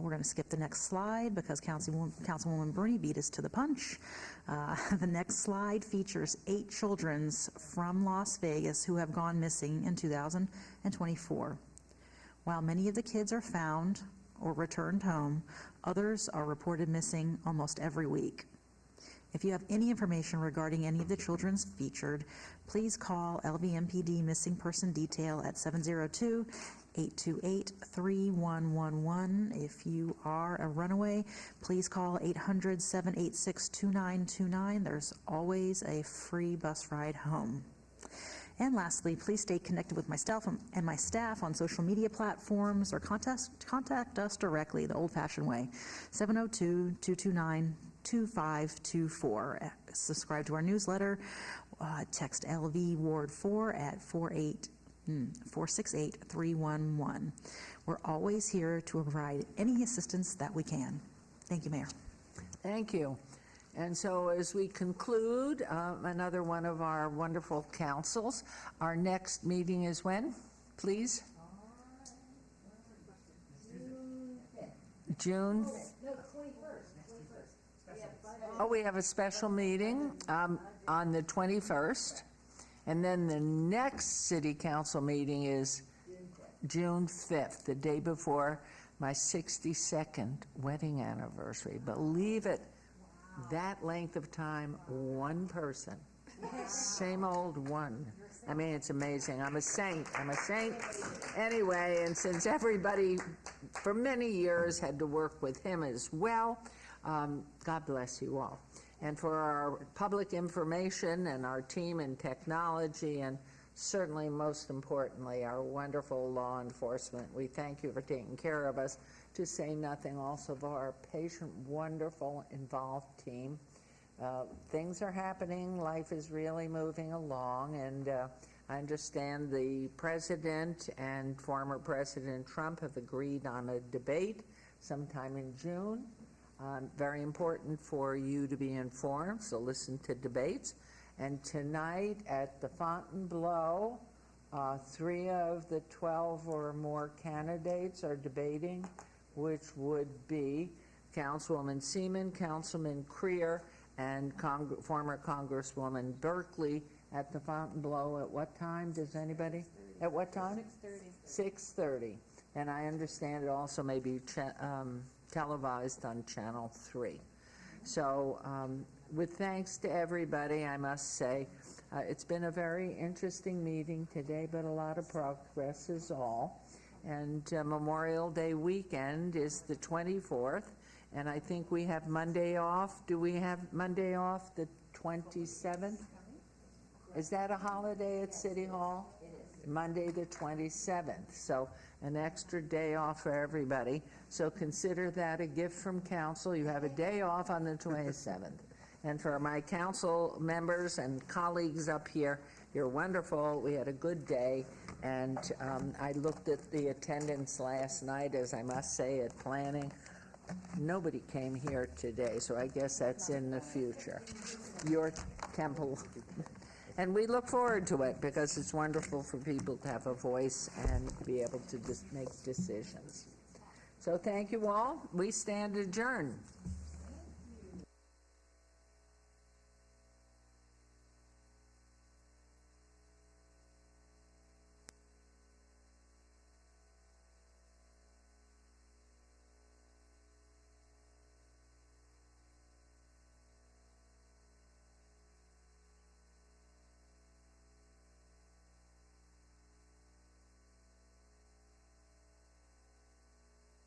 We're going to skip the next slide because Councilwoman Bruni beat us to the punch. The next slide features 8 children from Las Vegas who have gone missing in 2024. While many of the kids are found or returned home, others are reported missing almost every week. If you have any information regarding any of the children featured, please call LVMPD Missing Person Detail at 702-828-3111. If you are a runaway, please call 800-786-2929. There's always a free bus ride home. And lastly, please stay connected with myself and my staff on social media platforms or contact us directly the old-fashioned way, 702-229-2524. Subscribe to our newsletter. Text LV Ward 4 at 468-311. We're always here to provide any assistance that we can. Thank you, Mayor.
Thank you. And so as we conclude another one of our wonderful councils, our next meeting is when, please? June?
No, 21st.
Oh, we have a special meeting on the 21st. And then the next city council meeting is June 5th, the day before my 62nd wedding anniversary. Believe it, that length of time, one person, same old one. I mean, it's amazing. I'm a saint. Anyway, and since everybody for many years had to work with him as well, God bless you all. And for our public information and our team in technology, and certainly most importantly, our wonderful law enforcement, we thank you for taking care of us, to say nothing also of our patient, wonderful, involved team. Things are happening, life is really moving along, and I understand the President and former President Trump have agreed on a debate sometime in June. Very important for you to be informed, so listen to debates. And tonight at the Fontainebleau, 3 of the 12 or more candidates are debating, which would be Councilwoman Seaman, Councilman Creer, and former Congresswoman Berkeley at the Fontainebleau. At what time? Does anybody? At what time? 6:30. 6:30. And I understand it also may be televised on Channel 3. So with thanks to everybody, I must say, it's been a very interesting meeting today, but a lot of progress is all. And Memorial Day weekend is the 24th, and I think we have Monday off. Do we have Monday off, the 27th? Is that a holiday at City Hall? It is. Monday the 27th, so an extra day off for everybody. So consider that a gift from council. You have a day off on the 27th. And for my council members and colleagues up here, you're wonderful. We had a good day. And I looked at the attendance last night, as I must say, at planning. Nobody came here today, so I guess that's in the future. Your temple. And we look forward to it because it's wonderful for people to have a voice and be able to just make decisions. So thank you all. We stand adjourned.